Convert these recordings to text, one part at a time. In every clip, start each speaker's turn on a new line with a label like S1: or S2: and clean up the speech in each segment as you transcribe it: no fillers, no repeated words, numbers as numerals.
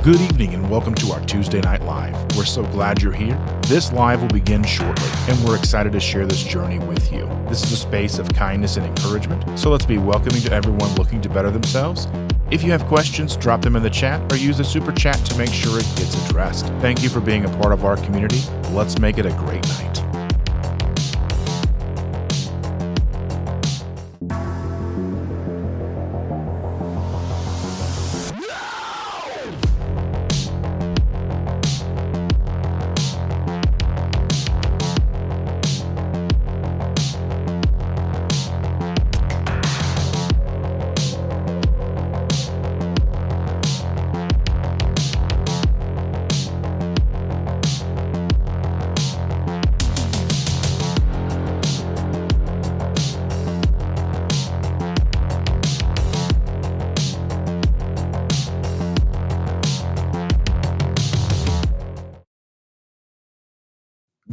S1: Good evening and welcome to our Tuesday Night Live. We're so glad you're here. This live will begin shortly, and we're excited to share this journey with you. This is a space of kindness and encouragement, so let's be welcoming to everyone looking to better themselves. If you have questions, drop them in the chat or use the super chat to make sure it gets addressed. Thank you for being a part of our community. Let's make it a great night.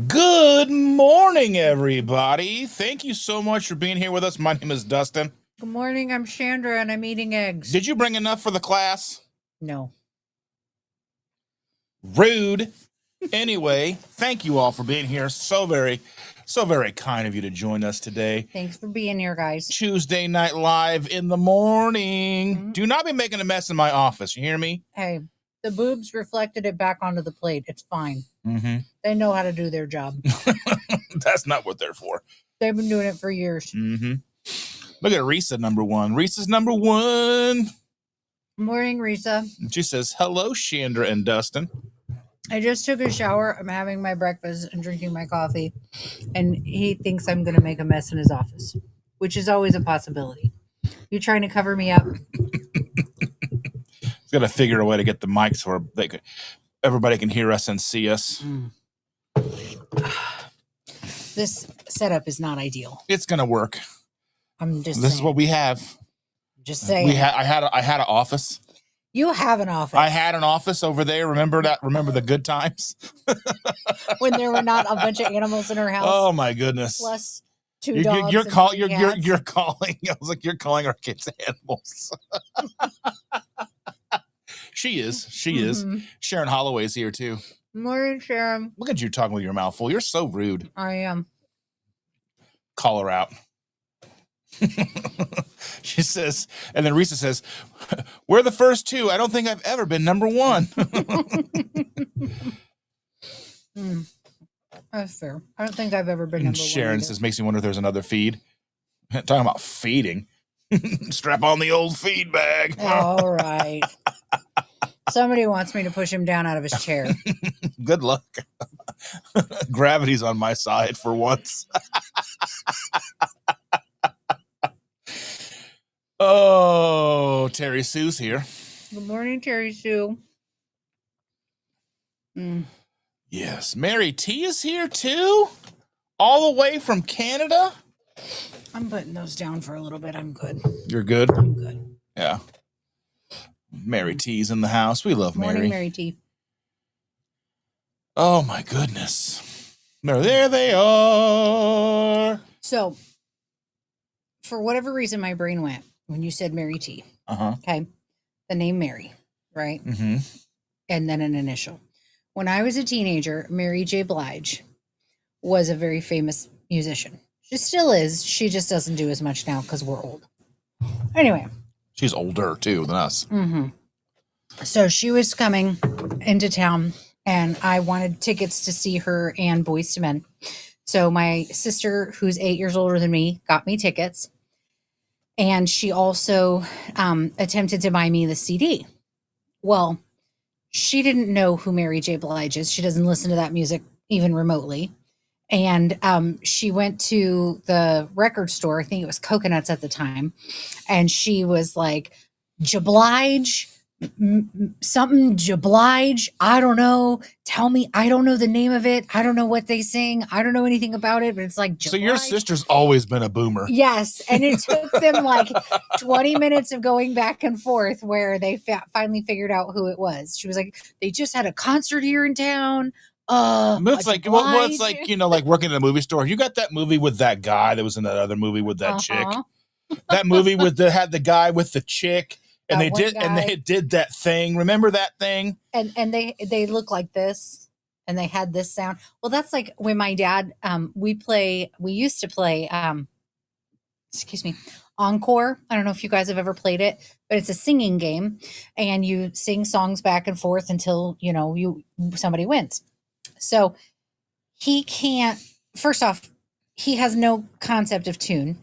S1: Good morning, everybody. Thank you so much for being here with us. My name is Dustin.
S2: Good morning, I'm Chandra, and I'm eating eggs.
S1: Did you bring enough for the class?
S2: No.
S1: Rude. Anyway, thank you all for being here. So very kind of you to join us today.
S2: Thanks for being here, guys.
S1: Tuesday Night Live in the morning. Mm-hmm. Do not be making a mess in my office. You hear me?
S2: Hey, the boobs reflected it back onto the plate. It's fine.
S1: Mm-hmm.
S2: They know how to do their job.
S1: That's not what they're for.
S2: They've been doing it for years.
S1: Mm-hmm. Look at Risa, number one. Risa's number one.
S2: Morning, Risa.
S1: She says, hello, Chandra and Dustin.
S2: I just took a shower. I'm having my breakfast and drinking my coffee. And he thinks I'm going to make a mess in his office, which is always a possibility. You trying to cover me up?
S1: He's got to figure a way to get the mics where everybody can hear us and see us.
S2: This setup is not ideal.
S1: It's going to work.
S2: I'm just
S1: This
S2: saying.
S1: is what we have.
S2: Just saying.
S1: I had an office.
S2: You have an office.
S1: I had an office over there. Remember that? Remember the good times?
S2: When there were not a bunch of animals in our house.
S1: Oh my goodness.
S2: Plus two dogs.
S1: You're calling. I was like, you're calling our kids animals. She is. Mm-hmm. Sharon Holloway's here too.
S2: Morning, Sharon.
S1: Look at you talking with your mouth full. You're so rude.
S2: I am.
S1: Call her out. She says, and then Risa says, we're the first two. I don't think I've ever been number one.
S2: That's fair. I don't think I've ever been number one.
S1: Sharon says, makes me wonder if there's another feed. Talking about feeding. Strap on the old feed bag.
S2: All right. Somebody wants me to push him down out of his chair.
S1: Good luck. Gravity's on my side for once. Oh, Terry Sue's here.
S2: Good morning, Terry Sue.
S1: Yes, Mary T is here too, all the way from Canada.
S2: I'm putting those down for a little bit. I'm good.
S1: You're good?
S2: I'm good.
S1: Yeah. Mary T's in the house. We love Mary.
S2: Morning, Mary T.
S1: Oh my goodness. There they are.
S2: So, for whatever reason, my brain went when you said Mary T. Okay. The name Mary, right?
S1: Mm-hmm.
S2: And then an initial. When I was a teenager, Mary J. Blige was a very famous musician. She still is. She just doesn't do as much now because we're old. Anyway.
S1: She's older, too, than us.
S2: Mm-hmm. So she was coming into town, and I wanted tickets to see her and Boyz II Men. So my sister, who's 8 years older than me, got me tickets. And she also attempted to buy me the CD. Well, she didn't know who Mary J. Blige is. She doesn't listen to that music even remotely. And she went to the record store. I think it was Coconuts at the time. And she was like, Jablige, something Jablige. I don't know. Tell me. I don't know the name of it. I don't know what they sing. I don't know anything about it, but it's like Jablige.
S1: So your sister's always been a boomer.
S2: Yes. And it took them like 20 minutes of going back and forth where they finally figured out who it was. She was like, they just had a concert here in town.
S1: It's like, well, it's like, you know, like working in a movie store. You got that movie with that guy that was in that other movie with that chick. That movie with had the guy with the chick, And
S2: that one guy.
S1: they did that thing. Remember that thing?
S2: And they look like this, and they had this sound. Well, that's like when my dad we used to play excuse me, Encore. I don't know if you guys have ever played it, but it's a singing game, and you sing songs back and forth until somebody wins. So he can't. First off, he has no concept of tune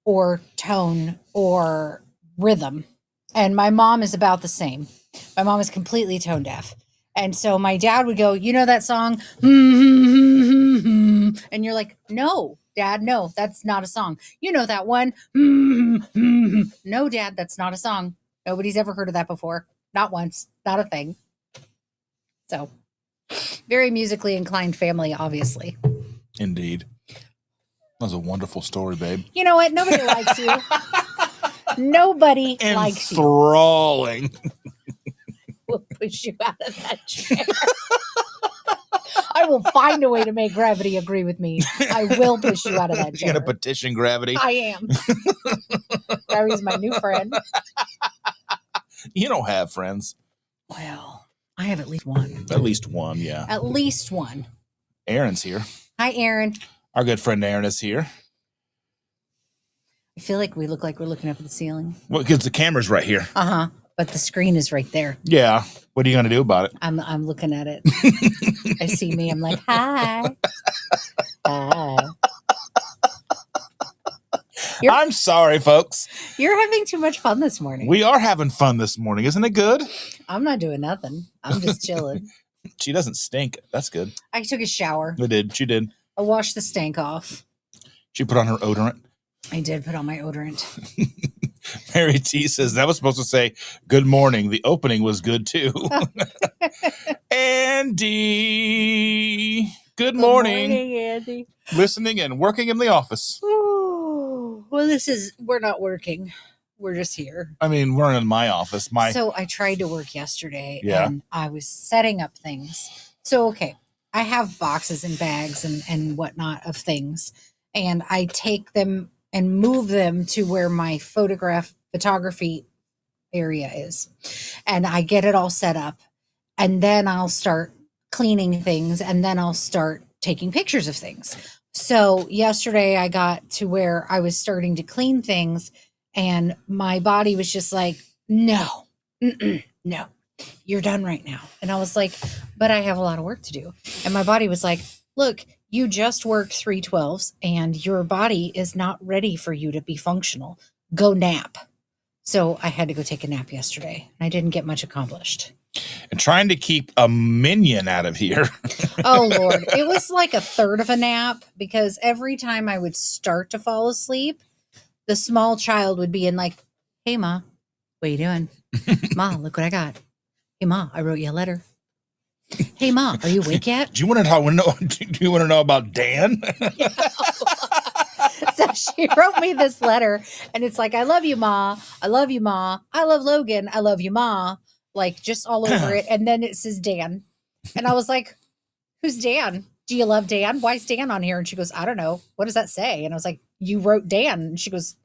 S2: or tone or rhythm, and my mom is about the same. My mom is completely tone deaf. And so my dad would go, that song? And you're like, no, Dad, no, that's not a song. You know that one? No, Dad, that's not a song. Nobody's ever heard of that before. Not once. Not a thing. So, very musically inclined family, obviously.
S1: Indeed. That was a wonderful story, babe.
S2: You know what? Nobody likes you. Nobody likes you.
S1: Enthralling.
S2: We'll push you out of that chair. I will find a way to make gravity agree with me. I will push you out of that chair.
S1: You're going to petition gravity?
S2: I am. Gravity's my new friend.
S1: You don't have friends.
S2: Well, I have at least one.
S1: At least one, yeah.
S2: At least one.
S1: Aaron's here.
S2: Hi, Aaron.
S1: Our good friend Aaron is here.
S2: I feel like we look like we're looking up at the ceiling.
S1: Well, because the camera's right here.
S2: Uh-huh. But the screen is right there.
S1: Yeah. What are you going to do about it?
S2: I'm looking at it. I see me. I'm like, hi. Hi.
S1: I'm sorry, folks.
S2: You're having too much fun this morning.
S1: We are having fun this morning. Isn't it good?
S2: I'm not doing nothing. I'm just chilling.
S1: She doesn't stink. That's good.
S2: I took a shower.
S1: I did. She did.
S2: I washed the stank off.
S1: She put on her odorant.
S2: I did put on my odorant.
S1: Mary T says that was supposed to say good morning. The opening was good too. Andy. Good morning.
S2: Good morning, Andy.
S1: Listening and working in the office.
S2: Ooh, well, we're not working. We're just here.
S1: I mean, we're in my office.
S2: So I tried to work yesterday,
S1: Yeah.
S2: and I was setting up things. So, okay, I have boxes and bags and whatnot of things, and I take them and move them to where my photography area is. And I get it all set up, and then I'll start cleaning things, and then I'll start taking pictures of things. So yesterday I got to where I was starting to clean things, and my body was just like, no, no, you're done right now. And I was like, but I have a lot of work to do. And my body was like, look, you just worked 3 12s and your body is not ready for you to be functional. Go nap. So I had to go take a nap yesterday. I didn't get much accomplished.
S1: And trying to keep a minion out of here.
S2: Oh, Lord. It was like a third of a nap, because every time I would start to fall asleep, the small child would be in like, hey, Ma, what are you doing? Ma, look what I got. Hey, Ma, I wrote you a letter. Hey, Ma, are you awake yet?
S1: Do you want to know about Dan?
S2: So she wrote me this letter, and it's like, I love you, Ma. I love you, Ma. I love Logan. I love you, Ma. Like, just all over it. And then it says Dan. And I was like, who's Dan? Do you love Dan? Why is Dan on here? And she goes, I don't know. What does that say? And I was like, you wrote Dan. And she goes,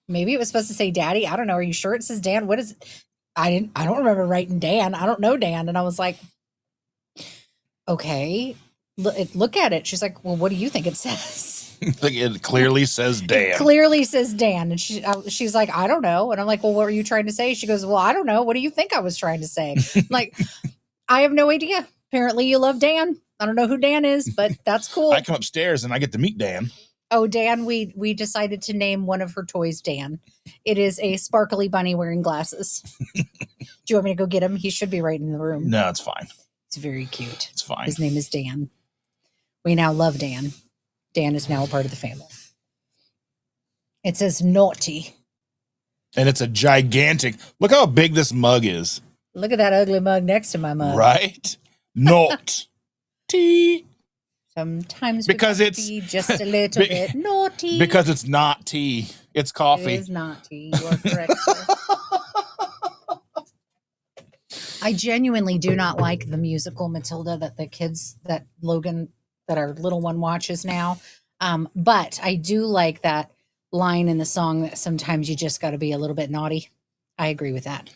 S2: maybe it was supposed to say Daddy. I don't know. Are you sure it says Dan? What is it? I don't remember writing Dan. I don't know Dan. And I was like, okay, look at it. She's like, well, what do you think it says?
S1: It clearly says Dan.
S2: It clearly says Dan. And she's like, I don't know. And I'm like, well, what were you trying to say? She goes, well, I don't know. What do you think I was trying to say? I'm like, I have no idea. Apparently you love Dan. I don't know who Dan is, but that's cool.
S1: I come upstairs and I get to meet Dan.
S2: Oh, Dan, we decided to name one of her toys Dan. It is a sparkly bunny wearing glasses. Do you want me to go get him? He should be right in the room.
S1: No, it's fine.
S2: It's very cute.
S1: It's fine.
S2: His name is Dan. We now love Dan. Dan is now a part of the family. It says naughty.
S1: And it's a gigantic, look how big this mug is.
S2: Look at that ugly mug next to my mug.
S1: Right? Not tea.
S2: Sometimes
S1: Because
S2: we
S1: it's
S2: be just a little bit naughty.
S1: Because it's not tea. It's coffee.
S2: It is not tea. You are correct, sir. I genuinely do not like the musical Matilda that Logan, that our little one watches now. But I do like that line in the song that sometimes you just got to be a little bit naughty. I agree with that.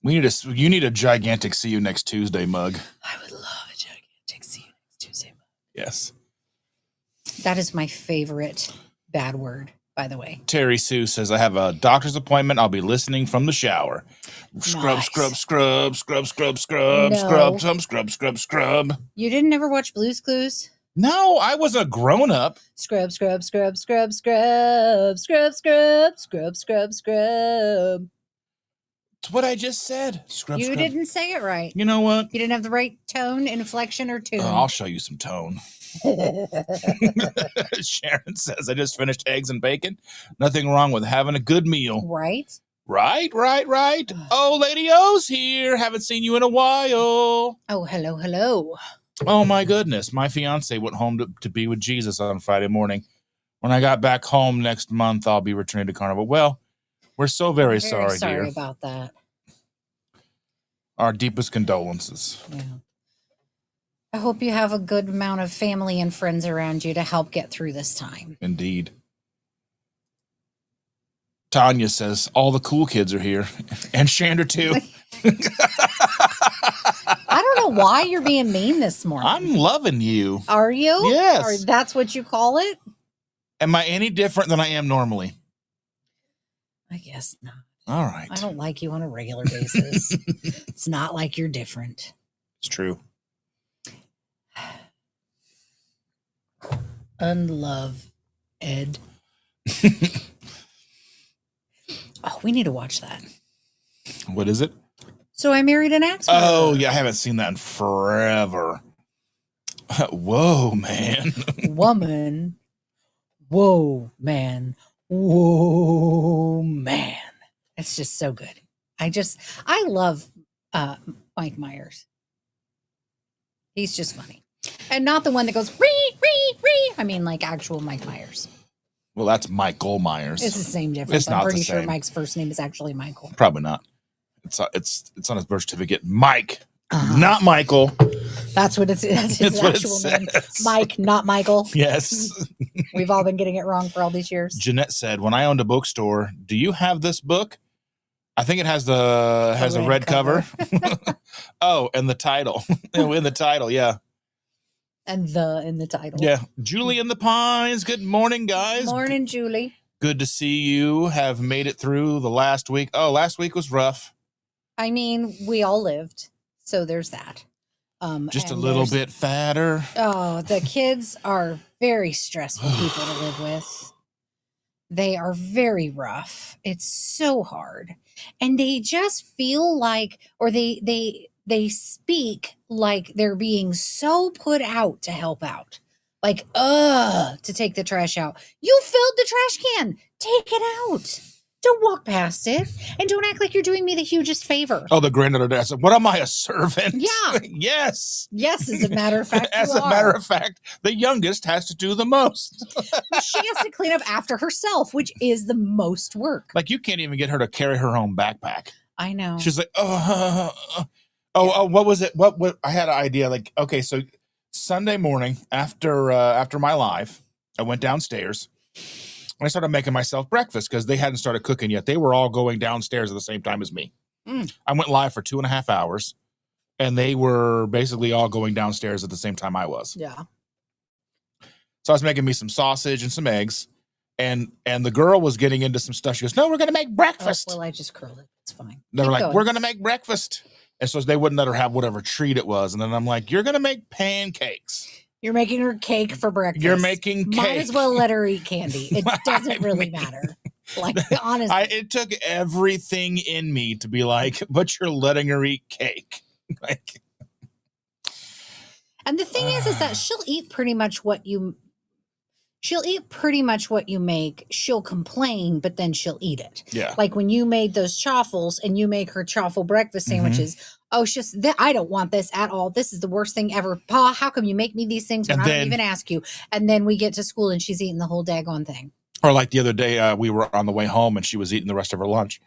S1: You need a gigantic see you next Tuesday mug.
S2: I would love a gigantic see you next Tuesday mug.
S1: Yes.
S2: That is my favorite bad word, by the way.
S1: Terry Sue says, I have a doctor's appointment. I'll be listening from the shower. Scrub,
S2: Nice.
S1: scrub, scrub, scrub, scrub, scrub,
S2: No.
S1: scrub, some scrub, scrub, scrub.
S2: You didn't ever watch Blue's Clues?
S1: No, I was a grown-up.
S2: Scrub, scrub, scrub, scrub, scrub, scrub, scrub, scrub, scrub, scrub.
S1: It's what I just said. Scrub,
S2: You
S1: scrub.
S2: didn't say it right.
S1: You know what?
S2: You didn't have the right tone, inflection, or tune.
S1: I'll show you some tone. Sharon says, I just finished eggs and bacon. Nothing wrong with having a good meal.
S2: Right?
S1: Right. Oh, Lady O's here. Haven't seen you in a while.
S2: Oh, hello, hello.
S1: Oh, my goodness. My fiance went home to be with Jesus on Friday morning. When I got back home next month, I'll be returning to Carnival. Well, we're so very sorry, dear.
S2: Sorry about that.
S1: Our deepest condolences.
S2: Yeah. I hope you have a good amount of family and friends around you to help get through this time.
S1: Indeed. Tanya says, all the cool kids are here. And Chandra, too.
S2: I don't know why you're being mean this morning.
S1: I'm loving you.
S2: Are you?
S1: Yes.
S2: Or that's what you call it?
S1: Am I any different than I am normally?
S2: I guess not.
S1: All right.
S2: I don't like you on a regular basis. It's not like you're different.
S1: It's true.
S2: Unlove, Ed. Oh, we need to watch that.
S1: What is it?
S2: So I Married an Axe.
S1: Oh, yeah. I haven't seen that in forever. Whoa, man.
S2: Woman. Whoa, man. Whoa, man. It's just so good. I love Mike Myers. He's just funny. And not the one that goes, ree, ree, ree. I mean, like actual Mike Myers.
S1: Well, that's Michael Myers.
S2: It's the same difference.
S1: It's not
S2: I'm pretty
S1: the
S2: sure
S1: same.
S2: Mike's first name is actually Michael.
S1: Probably not. It's on his birth certificate. Mike,
S2: Uh-huh.
S1: not Michael.
S2: That's what it's. That's his
S1: That's what it
S2: actual name.
S1: says.
S2: Mike, not Michael.
S1: Yes.
S2: We've all been getting it wrong for all these years.
S1: Jeanette said, when I owned a bookstore, do you have this book? I think it has a red cover. Oh, and the title. In the title, yeah.
S2: And in the title.
S1: Yeah. Julie and the Pines. Good morning, guys.
S2: Morning, Julie.
S1: Good to see you. Have made it through the last week. Oh, last week was rough.
S2: I mean, we all lived, so there's that.
S1: Just a
S2: and
S1: little
S2: there's-
S1: bit fatter.
S2: Oh, the kids are very stressful people to live with. They are very rough. It's so hard. And they just feel like, or they speak like they're being so put out to help out. Like, to take the trash out. You filled the trash can. Take it out. Don't walk past it. And don't act like you're doing me the hugest favor.
S1: Oh, the granddaughter said, what am I, a servant?
S2: Yeah.
S1: Yes.
S2: Yes, as a matter of fact,
S1: As
S2: you
S1: a matter
S2: are.
S1: of fact, the youngest has to do the most.
S2: She has to clean up after herself, which is the most work.
S1: Like, you can't even get her to carry her own backpack.
S2: I know.
S1: She's like, what was it? What I had an idea. Like, okay, so Sunday morning after my live, I went downstairs and I started making myself breakfast because they hadn't started cooking yet. They were all going downstairs at the same time as me. I went live for 2.5 hours and they were basically all going downstairs at the same time I was.
S2: Yeah.
S1: So I was making me some sausage and some eggs, and the girl was getting into some stuff. She goes, no, we're going to make breakfast.
S2: Well, I just curled it. It's fine.
S1: They were
S2: Keep
S1: like,
S2: going.
S1: we're going to make breakfast. And so they wouldn't let her have whatever treat it was. And then I'm like, you're going to make pancakes.
S2: You're making her cake for breakfast.
S1: You're making cake.
S2: Might as well let her eat candy. It doesn't really matter. Like, honestly.
S1: It took everything in me to be like, but you're letting her eat cake. Like,
S2: and the thing is that she'll eat pretty much what you make. She'll complain, but then she'll eat it.
S1: yeah.
S2: Like when you made those chaffles and you make her chaffle breakfast
S1: Mm-hmm.
S2: sandwiches. Oh, it's just I don't want this at all. This is the worst thing ever. Pa, how come you make me these things when
S1: And
S2: I don't
S1: then-
S2: even ask you? And then we get to school and she's eating the whole daggone thing.
S1: Or like the other day, we were on the way home and she was eating the rest of her lunch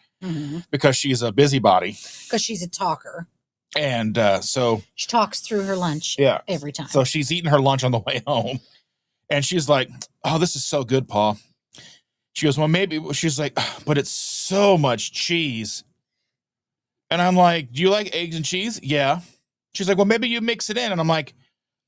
S1: because she's a busybody.
S2: Because she's a talker.
S1: And so
S2: She talks through her lunch
S1: Yeah.
S2: every time.
S1: So she's eating her lunch on the way home. And she's like, oh, this is so good, Paul. She goes, well, maybe. She's like, but it's so much cheese. And I'm like, do you like eggs and cheese? Yeah. She's like, well, maybe you mix it in. And I'm like,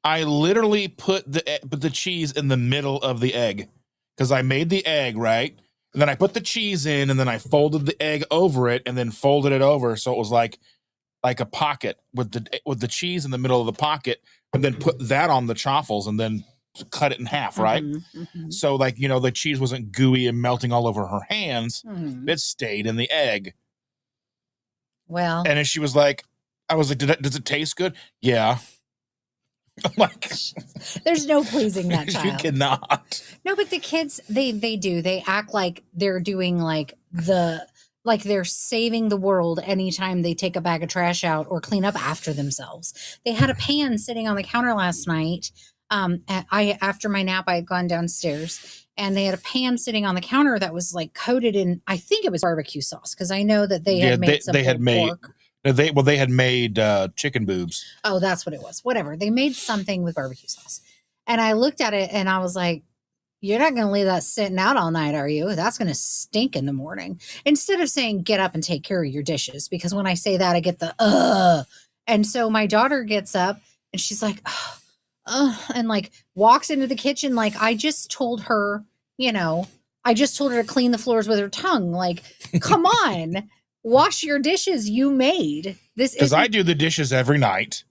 S1: I literally put the cheese in the middle of the egg because I made the egg, right? And then I put the cheese in, and then I folded the egg over it and then folded it over. So it was like a pocket with the cheese in the middle of the pocket, and then put that on the chaffles and then cut it in half, right? So like, the cheese wasn't gooey and melting all over her hands. It stayed in the egg.
S2: Well,
S1: and then she was like, I was like, does it taste good? Yeah. I'm like,
S2: there's no pleasing that child.
S1: You cannot.
S2: No, but the kids, they do. They act like they're doing like they're saving the world anytime they take a bag of trash out or clean up after themselves. They had a pan sitting on the counter last night. After my nap, I had gone downstairs, and they had a pan sitting on the counter that was like coated in, I think it was barbecue sauce, because I know that they had made some pork.
S1: They had made chicken boobs.
S2: Oh, that's what it was. Whatever. They made something with barbecue sauce. And I looked at it and I was like, you're not going to leave that sitting out all night, are you? That's going to stink in the morning. Instead of saying, get up and take care of your dishes. Because when I say that, I get the, ugh. And so my daughter gets up and she's like, and like walks into the kitchen. Like, I just told her to clean the floors with her tongue. Like, come on. Wash your dishes you made. This is
S1: because I do the dishes every night,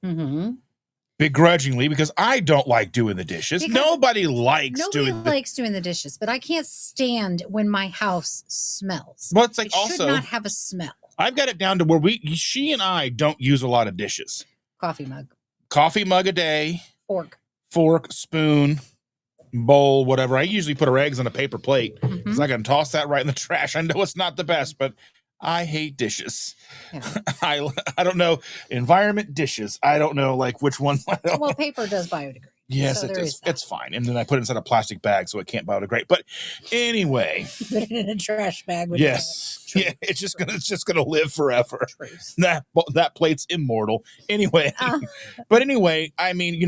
S1: begrudgingly, because I don't like doing the dishes. Nobody likes doing
S2: the dishes, but I can't stand when my house smells.
S1: Well, it's like
S2: it
S1: also
S2: should not have a smell.
S1: I've got it down to where she and I don't use a lot of dishes.
S2: Coffee mug
S1: a day.
S2: Fork,
S1: spoon, bowl, whatever. I usually put her eggs on a paper plate because I can toss that right in the trash. I know it's not the best, but I hate dishes. Yeah. I don't know. Environment, dishes. I don't know like which one.
S2: Well, paper does biodegrade.
S1: Yes, so it does. It's fine. And then I put it inside a plastic bag so it can't biodegrade. But anyway.
S2: Put it in a trash bag.
S1: Yes. Yeah, it's just gonna live forever. That plate's immortal. Anyway. But anyway, I mean,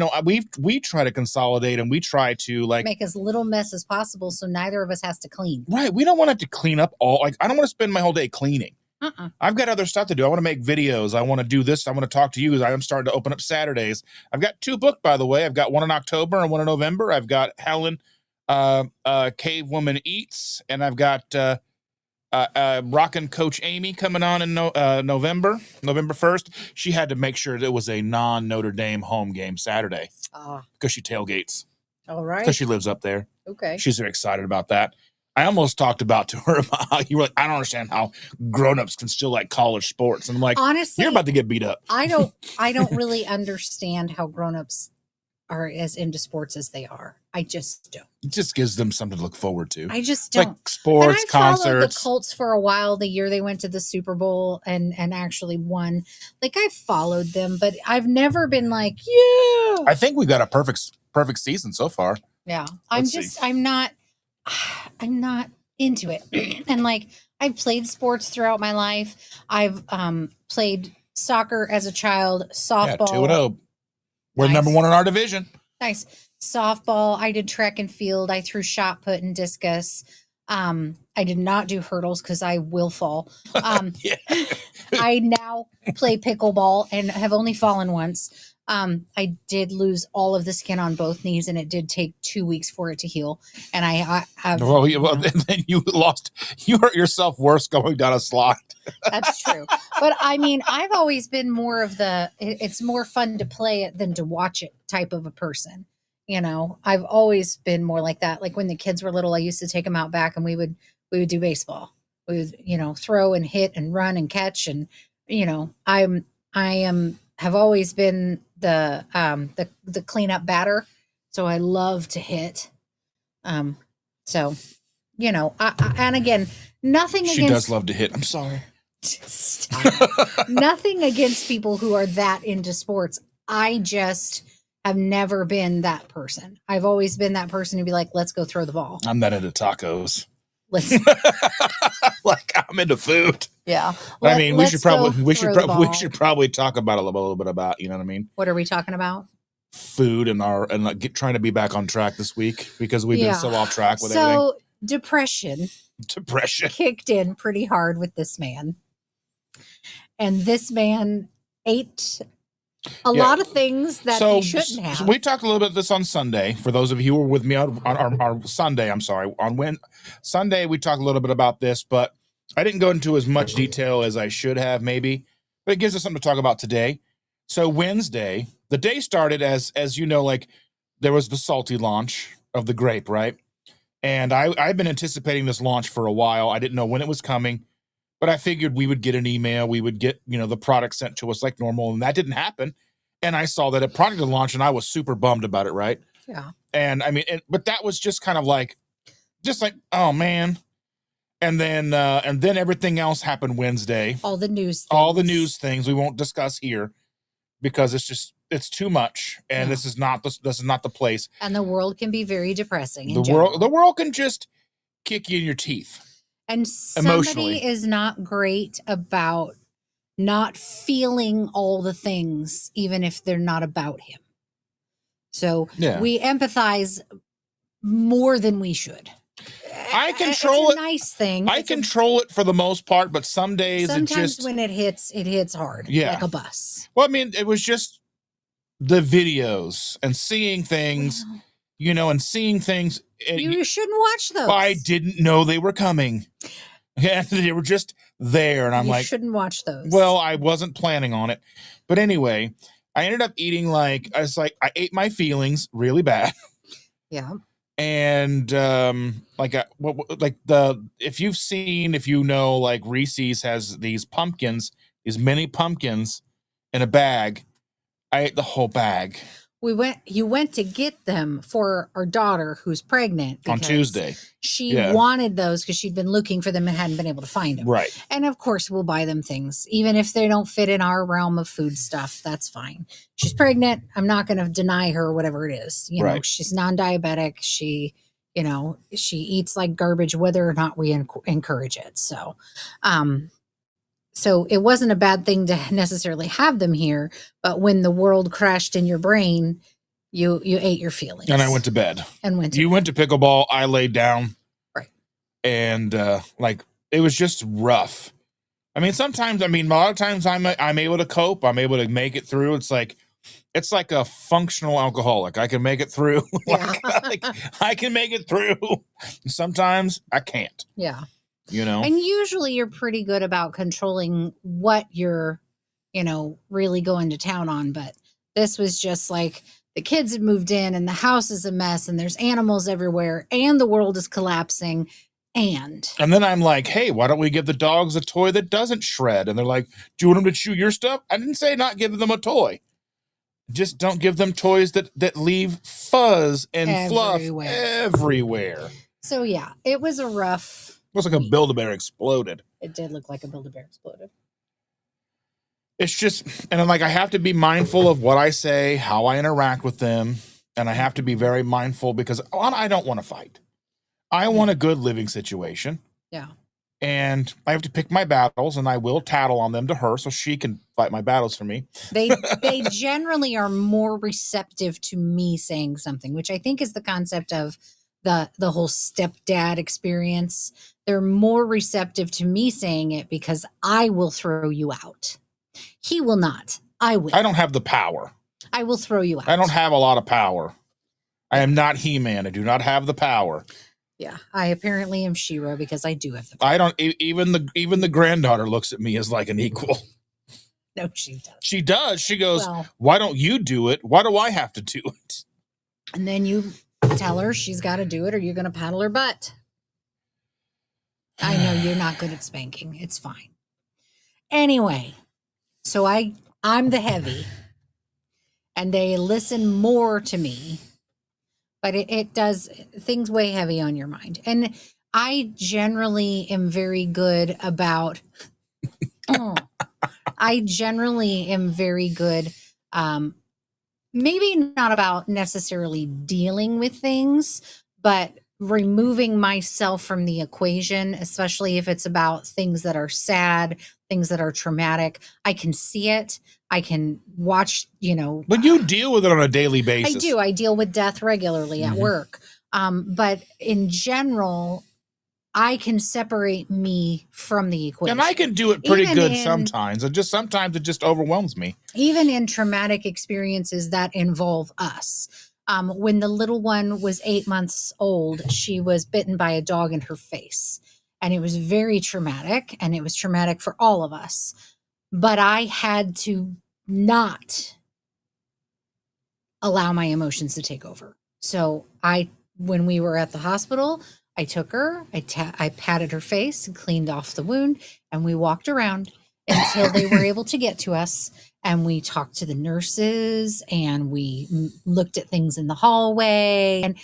S1: we try to consolidate and we try to like
S2: make as little mess as possible so neither of us has to clean.
S1: Right. We don't want to clean up all. Like, I don't want to spend my whole day cleaning. I've got other stuff to do. I want to make videos. I want to do this. I want to talk to you. I'm starting to open up Saturdays. I've got 2 booked, by the way. I've got one in October and one in November. I've got Helen, Cave Woman Eats, and I've got Rockin' Coach Amy coming on in November 1st. She had to make sure that it was a non-Notre Dame home game Saturday because she tailgates.
S2: All right.
S1: Because she lives up there.
S2: Okay.
S1: She's very excited about that. I almost talked to her about how you were like, I don't understand how grown-ups can still like college sports. And I'm like, honestly, you're about to get beat up.
S2: I don't really understand how grown-ups are as into sports as they are. I just don't.
S1: It just gives them something to look forward to.
S2: I just don't.
S1: Like sports, concerts. I followed
S2: the Colts for a while, the year they went to the Super Bowl and actually won. Like, I followed them, but I've never been like, yeah.
S1: I think we've got a perfect season so far.
S2: Yeah. I'm not into it. And like, I've played sports throughout my life. I've played soccer as a child, softball.
S1: Yeah, 2-0. We're nice. Number 1 in our division.
S2: Nice. Softball. I did track and field. I threw shot put and discus. I did not do hurdles because I will fall. I now play pickleball and have only fallen once. I did lose all of the skin on both knees, and it did take 2 weeks for it to heal. And I have.
S1: Well, then you hurt yourself worse going down a slide.
S2: That's true. But I mean, I've always been more of it's more fun to play it than to watch it type of a person. I've always been more like that. Like when the kids were little, I used to take them out back and we would do baseball. We would, throw and hit and run and catch. And, have always been the cleanup batter. So I love to hit. And again, nothing against.
S1: She does love to hit. I'm sorry.
S2: Nothing against people who are that into sports. I just have never been that person. I've always been that person who'd be like, let's go throw the ball.
S1: I'm not into tacos. Like I'm into food.
S2: Yeah.
S1: I mean, we should probably talk about a little bit about, you know what I mean?
S2: What are we talking about?
S1: Food and trying to be back on track this week because we've been so off track with everything. So
S2: depression kicked in pretty hard with this man. And this man ate a lot of things that he shouldn't have.
S1: So we talked a little bit of this on Sunday. For those of you who were with me on our Sunday, Sunday, we talked a little bit about this, but I didn't go into as much detail as I should have, maybe. But it gives us something to talk about today. So Wednesday, the day started as you know, like there was the salty launch of the grape, right? And I've been anticipating this launch for a while. I didn't know when it was coming, but I figured we would get an email, we would get, the product sent to us like normal, and that didn't happen. And I saw that a product had launched, and I was super bummed about it, right?
S2: Yeah.
S1: And I mean, but that was just kind of like, oh man. And then everything else happened Wednesday.
S2: All the news
S1: things we won't discuss here because it's too much, and this is not the place.
S2: And the world can be very depressing.
S1: The world can just kick you in your teeth.
S2: And somebody is not great about not feeling all the things, even if they're not about him. So we empathize more than we should.
S1: I control
S2: it's a nice thing.
S1: I control it for the most part, but sometimes
S2: when it hits hard, like a bus.
S1: Well, I mean, it was just the videos and seeing things, and seeing things.
S2: You shouldn't watch those.
S1: I didn't know they were coming. Yeah, they were just there, and you
S2: shouldn't watch those.
S1: Well, I wasn't planning on it, but anyway, I ended up eating I ate my feelings really bad.
S2: Yeah.
S1: And if you know, like Reese's has these mini pumpkins in a bag. I ate the whole bag.
S2: You went to get them for our daughter who's pregnant
S1: on Tuesday.
S2: She wanted those because she'd been looking for them and hadn't been able to find them.
S1: Right.
S2: And of course we'll buy them things. Even if they don't fit in our realm of food stuff, that's fine. She's pregnant. I'm not going to deny her whatever it is. You know, she's non-diabetic. She eats like garbage, whether or not we encourage it. So, so it wasn't a bad thing to necessarily have them here, but when the world crashed in your brain, you ate your feelings.
S1: And I went to bed.
S2: You
S1: went to pickleball. I laid down.
S2: Right.
S1: And it was just rough. I mean, a lot of times I'm able to cope. I'm able to make it through. It's like a functional alcoholic. I can make it through. I can make it through. Sometimes I can't.
S2: Yeah.
S1: And
S2: usually you're pretty good about controlling what you're, really going to town on. But this was just like the kids had moved in and the house is a mess and there's animals everywhere and the world is collapsing. And
S1: then I'm like, hey, why don't we give the dogs a toy that doesn't shred? And they're like, do you want them to chew your stuff? I didn't say not give them a toy. Just don't give them toys that leave fuzz and fluff everywhere.
S2: So, yeah, it was a rough.
S1: It looks like a Build-A-Bear exploded.
S2: It did look like a Build-A-Bear exploded.
S1: It's just, and I'm like, I have to be mindful of what I say, how I interact with them, and I have to be very mindful because I don't want to fight. I want a good living situation.
S2: Yeah.
S1: And I have to pick my battles, and I will tattle on them to her so she can fight my battles for me.
S2: They generally are more receptive to me saying something, which I think is the concept of the whole stepdad experience. They're more receptive to me saying it because I will throw you out. He will not. I will.
S1: I don't have the power.
S2: I will throw you out.
S1: I don't have a lot of power. I am not He-Man. I do not have the power.
S2: Yeah, I apparently am She-Ra because I do have the power.
S1: I don't. Even the granddaughter looks at me as like an equal.
S2: No, she does.
S1: She does. She goes, why don't you do it? Why do I have to do it?
S2: And then you tell her she's got to do it or you're going to paddle her butt. I know you're not good at spanking. It's fine. Anyway, so I'm the heavy and they listen more to me, but it does things weigh heavy on your mind. And I generally am very good about, maybe not about necessarily dealing with things, but removing myself from the equation, especially if it's about things that are sad, things that are traumatic. I can see it. I can watch,
S1: But you deal with it on a daily basis.
S2: I do. I deal with death regularly at work. But in general, I can separate me from the equation.
S1: And I can do it pretty good sometimes. Sometimes it just overwhelms me.
S2: Even in traumatic experiences that involve us. When the little one was 8 months old, she was bitten by a dog in her face. And it was very traumatic, and it was traumatic for all of us. But I had to not allow my emotions to take over. So when we were at the hospital, I took her, I patted her face and cleaned off the wound, and we walked around until they were able to get to us. And we talked to the nurses, and we looked at things in the hallway. And,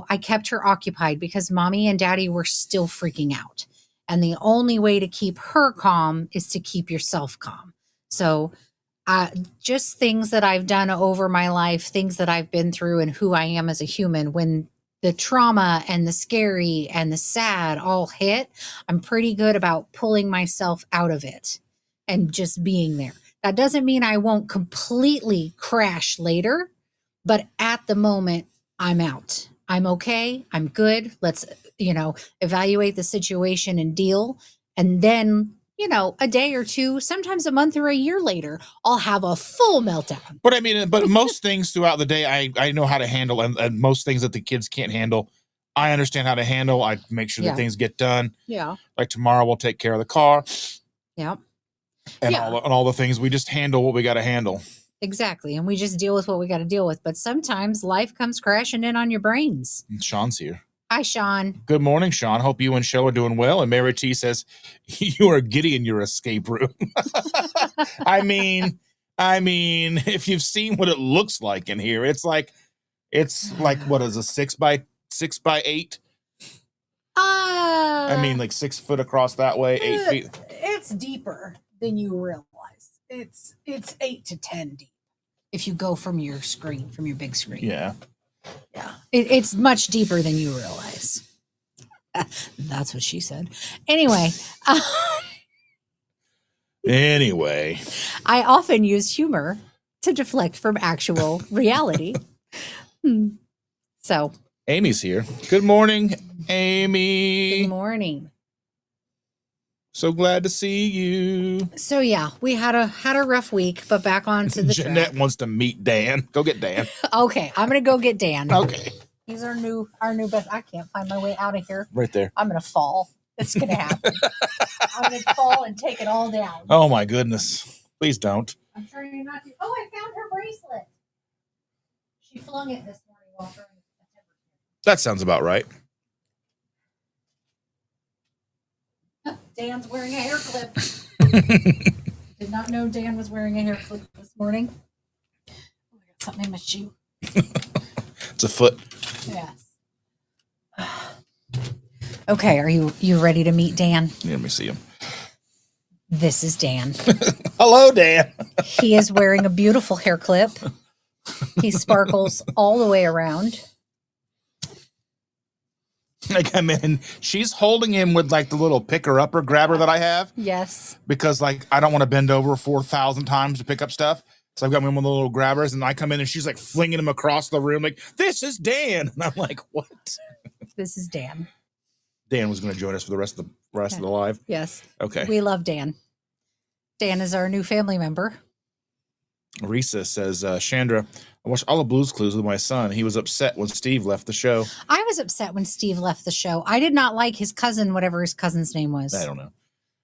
S2: I kept her occupied because mommy and daddy were still freaking out. And the only way to keep her calm is to keep yourself calm. So just things that I've done over my life, things that I've been through, and who I am as a human. When the trauma and the scary and the sad all hit, I'm pretty good about pulling myself out of it and just being there. That doesn't mean I won't completely crash later, but at the moment, I'm out. I'm okay. I'm good. Let's, evaluate the situation and deal. And then, a day or two, sometimes a month or a year later, I'll have a full meltdown.
S1: But most things throughout the day, I know how to handle, and most things that the kids can't handle, I understand how to handle. I make sure that things get done.
S2: Yeah.
S1: Like tomorrow, we'll take care of the car.
S2: Yeah.
S1: And all the things, we just handle what we got to handle.
S2: Exactly. And we just deal with what we got to deal with. But sometimes life comes crashing in on your brains.
S1: And Sean's here.
S2: Hi, Sean.
S1: Good morning, Sean. Hope you and Show are doing well. And Mary T says, you are giddy in your escape room. I mean, if you've seen what it looks like in here, it's like, what is a 6 by 8? Like 6 foot across that way, 8 feet.
S2: It's deeper than you realize. It's 8 to 10 deep. If you go from your big screen.
S1: Yeah.
S2: Yeah. It's much deeper than you realize. That's what she said. Anyway. I often use humor to deflect from actual reality. So.
S1: Amy's here. Good morning, Amy.
S2: Good morning.
S1: So glad to see you.
S2: So yeah, we had a rough week, but back on to the
S1: Jeanette
S2: track.
S1: wants to meet Dan. Go get Dan.
S2: Okay, I'm gonna go get Dan.
S1: Okay.
S2: He's our new best. I can't find my way out of here.
S1: Right there.
S2: I'm gonna fall. It's gonna happen. I'm gonna fall and take it all down.
S1: Oh my goodness. Please don't.
S2: I'm trying not to. Oh, I found her bracelet. She flung it this morning while during the temperature.
S1: That sounds about right.
S2: Dan's wearing a hair clip. Did not know Dan was wearing a hair clip this morning. Oh, I got something in my shoe.
S1: It's a foot.
S2: Yes. Okay, are you ready to meet Dan?
S1: Yeah, let me see him.
S2: This is Dan.
S1: Hello, Dan.
S2: He is wearing a beautiful hair clip. He sparkles all the way around.
S1: Like, I mean, she's holding him with like the little picker-upper grabber that I have.
S2: Yes.
S1: Because like I don't want to bend over 4,000 times to pick up stuff. So I've got one of the little grabbers, and I come in and she's like flinging him across the room like, this is Dan. And I'm like, what?
S2: This is Dan.
S1: Dan was going to join us for the rest of the live.
S2: Yes.
S1: Okay.
S2: We love Dan. Dan is our new family member.
S1: Risa says, Chandra, I watched all the Blues Clues with my son. He was upset when Steve left the show.
S2: I was upset when Steve left the show. I did not like his cousin, whatever his cousin's name was.
S1: I don't know.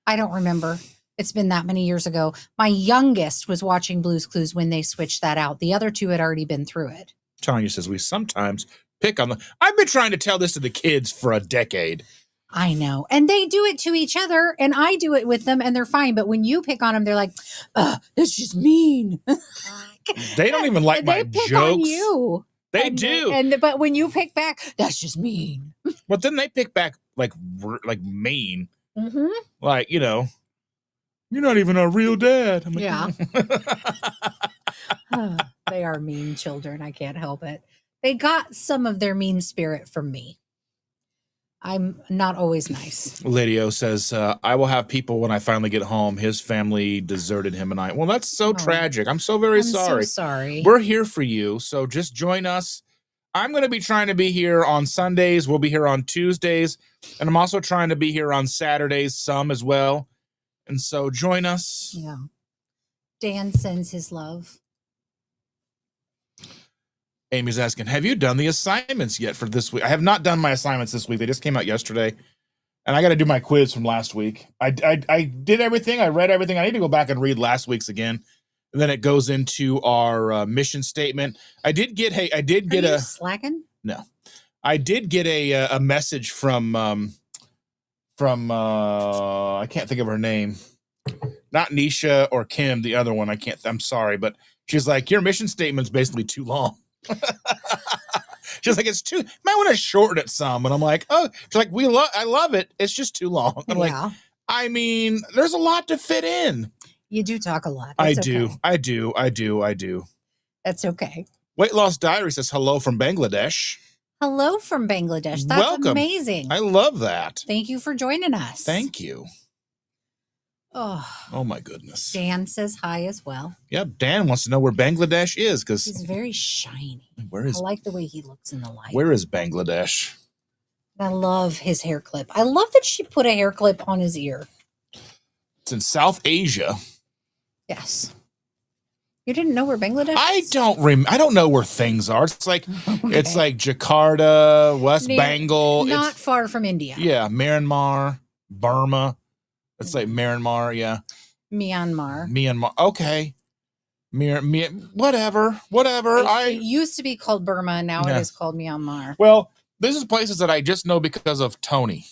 S2: I don't remember. It's been that many years ago. My youngest was watching Blues Clues when they switched that out. The other two had already been through it.
S1: Tanya says, we sometimes pick on the... I've been trying to tell this to the kids for a decade.
S2: I know. And they do it to each other, and I do it with them, and they're fine. But when you pick on them, they're like, that's just mean.
S1: They don't even like my
S2: pick
S1: jokes.
S2: On you.
S1: They do.
S2: But when you pick back, that's just mean.
S1: But then they pick back like mean.
S2: Mm-hmm.
S1: Like, you're not even our real dad. I'm like,
S2: yeah. They are mean children. I can't help it. They got some of their mean spirit from me. I'm not always nice.
S1: Lady O says, I will have people when I finally get home. His family deserted him and I. Well, that's so tragic. I'm so very sorry.
S2: So sorry.
S1: We're here for you. So just join us I'm going to be trying to be here on Sundays. We'll be here on Tuesdays. And I'm also trying to be here on Saturdays, some as well. And so join us.
S2: Yeah. Dan sends his love.
S1: Amy's asking, have you done the assignments yet for this week? I have not done my assignments this week. They just came out yesterday. And I got to do my quiz from last week. I did everything. I read everything. I need to go back and read last week's again. And then it goes into our mission statement. I did get
S2: slacking?
S1: No. I did get a message from I can't think of her name. Not Nisha or Kim, the other one. I'm sorry, but she's like, your mission statement's basically too long. She's like, it's too, might want to shorten it some. And I'm like, oh, she's like, I love it. It's just too long. I'm like, I mean, there's a lot to fit in.
S2: You do talk a lot.
S1: I do.
S2: That's okay.
S1: Weight Loss Diary says hello from Bangladesh.
S2: Hello from Bangladesh. That's
S1: welcome.
S2: Amazing.
S1: I love that.
S2: Thank you for joining us.
S1: Thank you.
S2: Oh
S1: my goodness.
S2: Dan says hi as well.
S1: Yep. Dan wants to know where Bangladesh is because
S2: he's very shiny. I like the way he looks in the light.
S1: Where is Bangladesh?
S2: I love his hair clip. I love that she put a hair clip on his ear.
S1: It's in South Asia.
S2: Yes. You didn't know where Bangladesh is?
S1: I don't know where things are. It's like It's like Jakarta, West Bengal.
S2: Not far from India.
S1: Yeah, Myanmar, Burma. It's like Myanmar, yeah.
S2: Myanmar.
S1: Okay. Whatever.
S2: It used to be called Burma, and now it is called Myanmar.
S1: Well, this is places that I just know because of Tony.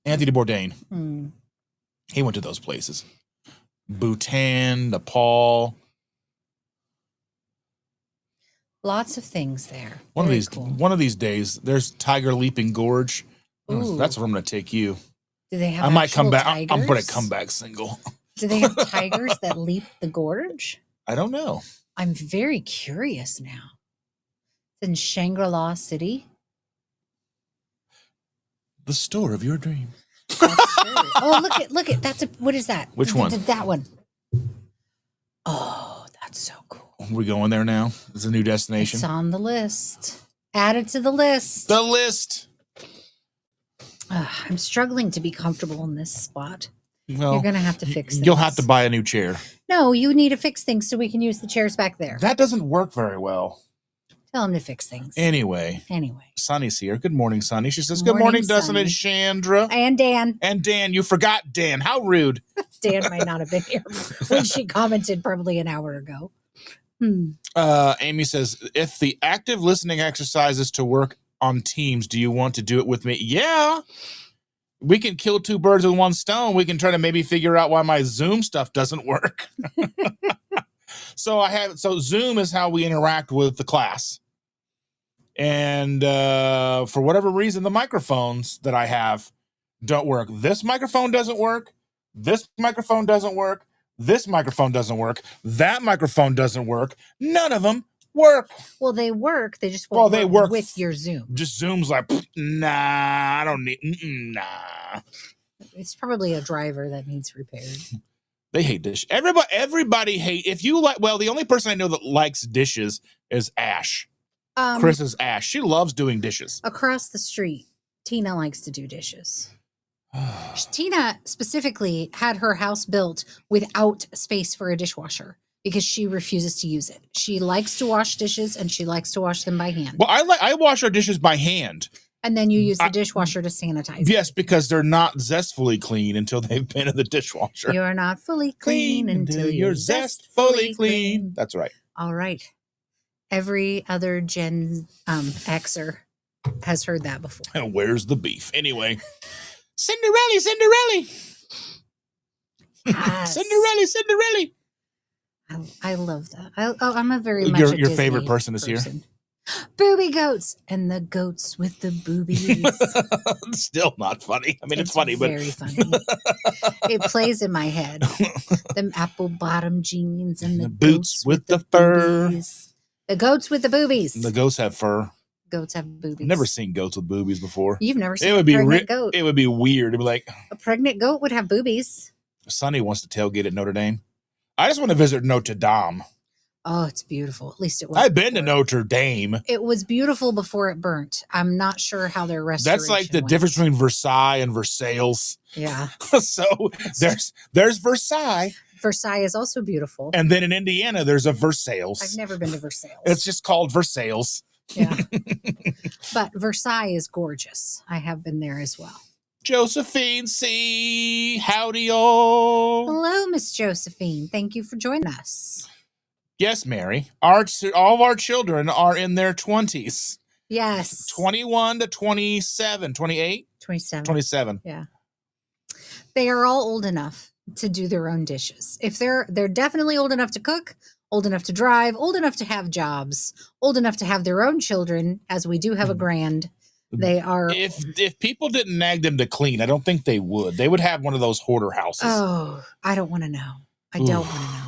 S1: Anthony Bourdain. He went to those places. Bhutan, Nepal.
S2: Lots of things there.
S1: One of these days, there's Tiger Leaping Gorge.
S2: Ooh.
S1: That's where I'm going to take you.
S2: Do they have?
S1: I might come back.
S2: Tigers?
S1: I'm going to come back single.
S2: Do they have tigers that leap the gorge?
S1: I don't know.
S2: I'm very curious now. It's in Shangri-La City.
S1: The store of your dream.
S2: That's true. Oh, look at what is that?
S1: Which one?
S2: That one. Oh, that's so cool.
S1: We're going there now. It's a new destination.
S2: It's on the list. Add it to the list.
S1: The list.
S2: I'm struggling to be comfortable in this spot.
S1: Well,
S2: you're going to have to fix things.
S1: You'll have to buy a new chair.
S2: No, you need to fix things so we can use the chairs back there.
S1: That doesn't work very well.
S2: Tell him to fix things.
S1: Anyway. Sunny's here. Good morning, Sunny. She says, good morning, Dustin and Chandra.
S2: And Dan.
S1: And Dan. You forgot Dan. How rude.
S2: Dan might not have been here when she commented probably an hour ago.
S1: Amy says, if the active listening exercise is to work on Teams, do you want to do it with me? Yeah. We can kill two birds with one stone. We can try to maybe figure out why my Zoom stuff doesn't work. So Zoom is how we interact with the class. And for whatever reason, the microphones that I have don't work. This microphone doesn't work. This microphone doesn't work. This microphone doesn't work. That microphone doesn't work. None of them work.
S2: Well, they work. They just won't work with your Zoom.
S1: Just Zoom's like, nah, I don't need, nah.
S2: It's probably a driver that needs repaired.
S1: They hate dish. Everybody hate. If you like, well, the only person I know that likes dishes is Ash. Chris's Ash. She loves doing dishes.
S2: Across the street, Tina likes to do dishes. Tina specifically had her house built without space for a dishwasher because she refuses to use it. She likes to wash dishes and she likes to wash them by hand.
S1: Well, I wash our dishes by hand.
S2: And then you use the dishwasher to sanitize.
S1: Yes, because they're not zestfully clean until they've been in the dishwasher.
S2: You're not fully clean until you're
S1: zestfully clean. That's right.
S2: All right. Every other Gen Xer has heard that before.
S1: And where's the beef? Anyway. Cinderella.
S2: Yes.
S1: Cinderella.
S2: I love that. I'm a very much
S1: your favorite person is here.
S2: Booby goats and the goats with the boobies.
S1: Still not funny. I mean, it's funny, but
S2: very funny. It plays in my head. The apple bottom jeans and the
S1: boots with the fur.
S2: Boobies. The goats with the boobies.
S1: The goats have fur.
S2: Goats have boobies.
S1: I've never seen goats with boobies before.
S2: You've never seen a pregnant goat.
S1: It would be weird. It'd be like
S2: a pregnant goat would have boobies.
S1: Sonny wants to tailgate at Notre Dame. I just want to visit Notre Dame.
S2: Oh, it's beautiful. At least it was.
S1: I've been to
S2: before.
S1: Notre Dame.
S2: It was beautiful before it burnt. I'm not sure how their restoration
S1: That's like the
S2: went.
S1: difference between Versailles and Versailles.
S2: Yeah.
S1: So there's Versailles.
S2: Versailles is also beautiful.
S1: And then in Indiana, there's a Versailles.
S2: I've never been to Versailles.
S1: It's just called Versailles.
S2: Yeah. But Versailles is gorgeous. I have been there as well.
S1: Josephine C. Howdy, all.
S2: Hello, Miss Josephine. Thank you for joining us.
S1: Yes, Mary. All of our children are in their 20s.
S2: Yes.
S1: 21 to 27, 28?
S2: 27.
S1: 27.
S2: Yeah. They are all old enough to do their own dishes. If they're definitely old enough to cook, old enough to drive, old enough to have jobs, old enough to have their own children, as we do have a grand. They are.
S1: If people didn't nag them to clean, I don't think they would. They would have one of those hoarder houses.
S2: Oh, I don't want to know. I don't want to know.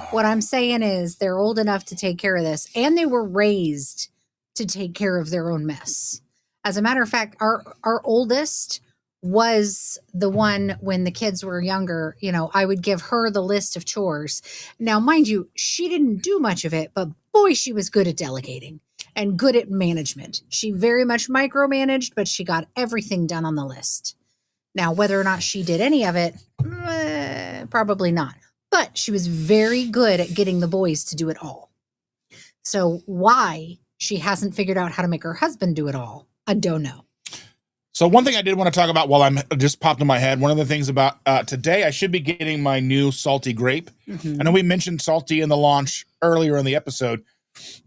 S2: What I'm saying is they're old enough to take care of this, and they were raised to take care of their own mess. As a matter of fact, our oldest was the one when the kids were younger. You know, I would give her the list of chores. Now, mind you, she didn't do much of it, but boy, she was good at delegating and good at management. She very much micromanaged, but she got everything done on the list. Now, whether or not she did any of it, probably not. But she was very good at getting the boys to do it all. So why she hasn't figured out how to make her husband do it all, I don't know.
S1: So one thing I did want to talk about while I'm just popped in my head, one of the things about today, I should be getting my new salty grape. Mm-hmm. I know we mentioned salty in the launch earlier in the episode,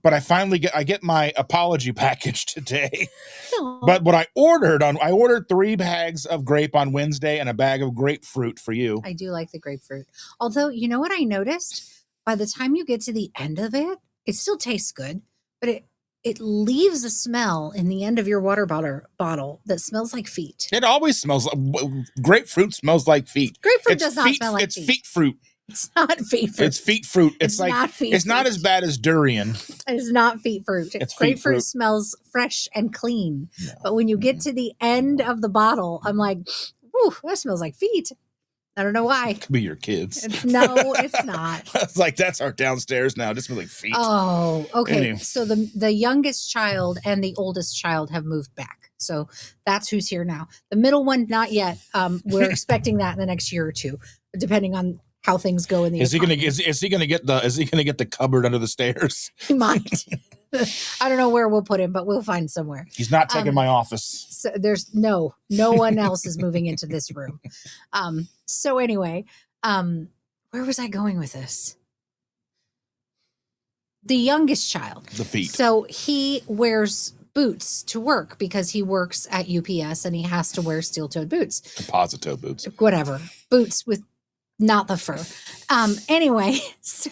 S1: but I get my apology package today. Aww. But what I ordered 3 bags of grape on Wednesday and a bag of grapefruit for you.
S2: I do like the grapefruit. Although, you know what I noticed? By the time you get to the end of it, it still tastes good, but it leaves a smell in the end of your water bottle that smells like feet.
S1: It always smells like grapefruit smells like feet.
S2: Grapefruit does not smell like
S1: feet. It's feet fruit.
S2: It's not feet fruit.
S1: It's feet fruit. It's like
S2: not feet
S1: it's
S2: fruit.
S1: Not as bad as durian.
S2: It's not feet fruit.
S1: It's
S2: grapefruit
S1: fruit.
S2: Smells fresh and clean.
S1: No.
S2: But when you get to the end of the bottle, I'm like, ooh, that smells like feet. I don't know why.
S1: It could be your kids.
S2: No, it's not.
S1: It's like, that's our downstairs now. Just smells like feet.
S2: Oh, okay.
S1: Anyway.
S2: So the youngest child and the oldest child have moved back. So that's who's here now. The middle one, not yet. We're expecting that in the next year or two, depending on how things go in the economy.
S1: Is he gonna get the cupboard under the stairs?
S2: He might. I don't know where we'll put him, but we'll find somewhere.
S1: He's not taking my office.
S2: So there's no one else is moving into this room. So anyway, where was I going with this? The youngest child.
S1: The feet.
S2: So he wears boots to work because he works at UPS and he has to wear steel-toed boots.
S1: Composite-toed boots.
S2: Whatever. Boots with not the fur. Anyway, so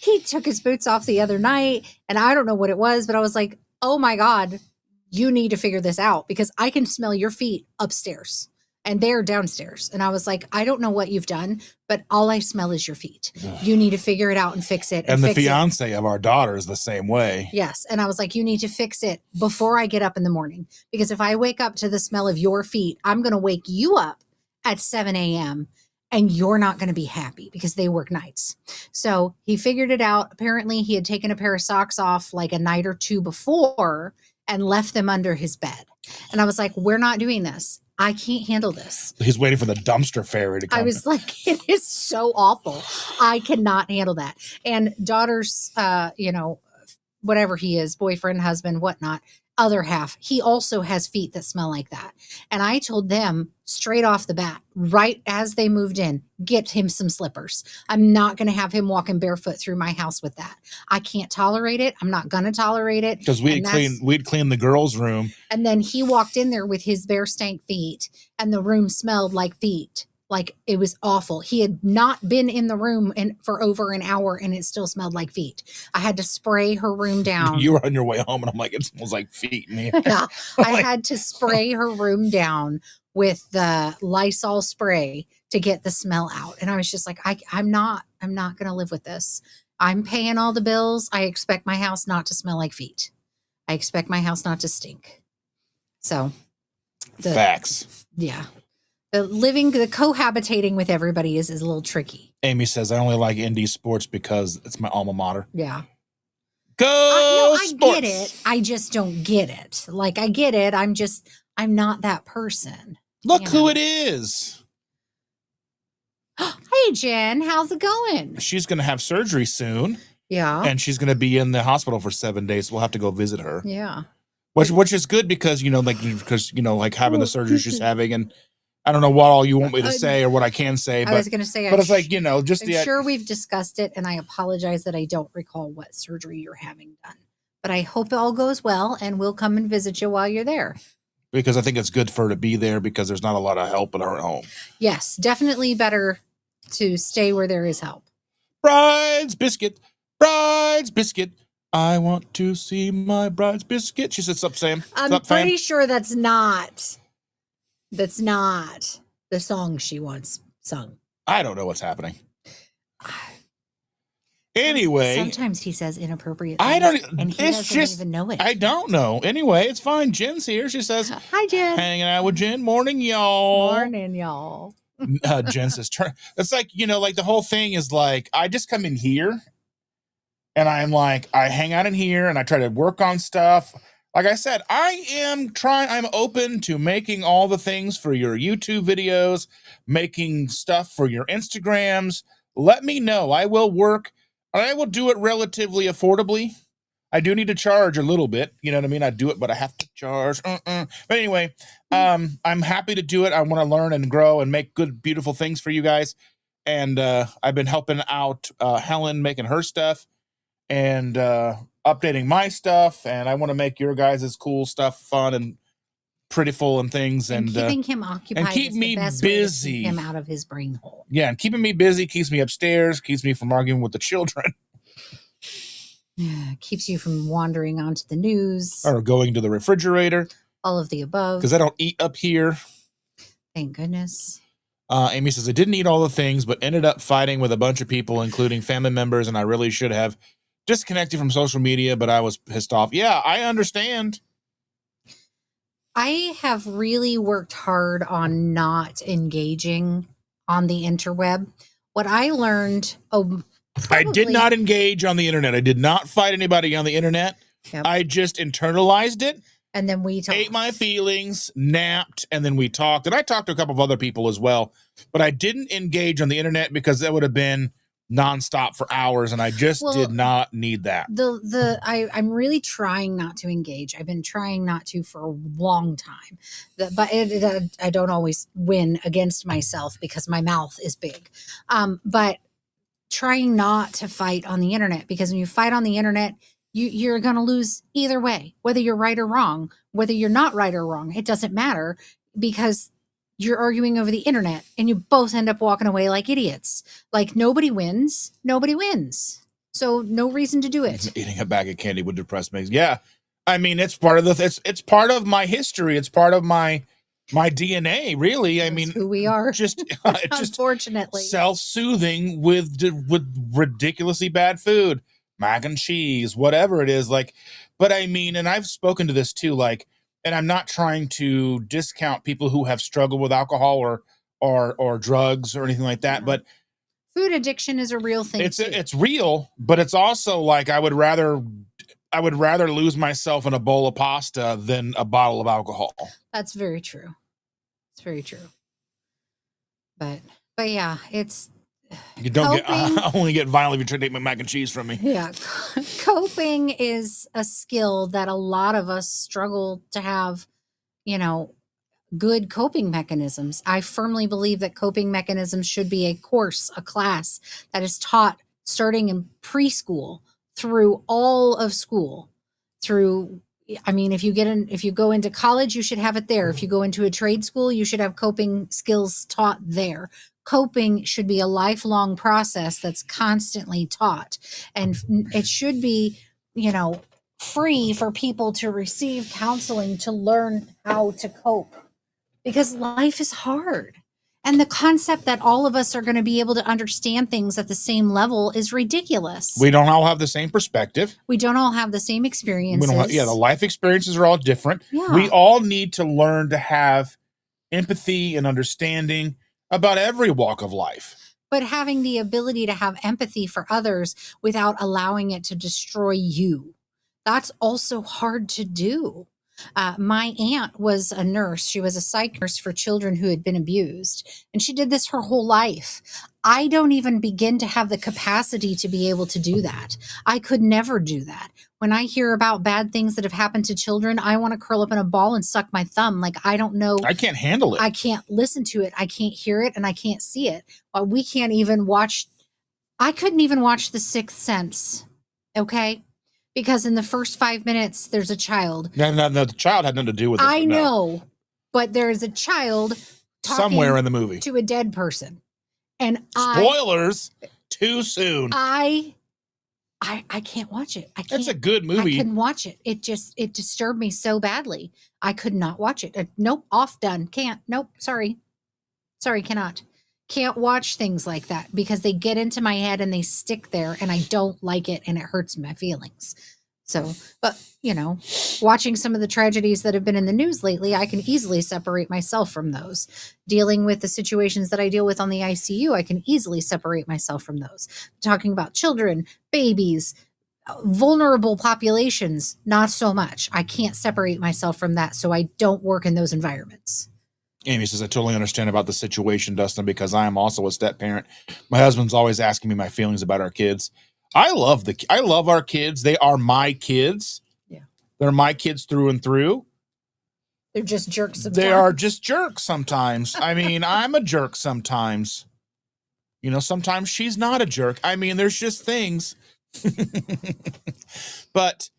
S2: he took his boots off the other night and I don't know what it was, but I was like, oh my God, you need to figure this out because I can smell your feet upstairs and they're downstairs. And I was like, I don't know what you've done, but all I smell is your feet. You need to figure it out and fix it.
S1: And the fiance of our daughter is the same way.
S2: Yes. And I was like, you need to fix it before I get up in the morning. Because if I wake up to the smell of your feet, I'm going to wake you up at 7 a.m. and you're not going to be happy because they work nights. So he figured it out. Apparently he had taken a pair of socks off like a night or two before and left them under his bed. And I was like, we're not doing this. I can't handle this.
S1: He's waiting for the dumpster fairy to come.
S2: I was like, it is so awful. I cannot handle that. And daughter's, whatever he is, boyfriend, husband, whatnot, other half, he also has feet that smell like that. And I told them straight off the bat, right as they moved in, get him some slippers. I'm not going to have him walking barefoot through my house with that. I can't tolerate it. I'm not going to tolerate it.
S1: Because we'd clean the girls' room. And
S2: then he walked in there with his bare stank feet and the room smelled like feet. Like it was awful. He had not been in the room for over an hour and it still smelled like feet. I had to spray her room down.
S1: You were on your way home and I'm like, it smells like feet in here.
S2: Yeah, I had to spray her room down with the Lysol spray to get the smell out. And I was just like, I'm not going to live with this. I'm paying all the bills. I expect my house not to smell like feet. I expect my house not to stink. So
S1: facts.
S2: Yeah. The cohabitating with everybody is a little tricky.
S1: Amy says, I only like indie sports because it's my alma mater.
S2: Yeah.
S1: Go
S2: I
S1: sports!
S2: get it. I just don't get it. Like, I get it. I'm not that person.
S1: Look who it is.
S2: Hey, Jen, how's it going?
S1: She's going to have surgery soon.
S2: Yeah.
S1: And she's going to be in the hospital for 7 days. We'll have to go visit her.
S2: Yeah.
S1: Which is good because, having the surgery she's having. And I don't know what all you want me to say or what I can say.
S2: I was going to say,
S1: but it's like, I'm
S2: sure we've discussed it. And I apologize that I don't recall what surgery you're having done. But I hope it all goes well. And we'll come and visit you while you're there.
S1: Because I think it's good for her to be there because there's not a lot of help in her home.
S2: Yes, definitely better to stay where there is help.
S1: Bride's biscuit. Bride's biscuit. I want to see my bride's biscuit. She said, "Sup, Sam."
S2: I'm pretty sure that's not the song she once sung.
S1: I don't know what's happening. Anyway,
S2: sometimes he says inappropriate things,
S1: I don't,
S2: and he doesn't even know it.
S1: I don't know. Anyway, it's fine. Jen's here. She says,
S2: "Hi, Jen.
S1: Hanging out with Jen. Morning, y'all.
S2: Morning, y'all."
S1: Jen says, "It's like like the whole thing is like I just come in here, and I'm like I hang out in here, and I try to work on stuff. Like I said, I'm open to making all the things for your YouTube videos, making stuff for your Instagrams. Let me know. I will work." I will do it relatively affordably. I do need to charge a little bit. You know what I mean? I do it, but I have to charge. But anyway, I'm happy to do it. I want to learn and grow and make good, beautiful things for you guys. And I've been helping out Helen making her stuff and updating my stuff. And I want to make your guys' cool stuff fun and prettyful and things. And
S2: keeping him occupied
S1: and keep me busy.
S2: Keep him out of his brain hole.
S1: Yeah, and keeping me busy keeps me upstairs, keeps me from arguing with the children.
S2: Keeps you from wandering onto the news.
S1: Or going to the refrigerator.
S2: All of the above.
S1: Because I don't eat up here.
S2: Thank goodness.
S1: Amy says, I didn't eat all the things, but ended up fighting with a bunch of people, including family members, and I really should have disconnected from social media, but I was pissed off. Yeah, I understand.
S2: I have really worked hard on not engaging on the interweb. What I learned,
S1: I did not engage on the internet. I did not fight anybody on the internet.
S2: Yep.
S1: I just internalized it.
S2: And then we talked.
S1: Ate my feelings, napped, and then we talked. And I talked to a couple of other people as well. But I didn't engage on the internet because that would have been nonstop for hours, and I just did not need that.
S2: I'm really trying not to engage. I've been trying not to for a long time, but I don't always win against myself because my mouth is big. But trying not to fight on the internet, because when you fight on the internet, you're going to lose either way, whether you're right or wrong, whether you're not right or wrong. It doesn't matter because you're arguing over the internet and you both end up walking away like idiots. Like nobody wins. So no reason to do it.
S1: Eating a bag of candy would depress me. Yeah. I mean, it's part of it's part of my history. It's part of my DNA, really. I mean,
S2: who we are.
S1: Just
S2: unfortunately
S1: self-soothing with ridiculously bad food, mac and cheese, whatever it is. Like, but I mean, and I've spoken to this too, like, and I'm not trying to discount people who have struggled with alcohol or drugs or anything like that. Yeah. But
S2: food addiction is a real thing.
S1: It's real, but it's also like I would rather lose myself in a bowl of pasta than a bottle of alcohol.
S2: That's very true. It's very true. But yeah, it's
S1: you don't only get violent if you try to take my mac and cheese from me.
S2: Yeah. Coping is a skill that a lot of us struggle to have, good coping mechanisms. I firmly believe that coping mechanisms should be a course, a class that is taught starting in preschool through all of school. If you go into college, you should have it there. If you go into a trade school, you should have coping skills taught there. Coping should be a lifelong process that's constantly taught. And it should be, free for people to receive counseling to learn how to cope, because life is hard. And the concept that all of us are going to be able to understand things at the same level is ridiculous.
S1: We don't all have the same perspective.
S2: We don't all have the same experiences.
S1: The life experiences are all different.
S2: Yeah.
S1: We all need to learn to have empathy and understanding about every walk of life.
S2: But having the ability to have empathy for others without allowing it to destroy you, that's also hard to do. My aunt was a nurse. She was a psych nurse for children who had been abused, and she did this her whole life. I don't even begin to have the capacity to be able to do that. I could never do that. When I hear about bad things that have happened to children, I want to curl up in a ball and suck my thumb. Like, I don't know.
S1: I can't handle it.
S2: I can't listen to it. I can't hear it, and I can't see it. We can't even watch. I couldn't even watch The Sixth Sense. Okay. Because in the first 5 minutes, there's a child.
S1: No, the child had nothing to do with it.
S2: I know, but there's a child talking
S1: somewhere in the movie
S2: to a dead person. And
S1: spoilers, too soon.
S2: I can't watch it. I can't.
S1: It's a good movie.
S2: I couldn't watch it. It disturbed me so badly. I could not watch it. Nope, off, done. Can't. Nope, sorry, cannot. Can't watch things like that because they get into my head and they stick there, and I don't like it, and it hurts my feelings. So, but watching some of the tragedies that have been in the news lately, I can easily separate myself from those. Dealing with the situations that I deal with on the ICU, I can easily separate myself from those. Talking about children, babies, vulnerable populations, not so much. I can't separate myself from that, so I don't work in those environments.
S1: Amy says, I totally understand about the situation, Dustin, because I am also a step parent. My husband's always asking me my feelings about our kids. I love our kids. They are my kids.
S2: Yeah.
S1: They're my kids through and through.
S2: They're just jerks sometimes.
S1: They are just jerks sometimes. I mean, I'm a jerk sometimes. Sometimes she's not a jerk. I mean, there's just things. But,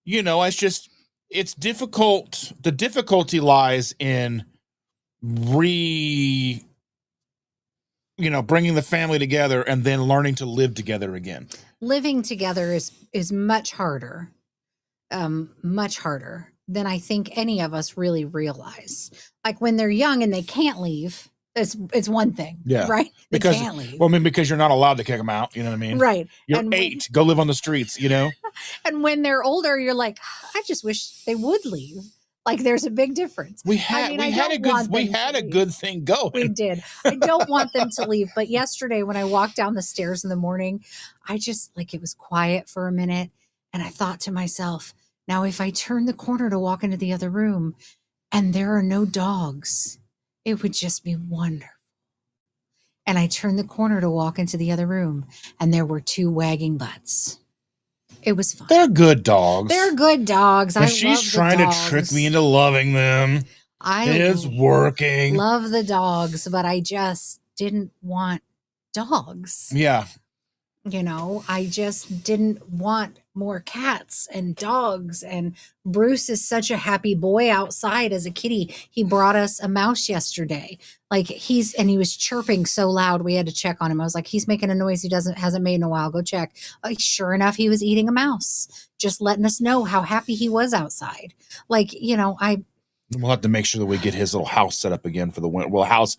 S1: it's difficult. The difficulty lies in bringing the family together and then learning to live together again.
S2: Living together is much harder than I think any of us really realize. Like when they're young and they can't leave, it's one thing,
S1: yeah,
S2: right? They
S1: because,
S2: can't leave.
S1: Well, I mean, because you're not allowed to kick them out. You know what I mean?
S2: Right.
S1: You're 8. Go live on the streets.
S2: And when they're older, you're like, I just wish they would leave. Like there's a big difference.
S1: We had a good thing going.
S2: We did. I don't want them to leave. But yesterday when I walked down the stairs in the morning, I just it was quiet for a minute. And I thought to myself, now if I turn the corner to walk into the other room and there are no dogs, it would just be wonderful. And I turned the corner to walk into the other room and there were 2 wagging butts. It was fun.
S1: They're good dogs.
S2: And
S1: she's trying to trick me into loving them. It's working.
S2: Love the dogs, but I just didn't want dogs.
S1: Yeah.
S2: I just didn't want more cats and dogs. And Bruce is such a happy boy outside as a kitty. He brought us a mouse yesterday. He was chirping so loud we had to check on him. I was like, he's making a noise he hasn't made in a while. Go check. Sure enough, he was eating a mouse, just letting us know how happy he was outside. We'll
S1: have to make sure that we get his little house set up again for the winter. Well, house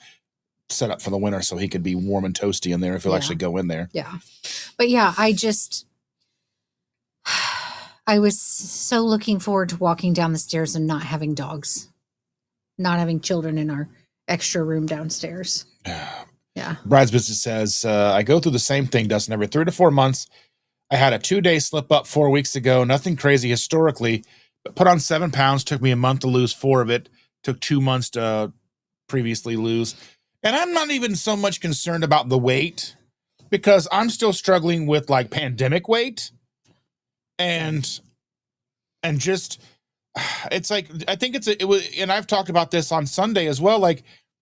S1: set up for the winter so he could be warm and toasty in there if he'll actually go in there.
S2: Yeah. But yeah, I was so looking forward to walking down the stairs and not having dogs, not having children in our extra room downstairs. Yeah.
S1: Bride's Business says, I go through the same thing, Dustin, every 3 to 4 months. I had a 2-day slip up 4 weeks ago. Nothing crazy historically, but put on 7 pounds. Took me a month to lose 4 of it. Took 2 months to previously lose. And I'm not even so much concerned about the weight because I'm still struggling with pandemic weight and just, it's I think it was, and I've talked about this on Sunday as well.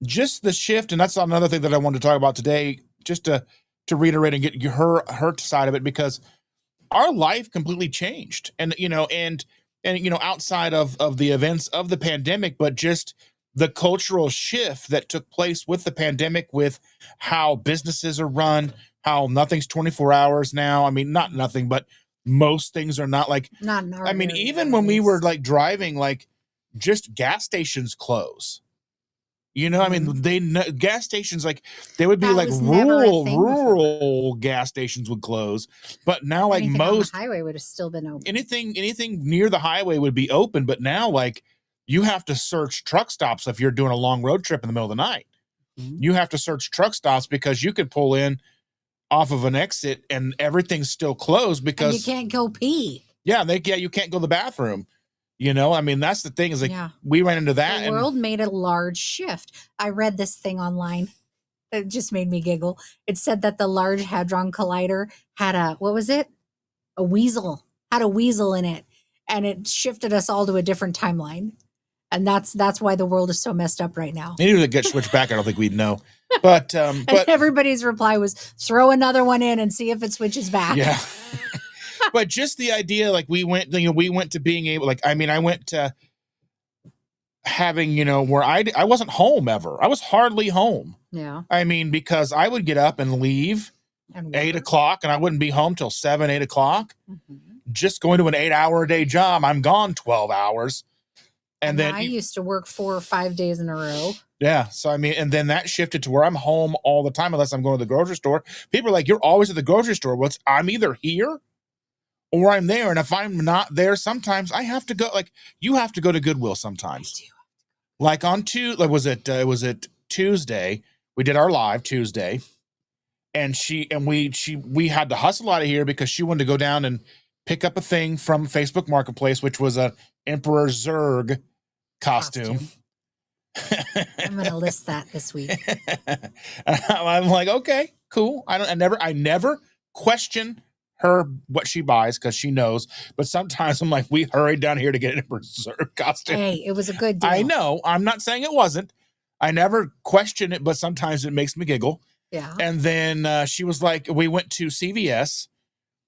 S1: Just the shift. And that's another thing that I wanted to talk about today, just to reiterate and get her side of it, because our life completely changed and outside of the events of the pandemic, but just the cultural shift that took place with the pandemic, with how businesses are run, how nothing's 24 hours now. I mean, not nothing, but most things are not
S2: not in our area,
S1: even when we were driving, just gas stations close. I mean, gas stations, they would be rural gas stations would close, but now
S2: anything
S1: most
S2: on the highway would have still been open.
S1: Anything near the highway would be open, but now you have to search truck stops if you're doing a long road trip in the middle of the night. You have to search truck stops because you could pull in off of an exit and everything's still closed because
S2: and you can't go pee.
S1: Yeah, you can't go to the bathroom. I mean, that's the thing is like we ran into that.
S2: The world made a large shift. I read this thing online. It just made me giggle. It said that the Large Hadron Collider had what was it? A weasel. Had a weasel in it. And it shifted us all to a different timeline. And that's why the world is so messed up right now.
S1: Even if it gets switched back, I don't think we'd know. But
S2: and everybody's reply was throw another one in and see if it switches back.
S1: Yeah. But just the idea, like we went to being able, like, I mean, I went to having, where I wasn't home ever. I was hardly home.
S2: Yeah.
S1: I mean, because I would get up and leave at 8 o'clock and I wouldn't be home till 7, 8 o'clock. Mm-hmm. Just going to an 8-hour-a-day job, I'm gone 12 hours. And then
S2: I used to work 4 or 5 days in a row.
S1: Yeah. So, I mean, and then that shifted to where I'm home all the time, unless I'm going to the grocery store. People are like, you're always at the grocery store. Well, I'm either here or I'm there. And if I'm not there, sometimes I have to go, like, you have to go to Goodwill sometimes. I do. Like on was it Tuesday? We did our live Tuesday. And we had to hustle out of here because she wanted to go down and pick up a thing from Facebook Marketplace, which was a Emperor Zurg costume.
S2: I'm going to list that this week.
S1: I'm like, okay, cool. I never question her what she buys because she knows. But sometimes I'm like, we hurried down here to get an Emperor Zurg costume.
S2: Hey, it was a good deal.
S1: I know. I'm not saying it wasn't. I never question it, but sometimes it makes me giggle.
S2: Yeah.
S1: And then she was like, we went to CVS.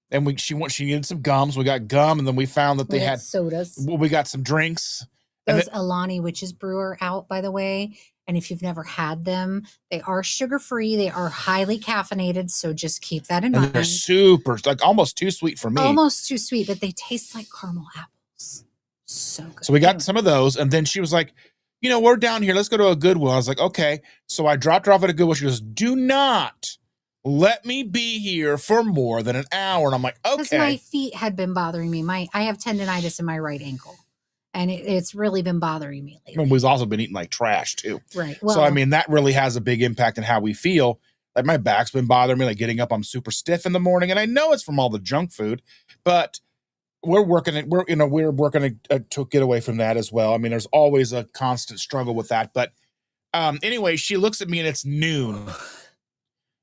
S1: And she needed some gums. We got gum, and then we found that they had
S2: sodas.
S1: We got some drinks.
S2: Those Alani Witches Brew are out, by the way. And if you've never had them, they are sugar-free. They are highly caffeinated, so just keep that in mind.
S1: They're super, like almost too sweet for me.
S2: Almost too sweet, but they taste like caramel apples. So good.
S1: So we got some of those, and then she was like, we're down here. Let's go to a Goodwill. I was like, okay. So I dropped her off at a Goodwill. She goes, do not let me be here for more than an hour. And I'm like, okay.
S2: Because my feet had been bothering me. I have tendonitis in my right ankle. And it's really been bothering me lately.
S1: And we've also been eating like trash too.
S2: Right. Well,
S1: so, I mean, that really has a big impact on how we feel. Like my back's been bothering me. Like getting up, I'm super stiff in the morning. And I know it's from all the junk food. But we're working to get away from that as well. I mean, there's always a constant struggle with that. But anyway, she looks at me and it's noon.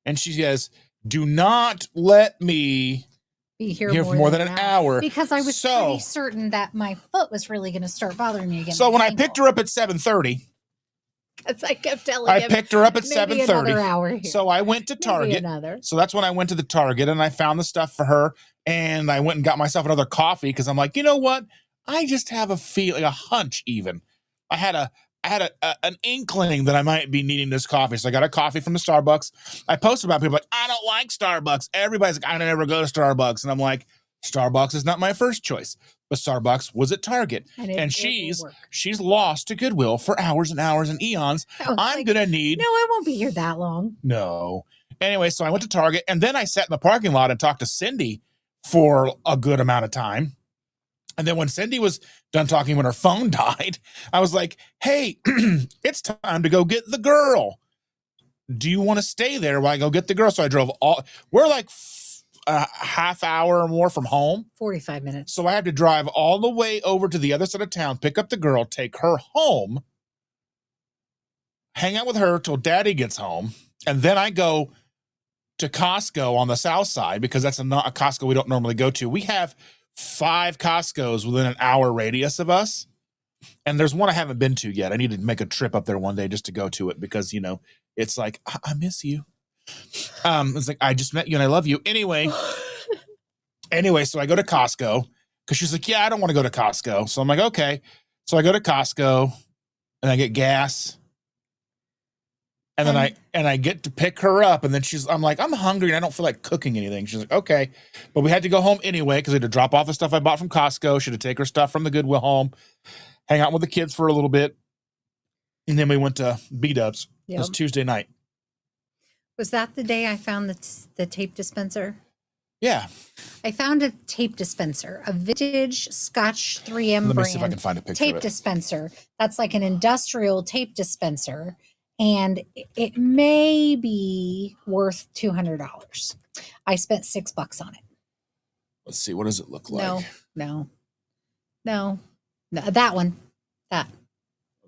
S1: And she says, do not let me
S2: be here for more than an hour. Because I was pretty certain that my foot was really going to start bothering me again.
S1: So when I picked her up at 7:30.
S2: Because I kept telling him.
S1: I picked her up at 7:30.
S2: Another hour here.
S1: So I went to Target. So that's when I went to the Target and I found the stuff for her. And I went and got myself another coffee because I'm like, you know what? I just have a feeling, a hunch even. I had an inkling that I might be needing this coffee. So I got a coffee from the Starbucks. I posted about people like, I don't like Starbucks. Everybody's like, I never go to Starbucks. And I'm like, Starbucks is not my first choice. But Starbucks was at Target. And she's lost to Goodwill for hours and hours and eons. I'm going to need.
S2: No, I won't be here that long.
S1: No. Anyway, so I went to Target. And then I sat in the parking lot and talked to Cindy for a good amount of time. And then when Cindy was done talking, when her phone died, I was like, hey, it's time to go get the girl. Do you want to stay there while I go get the girl? So I drove we're like a half hour or more from home.
S2: 45 minutes.
S1: So I had to drive all the way over to the other side of town, pick up the girl, take her home, hang out with her till daddy gets home. And then I go to Costco on the south side because that's not a Costco we don't normally go to. We have 5 Costco's within an hour radius of us. And there's one I haven't been to yet. I need to make a trip up there one day just to go to it because, it's like, I miss you. It's like, I just met you and I love you. Anyway, so I go to Costco because she's like, yeah, I don't want to go to Costco. So I'm like, okay. So I go to Costco and I get gas. And then I get to pick her up, and then I'm like, I'm hungry and I don't feel like cooking anything. She's like, okay. But we had to go home anyway because we had to drop off the stuff I bought from Costco. She had to take her stuff from the Goodwill home, hang out with the kids for a little bit. And then we went to B-Dubs. Yep. It was Tuesday night.
S2: Was that the day I found the tape dispenser?
S1: Yeah.
S2: I found a tape dispenser, a vintage Scotch 3M
S1: Let me
S2: brand
S1: see if I can find a picture
S2: tape
S1: of it.
S2: dispenser. That's like an industrial tape dispenser, and it may be worth $200. I spent $6 on it.
S1: Let's see. What does it look like?
S2: No. That one. That.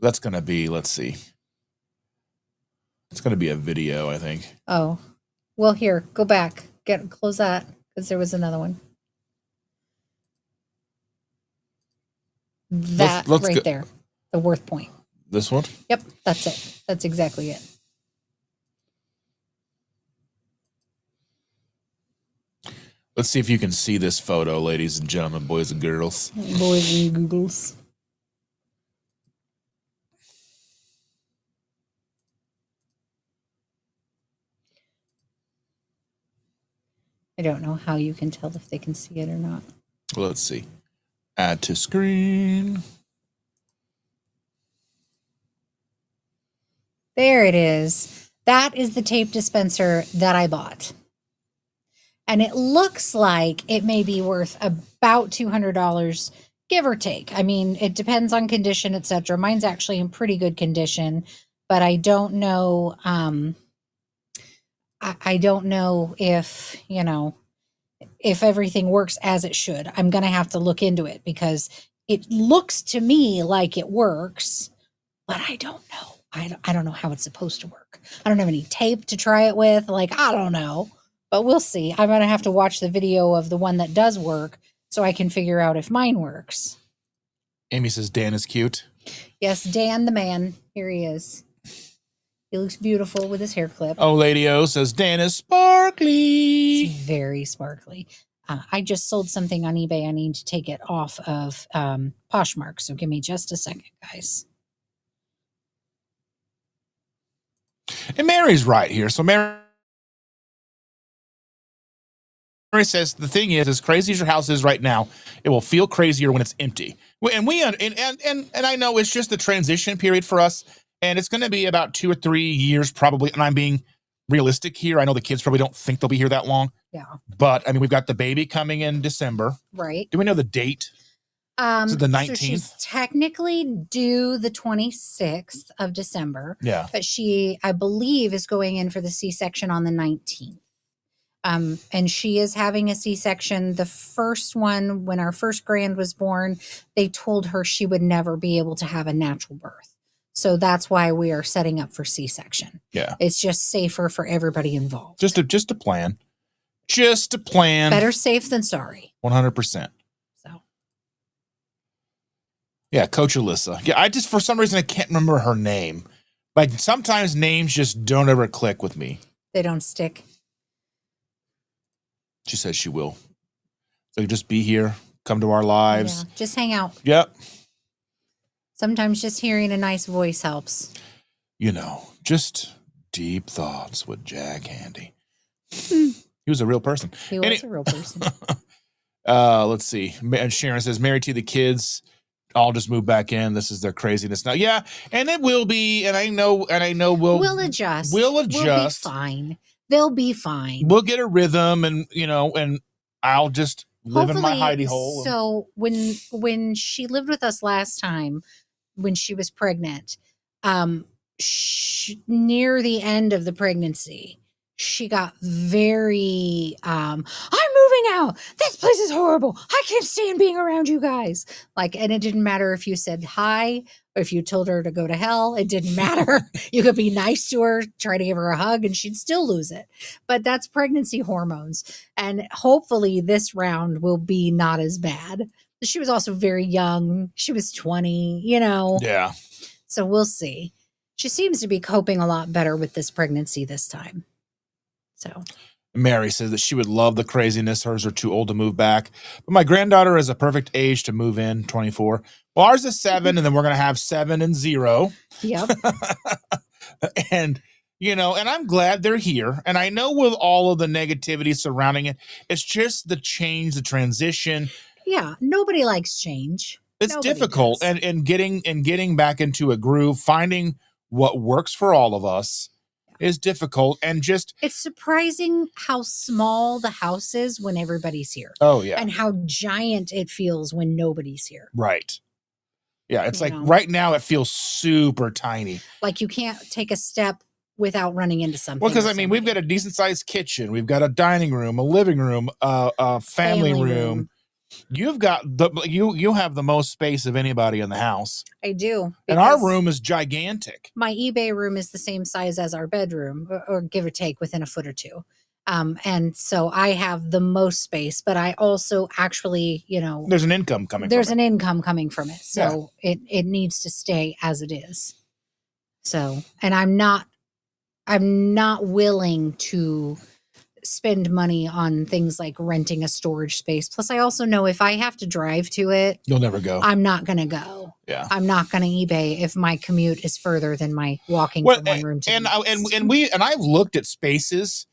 S1: That's going to be, let's see. It's going to be a video, I think.
S2: Oh, well, here, go back. Close that, because there was another one. That
S1: let's
S2: right
S1: go.
S2: there, the worth point.
S1: This one?
S2: Yep, that's it. That's exactly it.
S1: Let's see if you can see this photo, ladies and gentlemen, boys and girls.
S2: Boys and Googles. I don't know how you can tell if they can see it or not.
S1: Well, let's see. Add to screen.
S2: There it is. That is the tape dispenser that I bought. And it looks like it may be worth about $200, give or take. I mean, it depends on condition, etc. Mine's actually in pretty good condition, but I don't know. I don't know if, if everything works as it should. I'm going to have to look into it, because it looks to me like it works, but I don't know. I don't know how it's supposed to work. I don't have any tape to try it with. I don't know, but we'll see. I'm going to have to watch the video of the one that does work so I can figure out if mine works.
S1: Amy says Dan is cute.
S2: Yes, Dan the man. Here he is. He looks beautiful with his hair clip.
S1: Oh, Lady O says Dan is sparkly.
S2: It's very sparkly. I just sold something on eBay. I need to take it off of Poshmark. So give me just a second, guys.
S1: And Mary's right here. So Mary says the thing is, as crazy as your house is right now, it will feel crazier when it's empty. And I know it's just a transition period for us, and it's going to be about 2 or 3 years probably. And I'm being realistic here. I know the kids probably don't think they'll be here that long.
S2: Yeah.
S1: But I mean, we've got the baby coming in December.
S2: Right.
S1: Do we know the date? Is it the 19th?
S2: So she's technically due the 26th of December.
S1: Yeah.
S2: But she, I believe, is going in for the C-section on the 19th. And she is having a C-section. The first one, when our first grand was born, they told her she would never be able to have a natural birth. So that's why we are setting up for C-section.
S1: Yeah.
S2: It's just safer for everybody involved.
S1: Just a plan. Just a plan.
S2: Better safe than sorry.
S1: 100%.
S2: So.
S1: Yeah, Coach Alyssa. Yeah, for some reason, I can't remember her name. Like, sometimes names just don't ever click with me.
S2: They don't stick.
S1: She says she will. So just be here, come to our lives.
S2: Yeah, just hang out.
S1: Yep.
S2: Sometimes just hearing a nice voice helps.
S1: Just deep thoughts with Jack Handy. He was a real person.
S2: He was a real person.
S1: Let's see. And Sharon says, married to the kids, all just move back in. This is their craziness now. Yeah, and it will be. And I know we'll
S2: adjust.
S1: We'll adjust.
S2: We'll be fine. They'll be fine.
S1: We'll get a rhythm, and and I'll just live in my hidey hole.
S2: So when she lived with us last time, when she was pregnant, near the end of the pregnancy, she got very, I'm moving out. This place is horrible. I can't stand being around you guys. And it didn't matter if you said hi or if you told her to go to hell. It didn't matter. You could be nice to her, try to give her a hug, and she'd still lose it. But that's pregnancy hormones. And hopefully this round will be not as bad. She was also very young. She was 20,
S1: Yeah.
S2: So we'll see. She seems to be coping a lot better with this pregnancy this time. So
S1: Mary says that she would love the craziness. Hers are too old to move back. But my granddaughter is a perfect age to move in, 24. Well, ours is 7, and then we're going to have 7 and 0.
S2: Yep.
S1: And, and I'm glad they're here. And I know with all of the negativity surrounding it, it's just the change, the transition.
S2: Yeah. Nobody likes change.
S1: It's difficult. And getting back into a groove, finding what works for all of us. is difficult. And just,
S2: it's surprising how small the house is when everybody's here.
S1: oh yeah.
S2: And how giant it feels when nobody's here.
S1: Right. Yeah. It's
S2: You
S1: like
S2: know?
S1: right now it feels super tiny.
S2: Like you can't take a step without running into something.
S1: Well, because
S2: or
S1: I mean, we've got a decent sized kitchen, we've got a dining room, a living room, a family room. You've got you have the most space of anybody in the house.
S2: I do.
S1: And our room is gigantic.
S2: My eBay room is the same size as our bedroom, or give or take within a foot or two. And so I have the most space, but I also actually,
S1: there's an income coming.
S2: There's an income coming from it. So it needs to stay as it is. So, and I'm not willing to spend money on things like renting a storage space. Plus, I also know if I have to drive to it,
S1: you'll never go.
S2: I'm not going to go.
S1: Yeah,
S2: I'm not going to eBay if my commute is further than my walking from one room to
S1: and I've looked at spaces,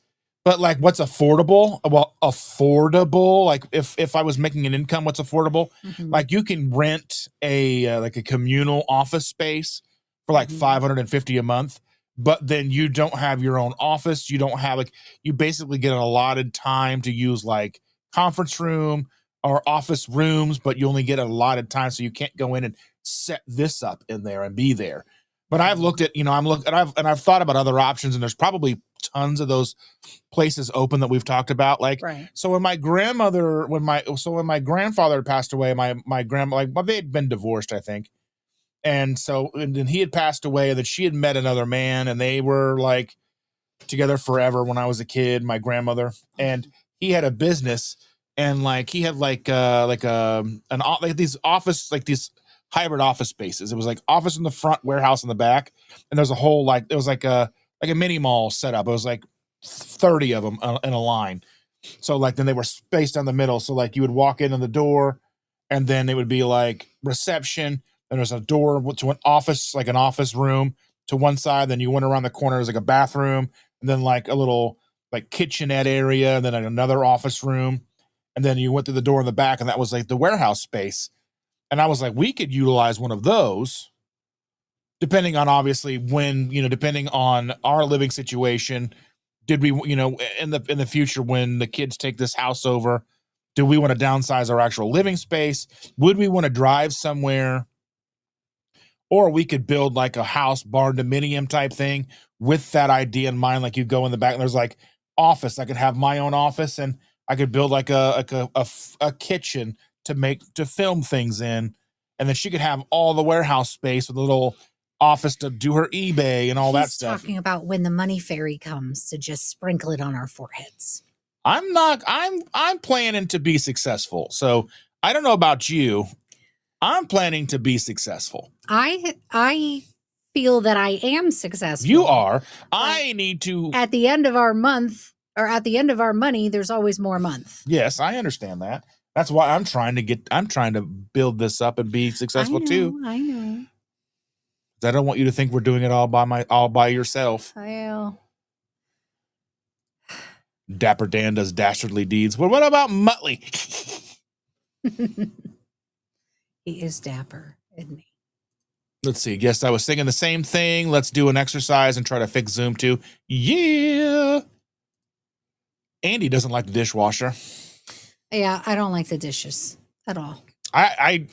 S1: but like what's affordable? Well, affordable. Like if I was making an income, what's affordable?
S2: Mm-hmm.
S1: Like you can rent a like a communal office space for like $550 a month. But then you don't have your own office. You don't have you basically get an allotted time to use like conference room or office rooms, but you only get an allotted time. So you can't go in and set this up in there and be there. But I've looked at, I've thought about other options, and there's probably tons of those places open that we've talked about. So when my grandfather passed away, my grandma, they had been divorced, I think. And then he had passed away, and then she had met another man, and they were like together forever when I was a kid, my grandmother. And he had a business, and he had these hybrid office spaces. It was like office in the front, warehouse in the back. And there's a whole, it was like a mini mall set up. It was like 30 of them in a line. So then they were spaced down the middle. So you would walk in on the door, and then it would be like reception. And there's a door to an office, like an office room to one side. Then you went around the corner, there's like a bathroom, and then a little kitchenette area, and then another office room. And then you went through the door in the back, and that was the warehouse space. And I was like, we could utilize one of those, depending on obviously depending on our living situation. Did we, in the future when the kids take this house over, do we want to downsize our actual living space? Would we want to drive somewhere? Or we could build a house barn dominium type thing with that idea in mind. You go in the back and there's office. I could have my own office, and I could build a kitchen to film things in. And then she could have all the warehouse space with a little office to do her eBay and all that stuff.
S2: Talking about when the money fairy comes to just sprinkle it on our foreheads.
S1: I'm planning to be successful. So I don't know about you. I'm planning to be successful.
S2: I feel that I am successful.
S1: You are. I need to.
S2: At the end of our month, or at the end of our money, there's always more month.
S1: Yes, I understand that. That's why I'm trying to build this up and be successful too.
S2: I know.
S1: I don't want you to think we're doing it all by yourself.
S2: Well,
S1: Dapper Dan does dastardly deeds. Well, what about Muttley?
S2: he is dapper, isn't he?
S1: Let's see. Yes, I was thinking the same thing. Let's do an exercise and try to fix Zoom too. Yeah. Andy doesn't like the dishwasher.
S2: Yeah, I don't like the dishes at all.
S1: I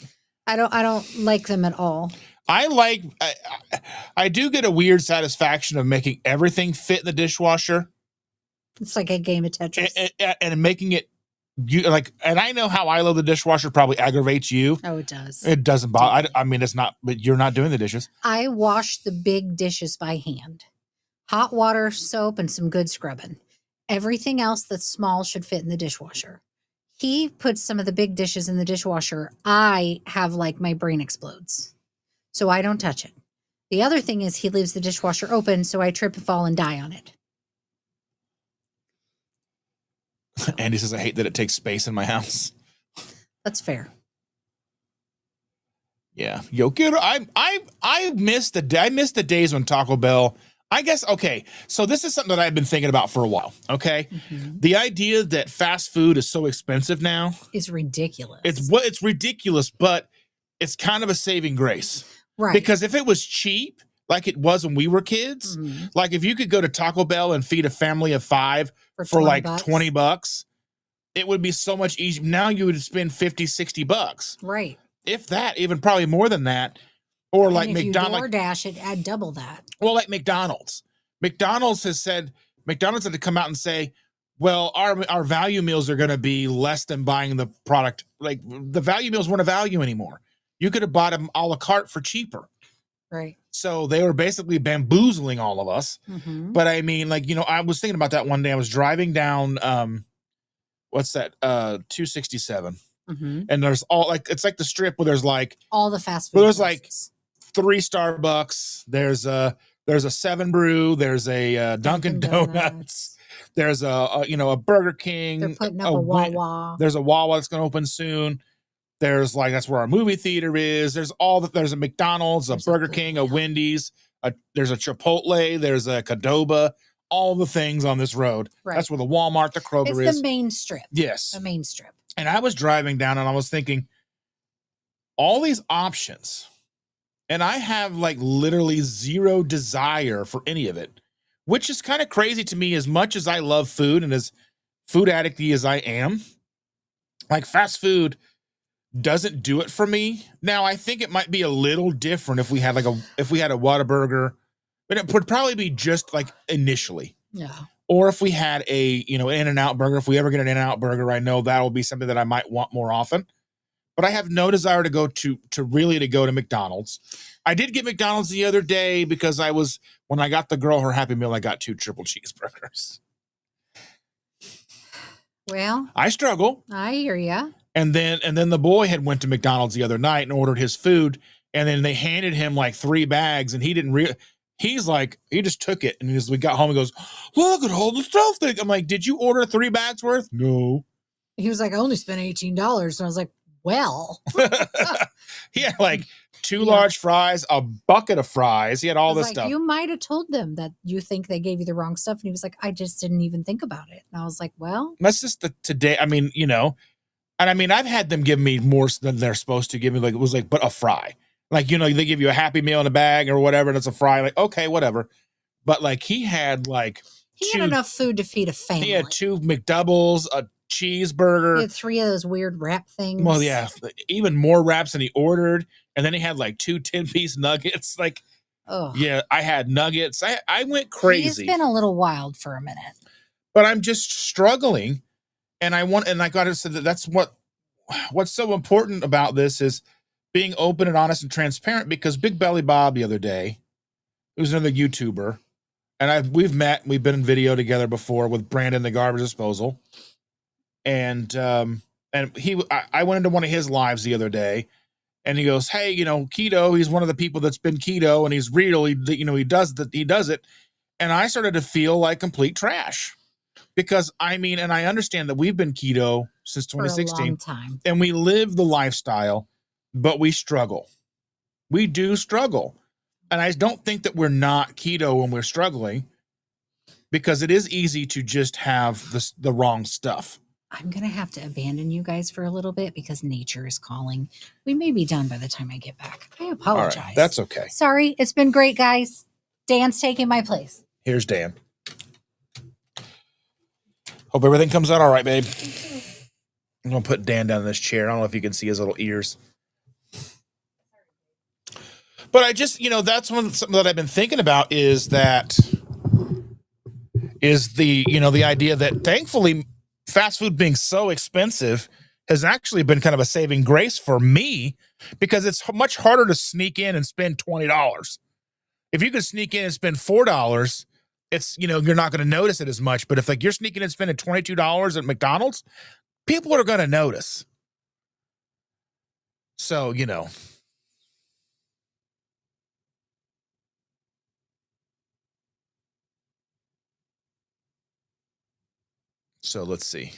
S2: don't like them at all.
S1: I do get a weird satisfaction of making everything fit in the dishwasher.
S2: It's like a game of Tetris.
S1: And making it and I know how I love the dishwasher probably aggravates you.
S2: Oh, it does.
S1: It doesn't bother. I mean, it's not, but you're not doing the dishes.
S2: I wash the big dishes by hand. Hot water, soap, and some good scrubbing. Everything else that's small should fit in the dishwasher. He puts some of the big dishes in the dishwasher. I have my brain explodes. So I don't touch it. The other thing is he leaves the dishwasher open, so I trip and fall and die on it.
S1: Andy says, I hate that it takes space in my house.
S2: That's fair.
S1: Yeah. Yo, kid, I miss the days when Taco Bell, I guess, okay, so this is something that I've been thinking about for a while, okay? Mm-hmm. The idea that fast food is so expensive now
S2: is ridiculous.
S1: It's ridiculous, but it's kind of a saving grace.
S2: Right.
S1: Because if it was cheap, like it was when we were kids.
S2: Mm-hmm.
S1: Like if you could go to Taco Bell and feed a family of 5 for like $20, it would be so much easier. Now you would spend $50-$60.
S2: Right.
S1: If that, even probably more than that. Or
S2: and
S1: like
S2: if
S1: McDonald's.
S2: You DoorDash it, add double that.
S1: Well, like McDonald's. McDonald's had to come out and say, well, our value meals are going to be less than buying the product. Like the value meals weren't a value anymore. You could have bought them a la carte for cheaper.
S2: Right.
S1: So they were basically bamboozling all of us.
S2: Mm-hmm.
S1: But I mean, like, I was thinking about that one day. I was driving down, what's that? 267.
S2: Mm-hmm.
S1: And there's it's like the strip where there's like
S2: all the fast food.
S1: Well, there's
S2: places.
S1: like 3 Starbucks. There's a 7 Brew. There's a Dunkin' Donuts. There's a Burger King.
S2: They're putting up a Wawa.
S1: There's a Wawa that's going to open soon. There's that's where our movie theater is. There's there's a McDonald's, a Burger King, a Wendy's. There's a Chipotle. There's a Qdoba. All the things on this road. Right. That's where the Walmart, the Kroger is.
S2: It's the main strip.
S1: Yes.
S2: The main strip.
S1: And I was driving down and I was thinking, all these options, and I have like literally zero desire for any of it, which is kind of crazy to me. As much as I love food and as food addicty as I am, like fast food doesn't do it for me. Now, I think it might be a little different if we had a Whataburger, but it would probably be just like initially.
S2: Yeah.
S1: Or if we had an In-N-Out burger, if we ever get an In-N-Out burger, I know that will be something that I might want more often. But I have no desire to go to McDonald's. I did get McDonald's the other day because when I got the girl her Happy Meal, I got 2 triple cheeseburgers.
S2: Well, I
S1: struggle.
S2: I hear ya.
S1: And then the boy had went to McDonald's the other night and ordered his food, and then they handed him like 3 bags, and he didn't he's like, he just took it. And as we got home, he goes, look at all the stuff. I'm like, did you order 3 bags worth? No.
S2: He was like, I only spent $18. And I was like, well.
S1: He had like 2 large fries, a bucket of fries. He had all this stuff.
S2: You might have told them that you think they gave you the wrong stuff. And he was like, I just didn't even think about it. And I was like, well.
S1: That's just today. I mean, and I mean, I've had them give me more than they're supposed to give me. Like, it was like, but a fry. Like, they give you a Happy Meal in a bag or whatever, and it's a fry. Like, okay, whatever. But like, he had
S2: enough food to feed a family.
S1: He had 2 McDoubles, a cheeseburger.
S2: He had 3 of those weird wrap things.
S1: Well, yeah, even more wraps than he ordered. And then he had like 2 10-piece nuggets. Like, yeah, I had nuggets. I went crazy.
S2: He's been a little wild for a minute.
S1: But I'm just struggling. And I got to say that's what's so important about this is being open and honest and transparent, because Big Belly Bob the other day, who's another YouTuber, and we've met, we've been in video together before with Brandon the Garbage Disposal. And I went into one of his lives the other day, and he goes, hey, keto, he's one of the people that's been keto, and he's really, he does it. And I started to feel like complete trash. Because I understand that we've been keto since 2016
S2: for a long time.
S1: And we live the lifestyle, but we struggle. We do struggle. And I don't think that we're not keto when we're struggling, because it is easy to just have the wrong stuff.
S2: I'm going to have to abandon you guys for a little bit because nature is calling. We may be done by the time I get back. I apologize.
S1: All right, that's okay.
S2: Sorry. It's been great, guys. Dan's taking my place.
S1: Here's Dan. Hope everything comes out all right, babe. I'm going to put Dan down in this chair. I don't know if you can see his little ears. But I just, that's something that I've been thinking about is the idea that thankfully fast food being so expensive has actually been kind of a saving grace for me, because it's much harder to sneak in and spend $20. If you could sneak in and spend $4, it's, you're not going to notice it as much. But if you're sneaking and spending $22 at McDonald's, people are going to notice. So, So let's see.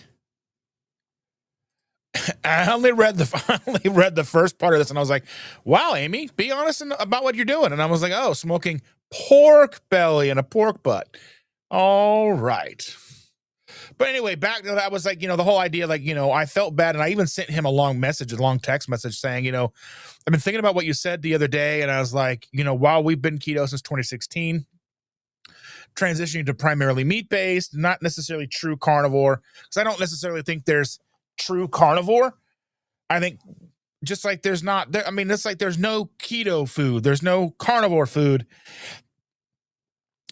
S1: I only read the first part of this, and I was like, wow, Amy, be honest about what you're doing. And I was like, oh, smoking pork belly and a pork butt. All right. But anyway, back to that was like, the whole idea, like, I felt bad. And I even sent him a long text message saying, I've been thinking about what you said the other day. And I was like, while we've been keto since 2016, transitioning to primarily meat-based, not necessarily true carnivore, because I don't necessarily think there's true carnivore. I think just like there's not, it's like there's no keto food, there's no carnivore food.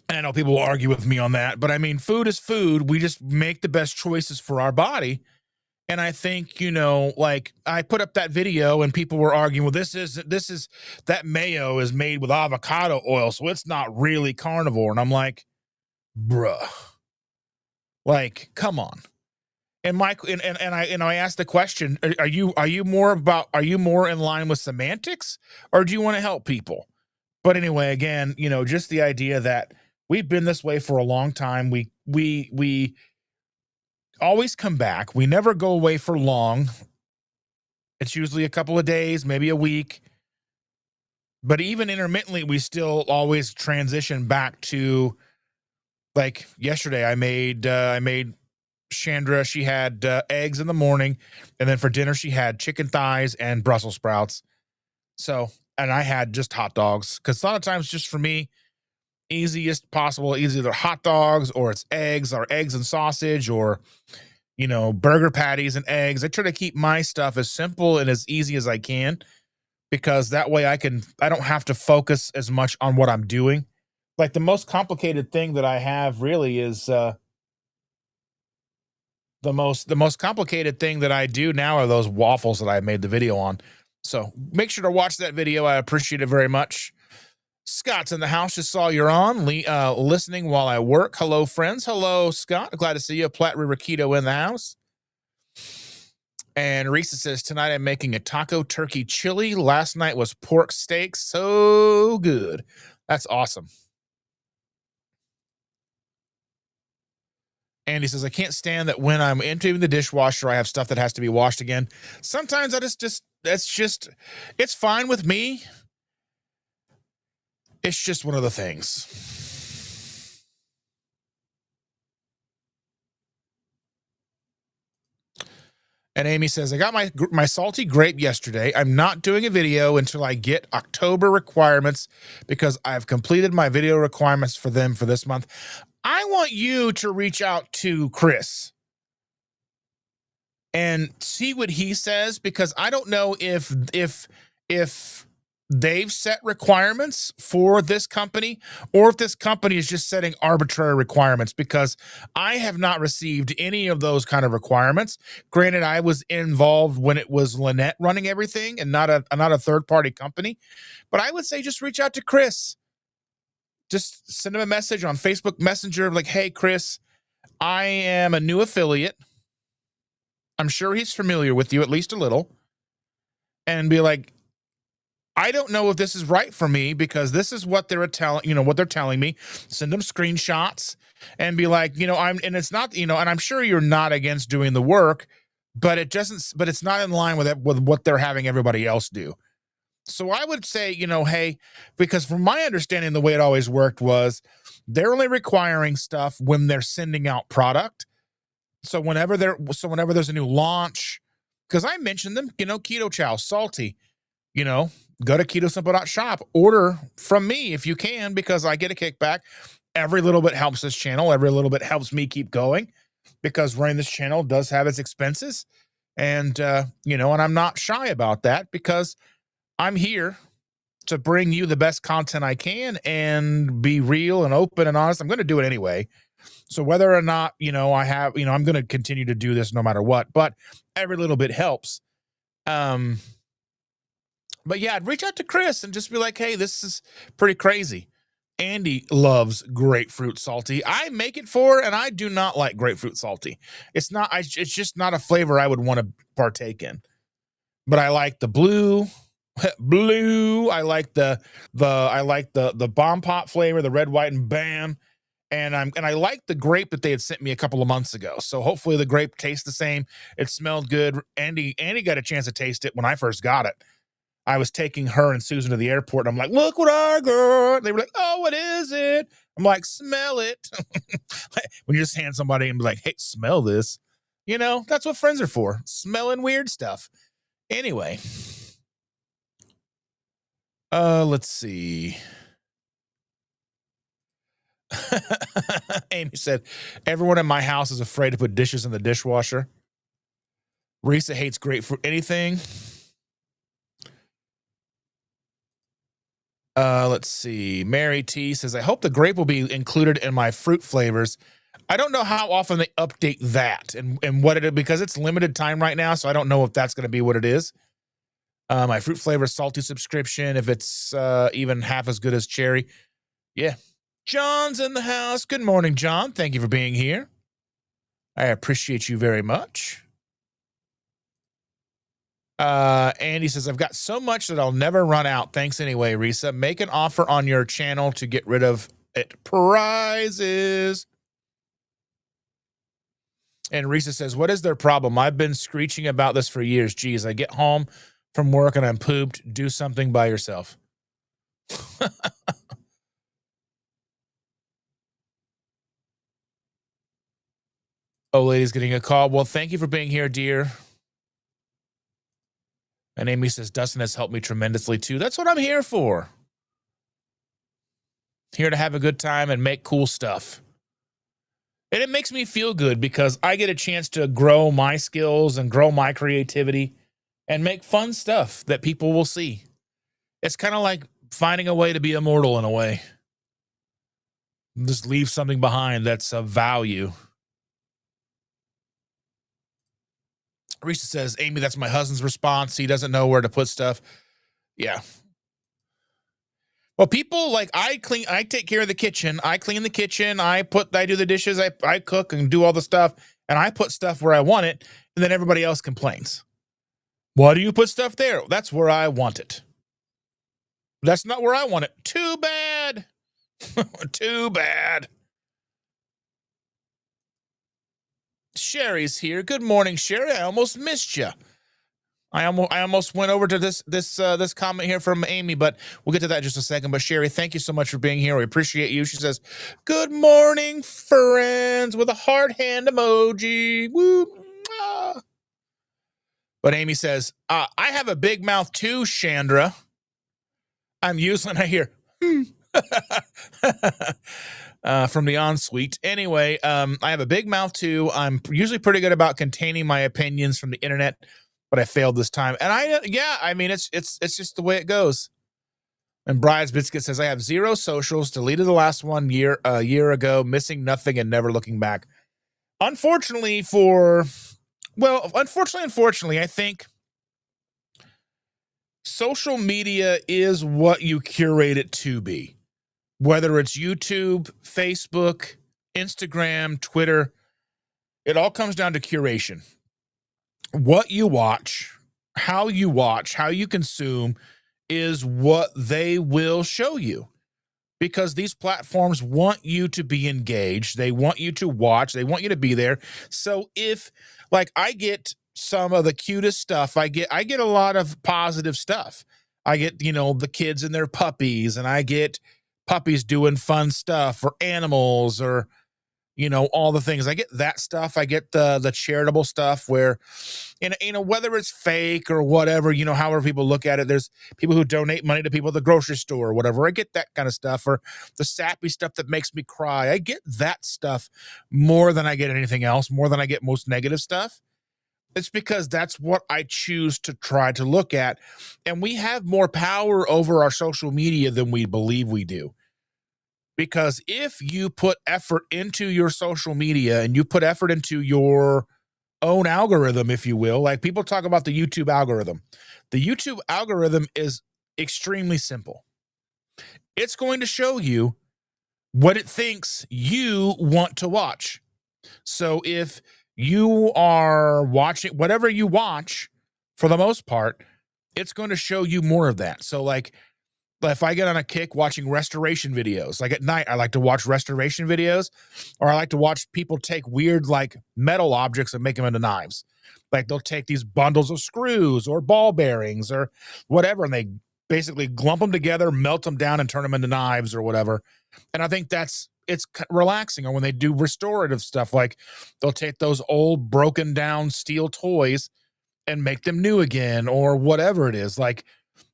S1: And I know people will argue with me on that, but food is food. We just make the best choices for our body. And I think, like I put up that video and people were arguing, well, this is that mayo is made with avocado oil, so it's not really carnivore. And I'm like, bruh, like, come on. And Mike, and I asked the question, are you more in line with semantics, or do you want to help people? But anyway, again, just the idea that we've been this way for a long time. We always come back. We never go away for long. It's usually a couple of days, maybe a week. But even intermittently, we still always transition back to, like yesterday, I made Chandra, she had eggs in the morning, and then for dinner she had chicken thighs and Brussels sprouts. So, and I had just hot dogs, because a lot of times, just for me, easiest possible, either hot dogs or it's eggs and sausage, or burger patties and eggs. I try to keep my stuff as simple and as easy as I can, because that way I don't have to focus as much on what I'm doing. Like the most complicated thing that I have really is the most complicated thing that I do now are those waffles that I made the video on. So make sure to watch that video. I appreciate it very much. Scott's in the house. Just saw you're on, listening while I work. Hello, friends. Hello, Scott. Glad to see you. Platte River Keto in the house. And Risa says, tonight I'm making a taco turkey chili. Last night was pork steak. So good. That's awesome. Andy says, I can't stand that when I'm emptying the dishwasher, I have stuff that has to be washed again. Sometimes it's fine with me. It's just one of the things. And Amy says, I got my salty grape yesterday. I'm not doing a video until I get October requirements, because I've completed my video requirements for them for this month. I want you to reach out to Chris and see what he says, because I don't know if they've set requirements for this company, or if this company is just setting arbitrary requirements, because I have not received any of those kind of requirements. Granted, I was involved when it was Lynette running everything and not a third-party company, but I would say just reach out to Chris. Just send him a message on Facebook Messenger, like, hey, Chris, I am a new affiliate. I'm sure he's familiar with you, at least a little. And be like, I don't know if this is right for me, because this is what they're telling me. Send them screenshots and be like, it's not, and I'm sure you're not against doing the work, but it's not in line with what they're having everybody else do. So I would say, hey, because from my understanding, the way it always worked was they're only requiring stuff when they're sending out product. So whenever there's a new launch, because I mentioned them, Keto Chow, salty, go to ketosimple.shop, order from me if you can, because I get a kickback. Every little bit helps this channel. Every little bit helps me keep going, because running this channel does have its expenses. And, and I'm not shy about that, because I'm here to bring you the best content I can and be real and open and honest. I'm going to do it anyway. So whether or not, I have, I'm going to continue to do this no matter what, but every little bit helps. But yeah, I'd reach out to Chris and just be like, hey, this is pretty crazy. Andy loves grapefruit salty. I make it for her, and I do not like grapefruit salty. It's just not a flavor I would want to partake in. But I like the blue. I like the bomb pot flavor, the red, white, and bam. And I like the grape that they had sent me a couple of months ago. So hopefully the grape tastes the same. It smelled good. Andy got a chance to taste it when I first got it. I was taking her and Susan to the airport, and I'm like, look what I got. They were like, oh, what is it? I'm like, smell it. When you just hand somebody and be like, hey, smell this. You know, that's what friends are for. Smelling weird stuff. Anyway. Let's see. Amy said, everyone in my house is afraid to put dishes in the dishwasher. Risa hates grapefruit anything. Let's see. Mary T says, I hope the grape will be included in my fruit flavors. I don't know how often they update that and what it is, because it's limited time right now, so I don't know if that's going to be what it is. My fruit flavor salty subscription, if it's even half as good as cherry. Yeah. John's in the house. Good morning, John. Thank you for being here. I appreciate you very much. Andy says, I've got so much that I'll never run out. Thanks anyway, Risa. Make an offer on your channel to get rid of it. Prizes. And Risa says, what is their problem? I've been screeching about this for years. Geez, I get home from work and I'm pooped. Do something by yourself. Oh, lady's getting a call. Well, thank you for being here, dear. And Amy says, Dustin has helped me tremendously too. That's what I'm here for. Here to have a good time and make cool stuff. And it makes me feel good because I get a chance to grow my skills and grow my creativity and make fun stuff that people will see. It's kind of like finding a way to be immortal in a way. Just leave something behind that's of value. Risa says, Amy, that's my husband's response. He doesn't know where to put stuff. Yeah. Well, people like I take care of the kitchen. I clean the kitchen. I do the dishes. I cook and do all the stuff. And I put stuff where I want it. And then everybody else complains. Why do you put stuff there? That's where I want it. That's not where I want it. Too bad. Too bad. Sherry's here. Good morning, Sherry. I almost missed you. I almost went over to this comment here from Amy, but we'll get to that in just a second. But Sherry, thank you so much for being here. We appreciate you. She says, good morning, friends, with a heart hand emoji. Woo. But Amy says, I have a big mouth too, Chandra. I'm usually, I hear, from the ensuite. Anyway, I have a big mouth too. I'm usually pretty good about containing my opinions from the internet, but I failed this time. And I mean, it's just the way it goes. And Bride's Biscuit says, I have 0 socials, deleted the last one a year ago, missing nothing and never looking back. Unfortunately, I think social media is what you curate it to be. Whether it's YouTube, Facebook, Instagram, Twitter, it all comes down to curation. What you watch, how you consume is what they will show you. Because these platforms want you to be engaged. They want you to watch. They want you to be there. So if, like, I get some of the cutest stuff, I get a lot of positive stuff. I get, the kids and their puppies, and I get puppies doing fun stuff, or animals, or all the things. I get that stuff. I get the charitable stuff where whether it's fake or whatever, however people look at it, there's people who donate money to people at the grocery store or whatever. I get that kind of stuff, or the sappy stuff that makes me cry. I get that stuff more than I get anything else, more than I get most negative stuff. It's because that's what I choose to try to look at. And we have more power over our social media than we believe we do. Because if you put effort into your social media and you put effort into your own algorithm, if you will, like people talk about the YouTube algorithm. The YouTube algorithm is extremely simple. It's going to show you what it thinks you want to watch. So if you are watching whatever you watch, for the most part, it's going to show you more of that. So like, if I get on a kick watching restoration videos, like at night, I like to watch restoration videos, or I like to watch people take weird, like, metal objects and make them into knives. Like they'll take these bundles of screws or ball bearings or whatever, and they basically glump them together, melt them down, and turn them into knives or whatever. And I think it's relaxing. Or when they do restorative stuff, like they'll take those old broken down steel toys and make them new again, or whatever it is. Like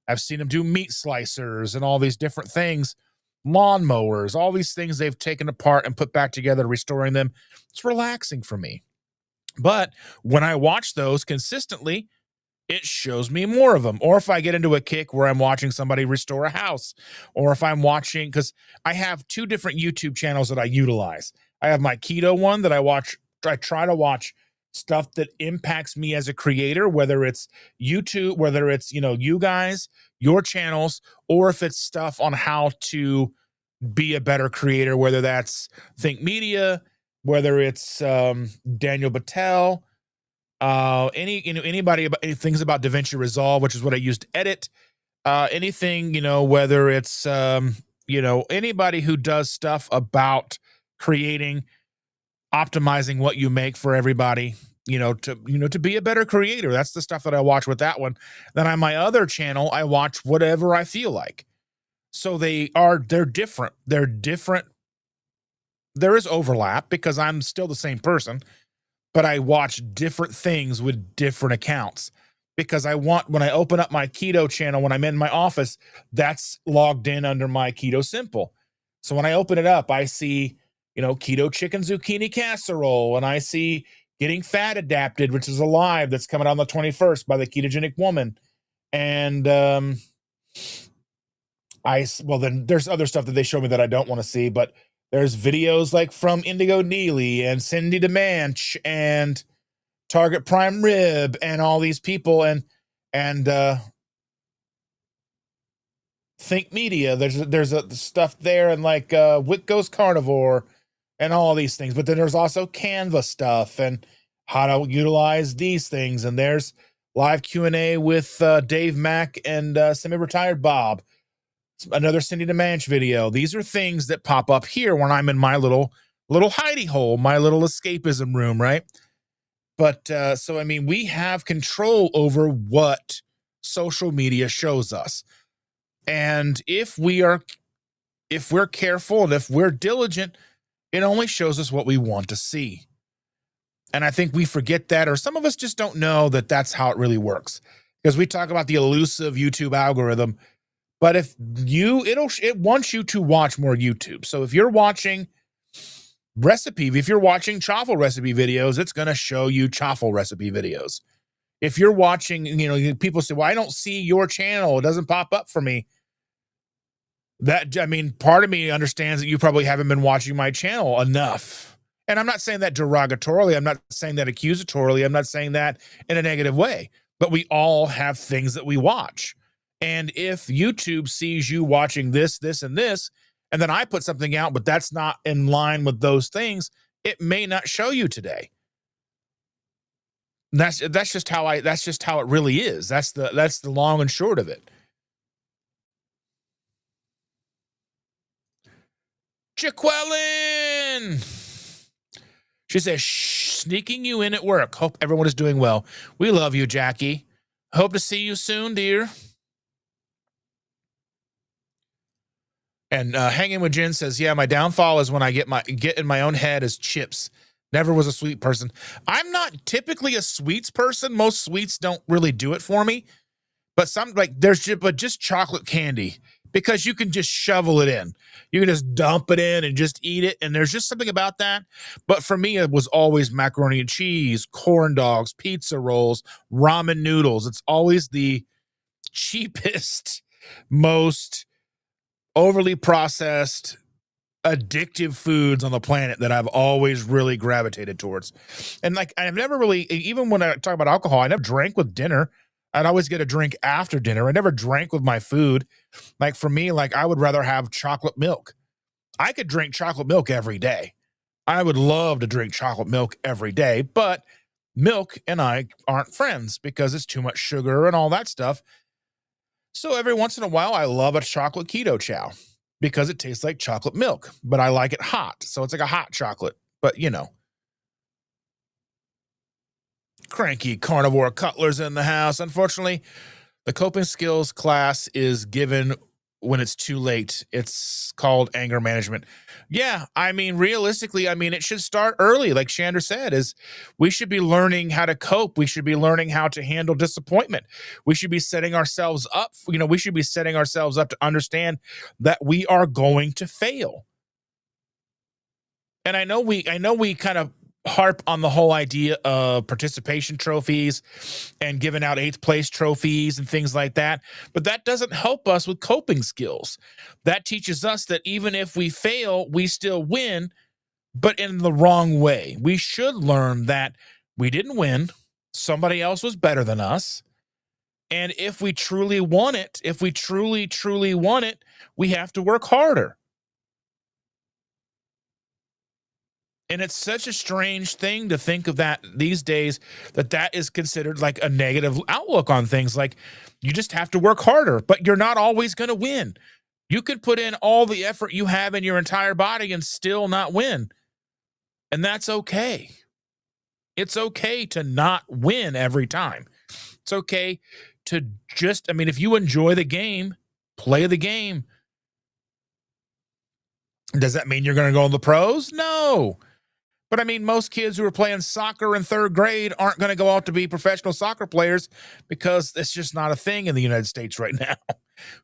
S1: I've seen them do meat slicers and all these different things, lawnmowers, all these things they've taken apart and put back together, restoring them. It's relaxing for me. But when I watch those consistently, it shows me more of them. Or if I get into a kick where I'm watching somebody restore a house, or if I'm watching, because I have two different YouTube channels that I utilize. I have my keto one that I watch. I try to watch stuff that impacts me as a creator, whether it's YouTube, whether it's, you guys, your channels, or if it's stuff on how to be a better creator, whether that's Think Media, whether it's Daniel Battelle, anybody about things about DaVinci Resolve, which is what I use to edit, anything, whether it's anybody who does stuff about creating, optimizing what you make for everybody, to be a better creator. That's the stuff that I watch with that one. Then on my other channel, I watch whatever I feel like. So they're different. They're different. There is overlap because I'm still the same person, but I watch different things with different accounts because when I open up my keto channel, when I'm in my office, that's logged in under my Keto Simple. So when I open it up, I see, keto chicken zucchini casserole, and I see Getting Fat Adapted, which is a live that's coming out on the 21st by the Ketogenic Woman. And, then there's other stuff that they show me that I don't want to see, but there's videos like from Indigo Neely and Cindy DeManch and Target Prime Rib and all these people and Think Media. There's stuff there, and like Wick Goes Carnivore and all these things. But then there's also Canva stuff and how to utilize these things. And there's live Q&A with Dave Mack and semi-retired Bob. Another Cindy DeManch video. These are things that pop up here when I'm in my little hidey hole, my little escapism room, right? But so I mean, we have control over what social media shows us, and if we're careful and if we're diligent, it only shows us what we want to see. And I think we forget that, or some of us just don't know that that's how it really works, because we talk about the elusive YouTube algorithm. But it wants you to watch more YouTube. So if you're watching if you're watching chaffle recipe videos, it's going to show you chaffle recipe videos. If you're watching, people say, well, I don't see your channel. It doesn't pop up for me. Part of me understands that you probably haven't been watching my channel enough. And I'm not saying that derogatorily. I'm not saying that accusatorily. I'm not saying that in a negative way. But we all have things that we watch. And if YouTube sees you watching this, and this, and then I put something out, but that's not in line with those things, it may not show you today. That's just how it really is. That's the long and short of it. Jaqueline! She says, sneaking you in at work. Hope everyone is doing well. We love you, Jackie. Hope to see you soon, dear. And Hanging with Jen says, yeah, my downfall is when I get in my own head as chips. Never was a sweet person. I'm not typically a sweets person. Most sweets don't really do it for me. But just chocolate candy, because you can just shovel it in. You can just dump it in and just eat it. And there's just something about that. But for me, it was always macaroni and cheese, corn dogs, pizza rolls, ramen noodles. It's always the cheapest, most overly processed, addictive foods on the planet that I've always really gravitated towards. And like, I've never really, even when I talk about alcohol, I never drank with dinner. I'd always get a drink after dinner. I never drank with my food. Like for me, like I would rather have chocolate milk. I could drink chocolate milk every day. I would love to drink chocolate milk every day, but milk and I aren't friends because it's too much sugar and all that stuff. So every once in a while, I love a chocolate keto chow because it tastes like chocolate milk, but I like it hot. So it's like a hot chocolate, but Cranky Carnivore Cutler's in the house. Unfortunately, The coping skills class is given when it's too late. It's called anger management. Yeah, I mean, realistically, I mean, it should start early. Like Chandra said, is we should be learning how to cope. We should be learning how to handle disappointment. We should be setting ourselves up. We should be setting ourselves up to understand that we are going to fail. And I know we kind of harp on the whole idea of participation trophies and giving out eighth place trophies and things like that, but that doesn't help us with coping skills. That teaches us that even if we fail, we still win, but in the wrong way. We should learn that we didn't win, somebody else was better than us. And if we truly want it, if we truly want it, we have to work harder. And it's such a strange thing to think of that these days, that is considered like a negative outlook on things. Like, you just have to work harder, but you're not always going to win. You could put in all the effort you have in your entire body and still not win. And that's okay. It's okay to not win every time. It's okay to just, I mean, if you enjoy the game, play the game. Does that mean you're going to go in the pros? No. But I mean, most kids who are playing soccer in third grade aren't going to go out to be professional soccer players because it's just not a thing in the United States right now.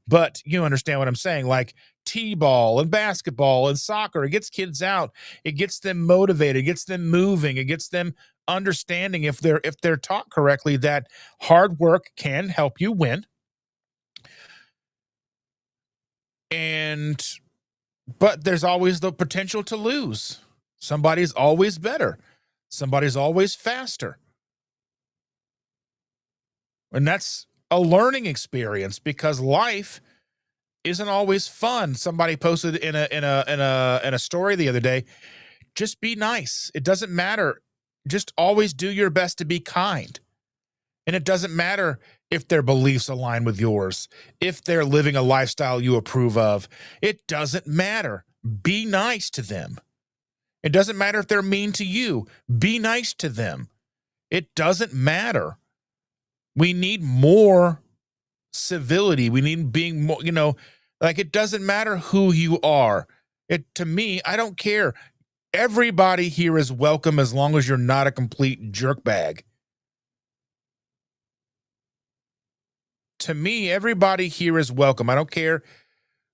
S1: But you understand what I'm saying? Like t-ball and basketball and soccer, it gets kids out. It gets them motivated. It gets them moving. It gets them understanding, if they're taught correctly, that hard work can help you win. And but there's always the potential to lose. Somebody's always better. Somebody's always faster. And that's a learning experience, because life isn't always fun. Somebody posted in a story the other day, just be nice. It doesn't matter. Just always do your best to be kind. And it doesn't matter if their beliefs align with yours, if they're living a lifestyle you approve of. It doesn't matter. Be nice to them. It doesn't matter if they're mean to you. Be nice to them. It doesn't matter. We need more civility. We need being more, like, it doesn't matter who you are. To me, I don't care. Everybody here is welcome as long as you're not a complete jerkbag. To me, everybody here is welcome. I don't care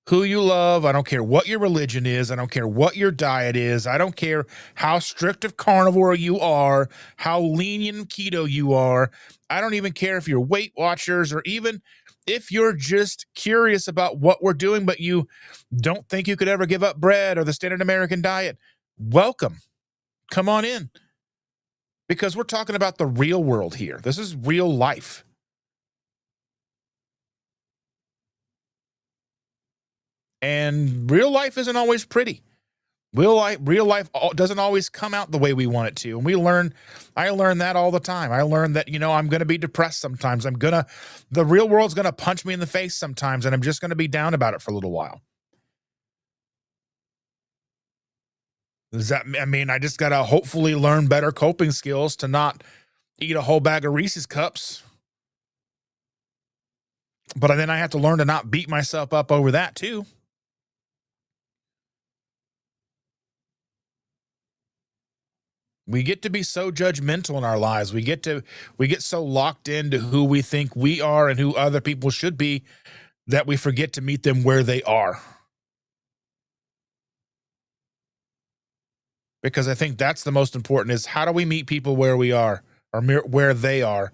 S1: who you love. I don't care what your religion is. I don't care what your diet is. I don't care how strict of carnivore you are, how lenient keto you are. I don't even care if you're Weight Watchers, or even if you're just curious about what we're doing, but you don't think you could ever give up bread or the standard American diet. Welcome. Come on in. Because we're talking about the real world here. This is real life. And real life isn't always pretty. Real life doesn't always come out the way we want it to. And I learn that all the time. I learn that, I'm going to be depressed sometimes. The real world's going to punch me in the face sometimes, and I'm just going to be down about it for a little while. I just got to hopefully learn better coping skills to not eat a whole bag of Reese's cups. But then I have to learn to not beat myself up over that too. We get to be so judgmental in our lives. We get so locked into who we think we are and who other people should be, that we forget to meet them where they are. Because I think that's the most important, is how do we meet people where we are, or where they are?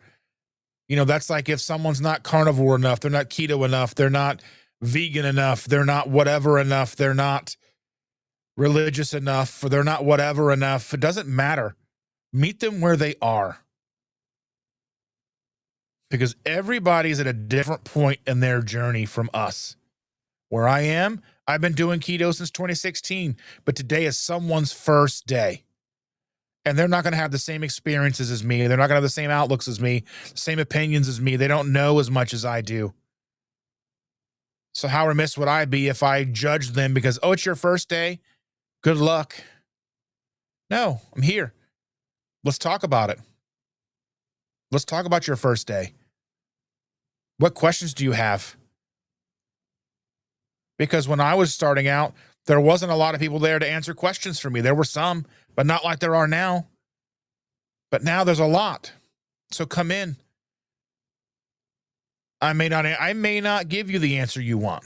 S1: That's like, if someone's not carnivore enough, they're not keto enough, they're not vegan enough, they're not whatever enough, they're not religious enough, or they're not whatever enough. It doesn't matter. Meet them where they are. Because everybody's at a different point in their journey from us. Where I am, I've been doing keto since 2016, but today is someone's first day. And they're not going to have the same experiences as me. They're not going to have the same outlooks as me, the same opinions as me. They don't know as much as I do. So how remiss would I be if I judged them because, oh, it's your first day? Good luck. No, I'm here. Let's talk about it. Let's talk about your first day. What questions do you have? Because when I was starting out, there wasn't a lot of people there to answer questions for me. There were some, but not like there are now. But now there's a lot. So come in. I may not give you the answer you want.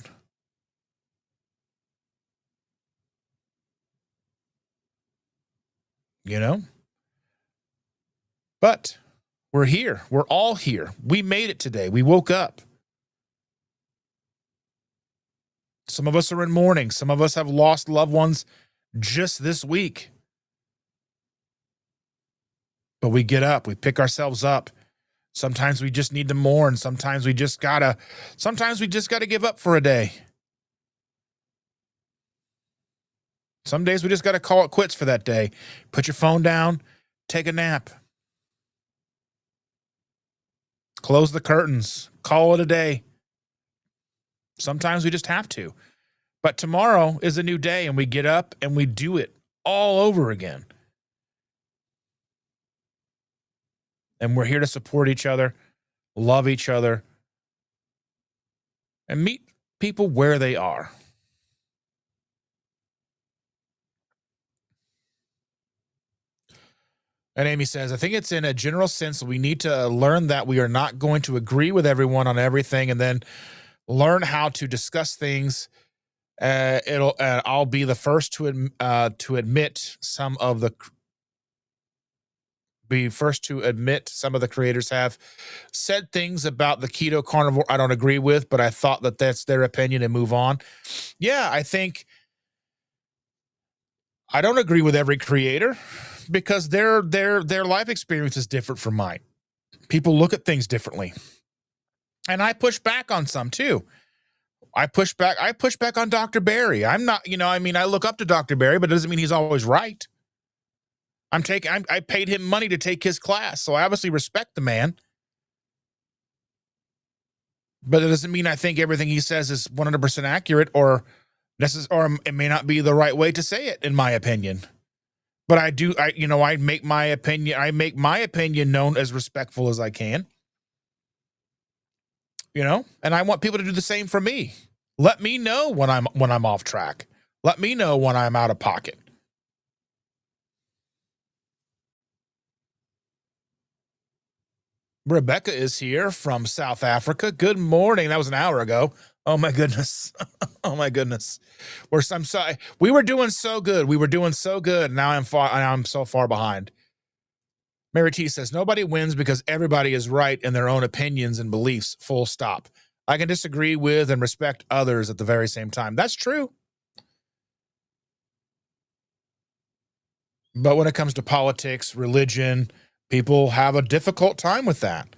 S1: You know? But we're here. We're all here. We made it today. We woke up. Some of us are in mourning. Some of us have lost loved ones just this week. But we get up. We pick ourselves up. Sometimes we just need to mourn. Sometimes we just gotta give up for a day. Some days we just gotta call it quits for that day. Put your phone down, take a nap. Close the curtains, call it a day. Sometimes we just have to. But tomorrow is a new day, and we get up and we do it all over again. And we're here to support each other, love each other, and meet people where they are. And Amy says, I think it's in a general sense we need to learn that we are not going to agree with everyone on everything, and then learn how to discuss things. I'll be the first to admit some of the creators have said things about the keto carnivore I don't agree with, but I thought that that's their opinion and move on. Yeah, I think I don't agree with every creator because their life experience is different from mine. People look at things differently. And I push back on some too. I push back on Dr. Barry. I'm not, I look up to Dr. Barry, but it doesn't mean he's always right. I paid him money to take his class, so I obviously respect the man. But it doesn't mean I think everything he says is 100% accurate or it may not be the right way to say it, in my opinion. But I make my opinion known as respectful as I can. And I want people to do the same for me. Let me know when I'm off track. Let me know when I'm out of pocket. Rebecca is here from South Africa. Good morning. That was an hour ago. Oh my goodness. Oh my goodness. I'm sorry. We were doing so good. Now I'm so far behind. Mary T says, nobody wins because everybody is right in their own opinions and beliefs, full stop. I can disagree with and respect others at the very same time. That's true. But when it comes to politics, religion, people have a difficult time with that.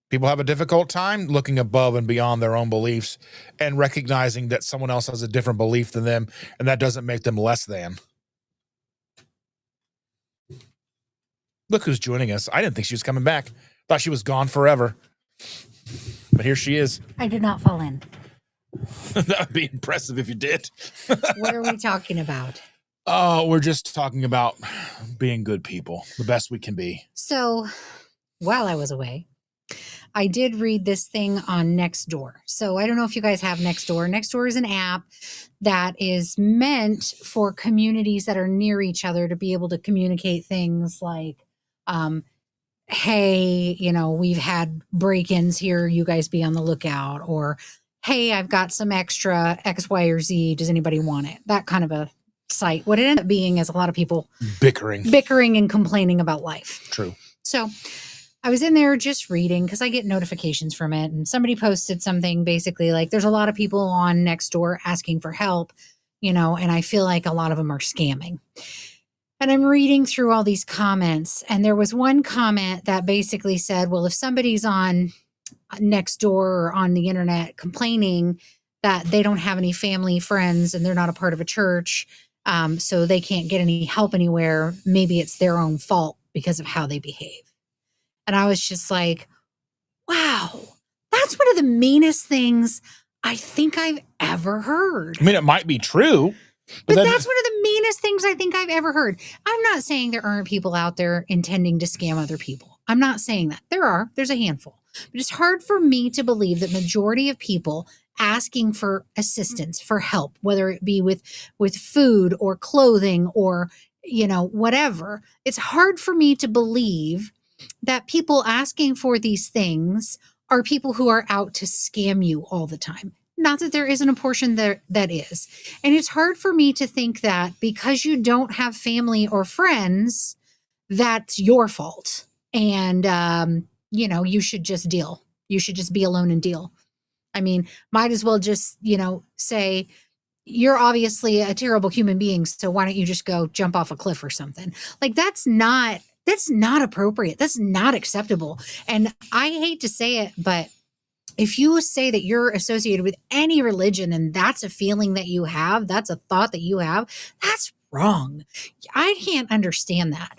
S1: People have a difficult time looking above and beyond their own beliefs and recognizing that someone else has a different belief than them, and that doesn't make them less than. Look who's joining us. I didn't think she was coming back. Thought she was gone forever. But here she is.
S2: I did not fall in.
S1: That would be impressive if you did.
S2: What are we talking about?
S1: Oh, we're just talking about being good people, the best we can be.
S2: So while I was away, I did read this thing on Nextdoor. So I don't know if you guys have Nextdoor. Nextdoor is an app that is meant for communities that are near each other to be able to communicate things like, hey, we've had break-ins here. You guys be on the lookout. Or, hey, I've got some extra X, Y, or Z. Does anybody want it? That kind of a site. What it ended up being is a lot of people bickering and complaining about life.
S1: True.
S2: So I was in there just reading because I get notifications from it, and somebody posted something basically like there's a lot of people on Nextdoor asking for help, and I feel like a lot of them are scamming. And I'm reading through all these comments, and there was one comment that basically said, well, if somebody's on Nextdoor or on the internet complaining that they don't have any family, friends, and they're not a part of a church, so they can't get any help anywhere, maybe it's their own fault because of how they behave. And I was just like, wow, that's one of the meanest things I think I've ever heard.
S1: I mean, it might be true.
S2: But that's one of the meanest things I think I've ever heard. I'm not saying there aren't people out there intending to scam other people. I'm not saying that. There's a handful. But it's hard for me to believe that majority of people asking for assistance, for help, whether it be with food or clothing or, whatever. It's hard for me to believe that people asking for these things are people who are out to scam you all the time. Not that there isn't a portion there that is. And it's hard for me to think that because you don't have family or friends, that's your fault. And, you should just deal. You should just be alone and deal. I mean, might as well just, say, you're obviously a terrible human being, so why don't you just go jump off a cliff or something? Like, that's not appropriate. That's not acceptable. And I hate to say it, but if you say that you're associated with any religion and that's a feeling that you have, that's a thought that you have, that's wrong. I can't understand that.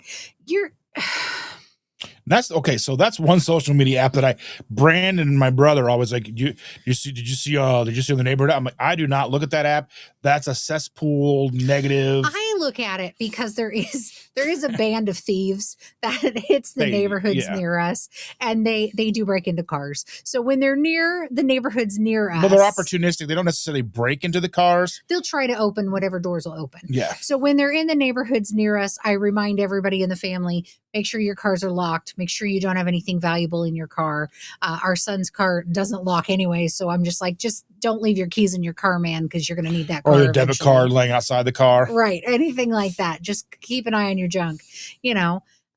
S1: That's okay. So that's one social media app that Brandon and my brother always like. Did you see the neighborhood? I'm like, I do not look at that app. That's a cesspool negative.
S2: I look at it because there is a band of thieves that hits the neighborhoods near us, and they do break into cars. So when they're near the neighborhoods near us,
S1: but they're opportunistic. They don't necessarily break into the cars.
S2: They'll try to open whatever doors will open.
S1: Yeah.
S2: So when they're in the neighborhoods near us, I remind everybody in the family, make sure your cars are locked. Make sure you don't have anything valuable in your car. Our son's car doesn't lock anyway, so I'm just like, just don't leave your keys in your car, man, because you're going to need that car.
S1: Or your debit card laying outside the car.
S2: Right. Anything like that. Just keep an eye on your junk.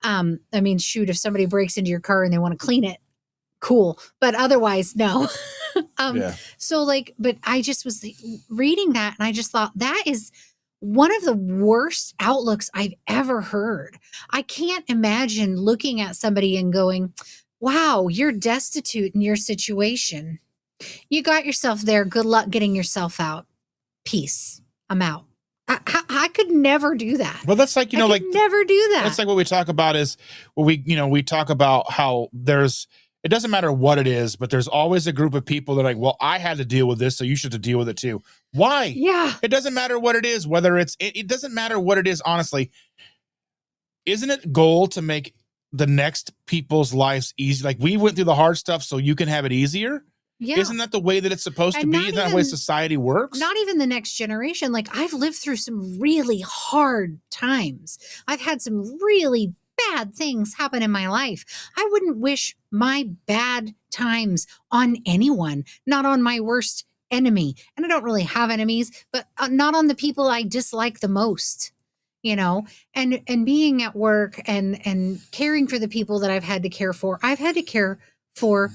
S2: I mean, shoot, if somebody breaks into your car and they want to clean it, cool. But otherwise, no. So but I just was reading that and I just thought that is one of the worst outlooks I've ever heard. I can't imagine looking at somebody and going, wow, you're destitute in your situation. You got yourself there. Good luck getting yourself out. Peace. I'm out. I could never do that.
S1: Well, that's like,
S2: never do that.
S1: That's like what we talk about is we talk about how it doesn't matter what it is, but there's always a group of people that are like, well, I had to deal with this, so you should have to deal with it too. Why?
S2: Yeah.
S1: It doesn't matter what it is, whether it doesn't matter what it is, honestly. Isn't it goal to make the next people's lives easy? Like, we went through the hard stuff so you can have it easier. Yeah. Isn't that the way that it's supposed to be? Isn't that the way society works?
S2: Not even the next generation. Like, I've lived through some really hard times. I've had some really bad things happen in my life. I wouldn't wish my bad times on anyone, not on my worst enemy. And I don't really have enemies, but not on the people I dislike the most, and being at work and caring for the people that I've had to care for. I've had to care for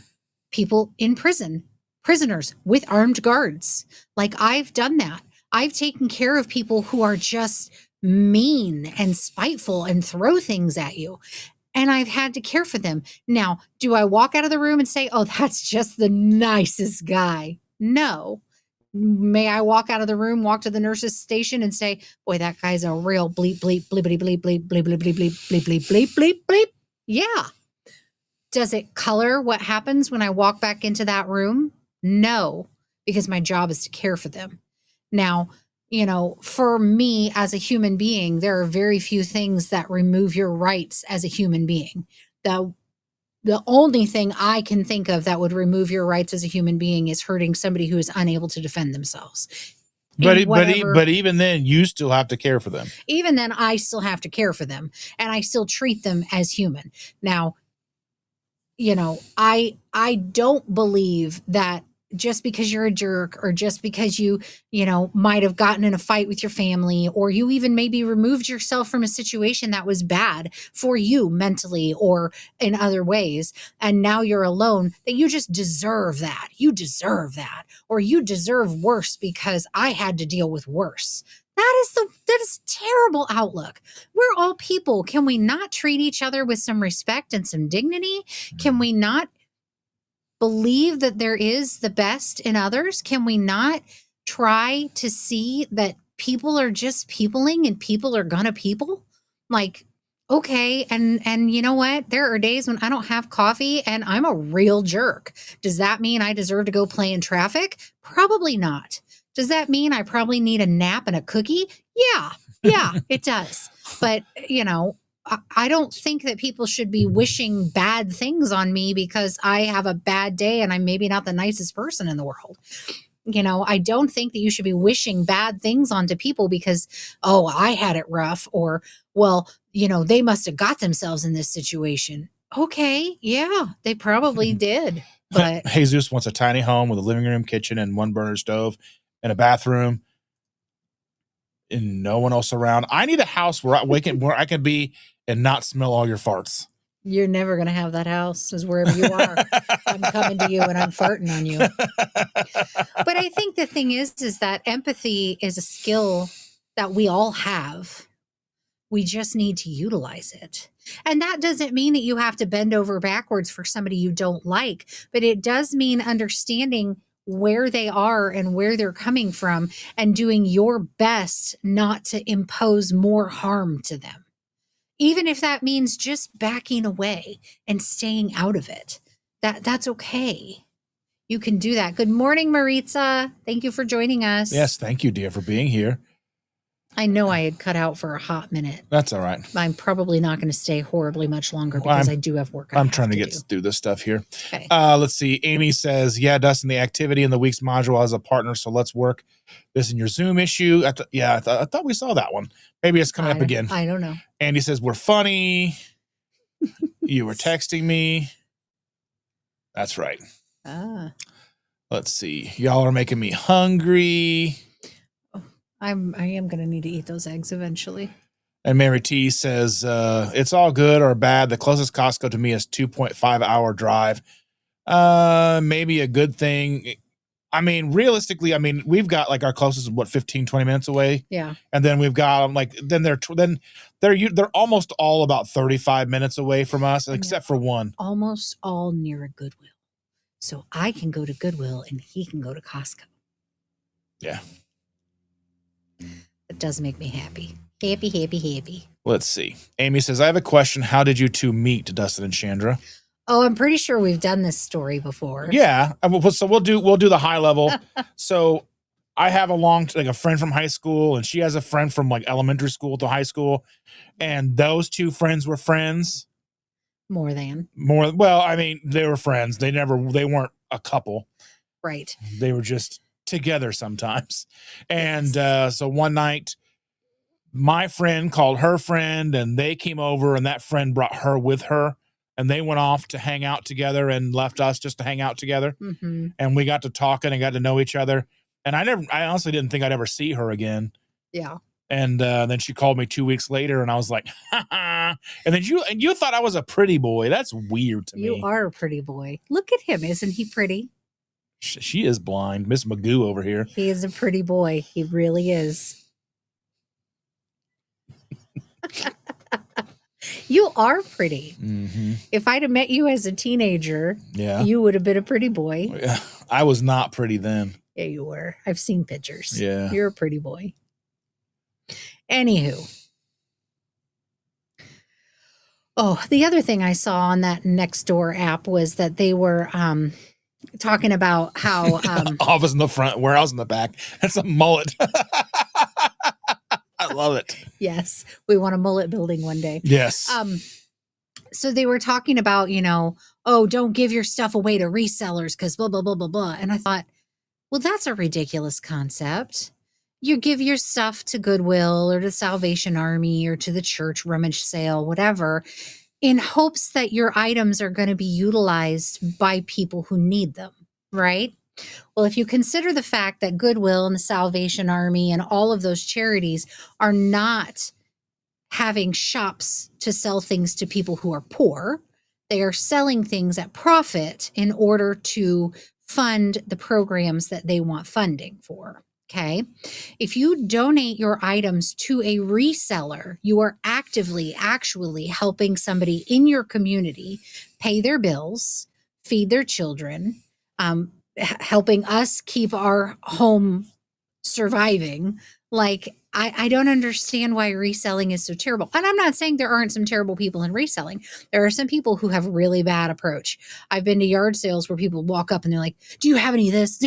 S2: people in prison, prisoners with armed guards. Like, I've done that. I've taken care of people who are just mean and spiteful and throw things at you. And I've had to care for them. Now, do I walk out of the room and say, oh, that's just the nicest guy? No. May I walk out of the room, walk to the nurse's station and say, boy, that guy's a real bleep, bleep, bleepity, bleep, bleep, bleep, bleep, bleep, bleep, bleep, bleep, bleep, bleep, bleep. Yeah. Does it color what happens when I walk back into that room? No, because my job is to care for them. Now, for me as a human being, there are very few things that remove your rights as a human being. The only thing I can think of that would remove your rights as a human being is hurting somebody who is unable to defend themselves.
S1: But even then, you still have to care for them.
S2: Even then, I still have to care for them, and I still treat them as human. Now, I don't believe that just because you're a jerk or just because you might have gotten in a fight with your family, or you even maybe removed yourself from a situation that was bad for you mentally or in other ways, and now you're alone, that you just deserve that. You deserve that. Or you deserve worse because I had to deal with worse. That is a terrible outlook. We're all people. Can we not treat each other with some respect and some dignity? Can we not believe that there is the best in others? Can we not try to see that people are just peopling and people are gonna people? Like, okay, and you know what? There are days when I don't have coffee and I'm a real jerk. Does that mean I deserve to go play in traffic? Probably not. Does that mean I probably need a nap and a cookie? Yeah, it does. But, I don't think that people should be wishing bad things on me because I have a bad day and I'm maybe not the nicest person in the world. I don't think that you should be wishing bad things onto people because, oh, I had it rough, or, well, they must have got themselves in this situation. Okay, yeah, they probably did. But
S1: Jesus wants a tiny home with a living room, kitchen, and one burner stove and a bathroom and no one else around. I need a house where I can be and not smell all your farts.
S2: You're never going to have that house, because wherever you are, I'm coming to you and I'm farting on you. But I think the thing is that empathy is a skill that we all have. We just need to utilize it. And that doesn't mean that you have to bend over backwards for somebody you don't like, but it does mean understanding where they are and where they're coming from and doing your best not to impose more harm to them. Even if that means just backing away and staying out of it, that's okay. You can do that. Good morning, Maritza. Thank you for joining us.
S1: Yes, thank you, dear, for being here.
S2: I know I had cut out for a hot minute.
S1: That's all right.
S2: I'm probably not going to stay horribly much longer because I do have work.
S1: I'm trying to get through this stuff here.
S2: Okay.
S1: Let's see. Amy says, yeah, Dustin, the activity in the week's module has a partner, so let's work this in your Zoom issue. I thought we saw that one. Maybe it's coming up again.
S2: I don't know.
S1: Andy says, we're funny. You were texting me. That's right. Let's see. Y'all are making me hungry.
S2: I am going to need to eat those eggs eventually.
S1: And Mary T says, it's all good or bad. The closest Costco to me is 2.5 hour drive. Maybe a good thing. I mean, realistically, we've got like our closest, 15, 20 minutes away.
S2: Yeah.
S1: And then we've got them they're almost all about 35 minutes away from us, except for one.
S2: Almost all near a Goodwill. So I can go to Goodwill and he can go to Costco.
S1: Yeah.
S2: It does make me happy. Happy.
S1: Let's see. Amy says, I have a question. How did you two meet, Dustin and Chandra?
S2: Oh, I'm pretty sure we've done this story before.
S1: Yeah. So we'll do the high level. So I have a friend from high school, and she has a friend from like elementary school to high school. And those two friends were friends.
S2: More than.
S1: Well, they were friends. They weren't a couple.
S2: Right.
S1: They were just together sometimes. And so one night my friend called her friend and they came over, and that friend brought her with her, and they went off to hang out together and left us just to hang out together.
S2: Mm-hmm.
S1: And we got to talking and got to know each other. And I honestly didn't think I'd ever see her again.
S2: Yeah.
S1: And then she called me 2 weeks later, and I was like, and then you thought I was a pretty boy. That's weird to me.
S2: You are a pretty boy. Look at him. Isn't he pretty?
S1: She is blind. Miss Magoo over here.
S2: He is a pretty boy. He really is. You are pretty.
S1: Mm-hmm.
S2: If I'd have met you as a teenager, you would have been a pretty boy.
S1: Yeah, I was not pretty then.
S2: Yeah, you were. I've seen pictures.
S1: Yeah.
S2: You're a pretty boy. Anywho. Oh, the other thing I saw on that Nextdoor app was that they were talking about how
S1: office in the front, warehouse in the back. That's a mullet. I love it.
S2: Yes, we want a mullet building one day.
S1: Yes.
S2: So they were talking about, oh, don't give your stuff away to resellers because blah, blah, blah, blah, blah. And I thought, well, that's a ridiculous concept. You give your stuff to Goodwill or to Salvation Army or to the church rummage sale, whatever, in hopes that your items are going to be utilized by people who need them, right? Well, if you consider the fact that Goodwill and the Salvation Army and all of those charities are not having shops to sell things to people who are poor, they are selling things at profit in order to fund the programs that they want funding for. Okay. If you donate your items to a reseller, you are actually helping somebody in your community pay their bills, feed their children, helping us keep our home surviving. Like, I don't understand why reselling is so terrible. And I'm not saying there aren't some terrible people in reselling. There are some people who have really bad approach. I've been to yard sales where people walk up and they're like, do you have any of this?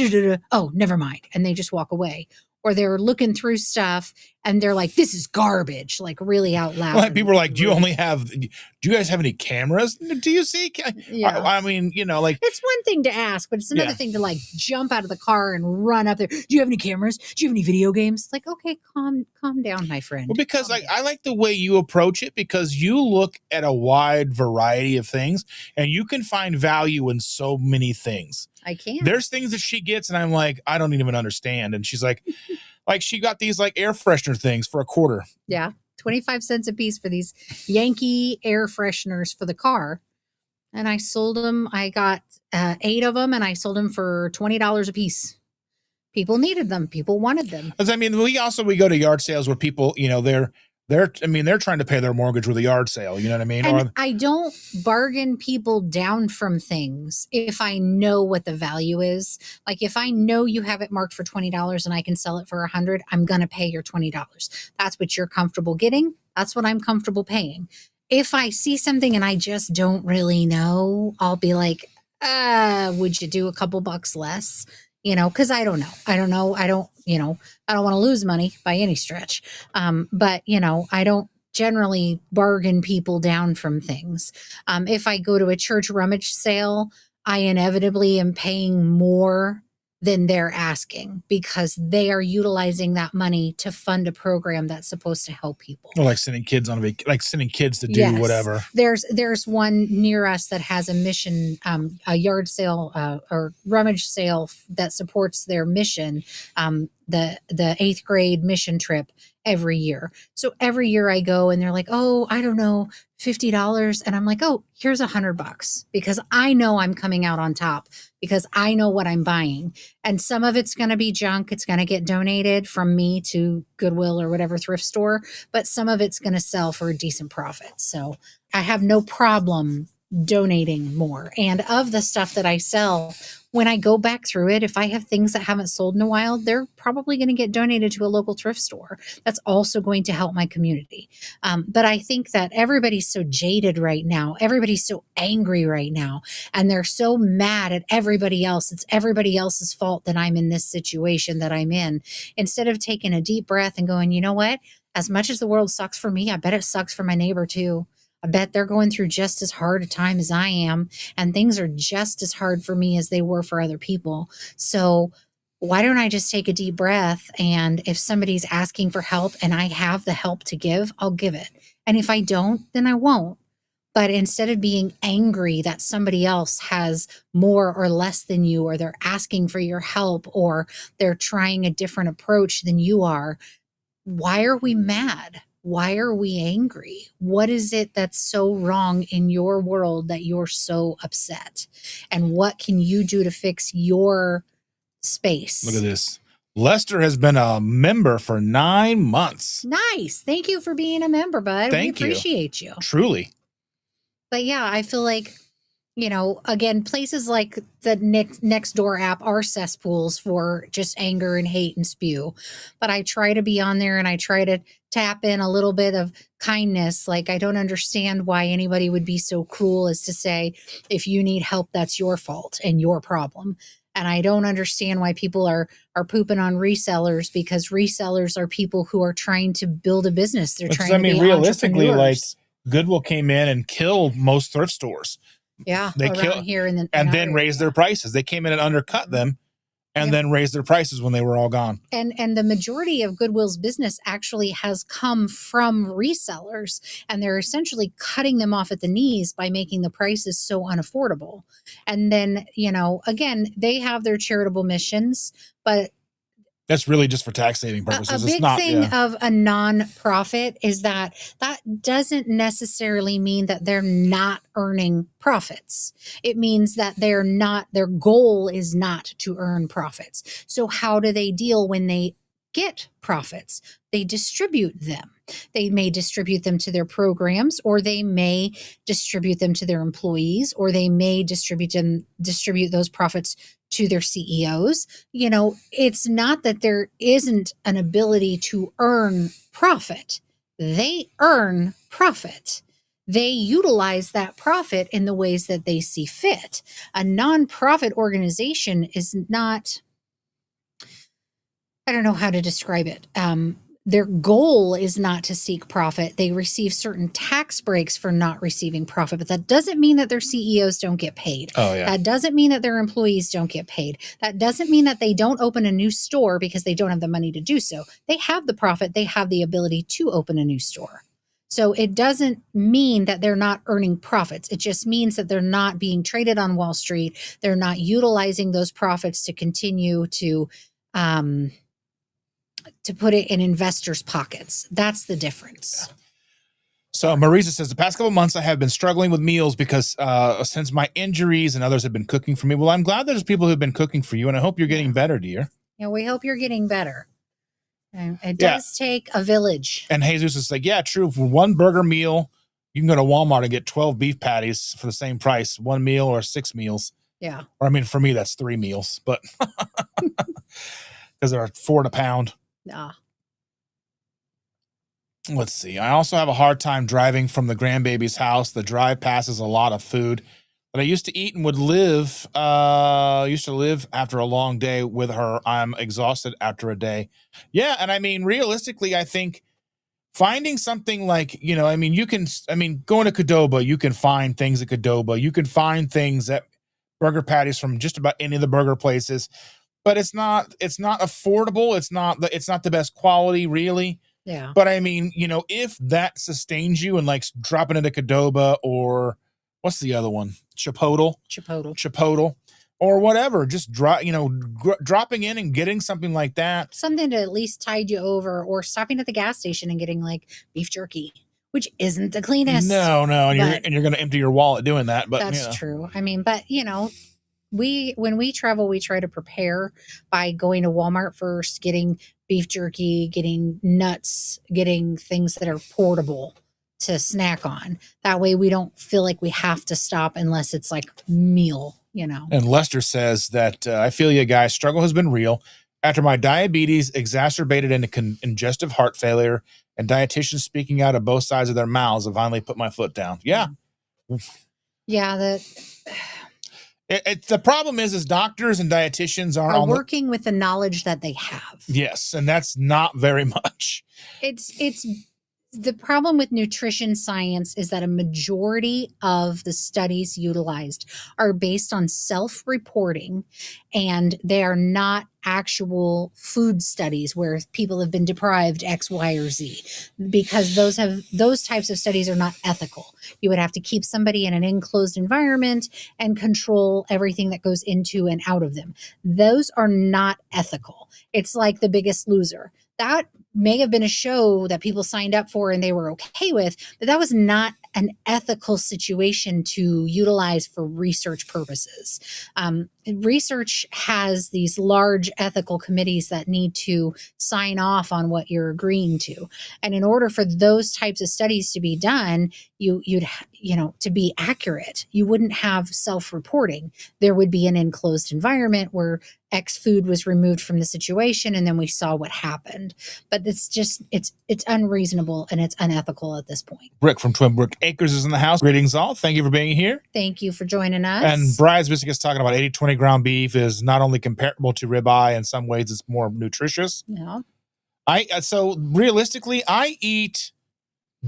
S2: Oh, never mind. And they just walk away. Or they're looking through stuff and they're like, this is garbage, like really out loud.
S1: Well, people are like,
S2: rude.
S1: do you guys have any cameras? Do you see?
S2: Yeah.
S1: I mean, like
S2: It's one thing to ask, but it's another
S1: Yeah.
S2: thing to like jump out of the car and run up there. Do you have any cameras? Do you have any video games? Like, okay, calm down, my friend.
S1: Well, because
S2: Calm down.
S1: I like the way you approach it, because you look at a wide variety of things and you can find value in so many things.
S2: I can.
S1: There's things that she gets and I'm like, I don't even understand. And she's like she got these like air freshener things for $0.25.
S2: Yeah. 25 cents a piece for these Yankee air fresheners for the car. And I sold them. I got 8 of them and I sold them for $20 a piece. People needed them. People wanted them.
S1: I mean, we go to yard sales where people, they're trying to pay their mortgage with a yard sale. You know what I mean?
S2: And I don't bargain people down from things if I know what the value is. Like if I know you have it marked for $20 and I can sell it for $100, I'm going to pay your $20. That's what you're comfortable getting. That's what I'm comfortable paying. If I see something and I just don't really know, I'll be like, would you do a couple bucks less? Because I don't know. I don't want to lose money by any stretch. But I don't generally bargain people down from things. If I go to a church rummage sale, I inevitably am paying more than they're asking because they are utilizing that money to fund a program that's supposed to help people.
S1: Or like sending kids sending kids to do whatever.
S2: There's one near us that has a mission, a yard sale or rummage sale that supports their mission, the 8th grade mission trip every year. So every year I go and they're like, oh, I don't know, $50. And I'm like, oh, here's $100 because I know I'm coming out on top because I know what I'm buying. And some of it's going to be junk. It's going to get donated from me to Goodwill or whatever thrift store, but some of it's going to sell for a decent profit. So I have no problem donating more. And of the stuff that I sell, when I go back through it, if I have things that haven't sold in a while, they're probably going to get donated to a local thrift store. That's also going to help my community. But I think that everybody's so jaded right now. Everybody's so angry right now. And they're so mad at everybody else. It's everybody else's fault that I'm in this situation that I'm in. Instead of taking a deep breath and going, you know what? As much as the world sucks for me, I bet it sucks for my neighbor too. I bet they're going through just as hard a time as I am, and things are just as hard for me as they were for other people. So why don't I just take a deep breath, and if somebody's asking for help and I have the help to give, I'll give it. And if I don't, then I won't. But instead of being angry that somebody else has more or less than you, or they're asking for your help, or they're trying a different approach than you are, why are we mad? Why are we angry? What is it that's so wrong in your world that you're so upset? And what can you do to fix your space?
S1: Look at this. Lester has been a member for 9 months.
S2: Nice. Thank you for being a member, bud. We appreciate you.
S1: Truly.
S2: But yeah, I feel like, again, places like the Nextdoor app are cesspools for just anger and hate and spew. But I try to be on there and I try to tap in a little bit of kindness. Like, I don't understand why anybody would be so cruel as to say, if you need help, that's your fault and your problem. And I don't understand why people are pooping on resellers, because resellers are people who are trying to build a business. They're trying to be
S1: realistically, like
S2: entrepreneurs.
S1: Goodwill came in and killed most thrift stores.
S2: Yeah,
S1: they
S2: around here in
S1: then raised their prices. They came in and undercut them, and then raised their prices when they were all gone.
S2: And the majority of Goodwill's business actually has come from resellers, and they're essentially cutting them off at the knees by making the prices so unaffordable. And then, again, they have their charitable missions, but
S1: that's really just for tax saving purposes.
S2: A big thing of a nonprofit is that doesn't necessarily mean that they're not earning profits. It means that their goal is not to earn profits. So how do they deal when they get profits? They distribute them. They may distribute them to their programs, or they may distribute them to their employees, or they may distribute those profits to their CEOs. It's not that there isn't an ability to earn profit. They earn profit. They utilize that profit in the ways that they see fit. A nonprofit organization is not, I don't know how to describe it. their goal is not to seek profit. They receive certain tax breaks for not receiving profit, but that doesn't mean that their CEOs don't get paid.
S1: Oh, yeah.
S2: That doesn't mean that their employees don't get paid. That doesn't mean that they don't open a new store because they don't have the money to do so. They have the profit. They have the ability to open a new store. So it doesn't mean that they're not earning profits. It just means that they're not being traded on Wall Street. They're not utilizing those profits to continue to put it in investors' pockets. That's the difference.
S1: So Marisa says, the past couple of months I have been struggling with meals because since my injuries and others have been cooking for me. Well, I'm glad there's people who've been cooking for you, and I hope you're getting better, dear.
S2: Yeah, we hope you're getting better. And it does take a village.
S1: And Jesus is like, yeah, true. For one burger meal, you can go to Walmart and get 12 beef patties for the same price, one meal or 6 meals.
S2: Yeah.
S1: Or I mean, for me, that's 3 meals, but because they're $4 a pound.
S2: Yeah.
S1: Let's see. I also have a hard time driving from the grandbaby's house. The drive passes a lot of food that I used to eat and would live. Used to live after a long day with her. I'm exhausted after a day. Yeah, and I mean, realistically, I think finding something like, you know, I mean, going to Qdoba, you can find things at Qdoba. You can find things at burger patties from just about any of the burger places, but it's not affordable. It's not the best quality, really.
S2: Yeah.
S1: But I mean, you know, if that sustains you and like dropping into Qdoba or what's the other one? Chipotle or whatever, just dropping in and getting something like that.
S2: Something to at least tide you over, or stopping at the gas station and getting like beef jerky, which isn't the cleanest.
S1: No. And you're going to empty your wallet doing that. But
S2: that's true. I mean, but when we travel, we try to prepare by going to Walmart first, getting beef jerky, getting nuts, getting things that are portable to snack on. That way we don't feel like we have to stop unless it's like meal, you know.
S1: And Lester says that I feel you guys, struggle has been real. After my diabetes exacerbated into congestive heart failure and dietitians speaking out of both sides of their mouths, I finally put my foot down. Yeah.
S2: Yeah,
S1: the problem is doctors and dietitians
S2: are working with the knowledge that they have.
S1: Yes, and that's not very much.
S2: It's the problem with nutrition science is that a majority of the studies utilized are based on self-reporting, and they are not actual food studies where people have been deprived X, Y, or Z, because those types of studies are not ethical. You would have to keep somebody in an enclosed environment and control everything that goes into and out of them. Those are not ethical. It's like The Biggest Loser. That may have been a show that people signed up for and they were okay with, but that was not an ethical situation to utilize for research purposes. Research has these large ethical committees that need to sign off on what you're agreeing to. And in order for those types of studies to be done, you'd to be accurate, you wouldn't have self-reporting. There would be an enclosed environment where X food was removed from the situation, and then we saw what happened. But it's unreasonable and it's unethical at this point.
S1: Rick from Twin Brook Acres is in the house. Greetings all. Thank you for being here.
S2: Thank you for joining us.
S1: And Bride's Biscuit is talking about 80-20 ground beef is not only comparable to ribeye, in some ways it's more nutritious.
S2: Yeah.
S1: So realistically, I eat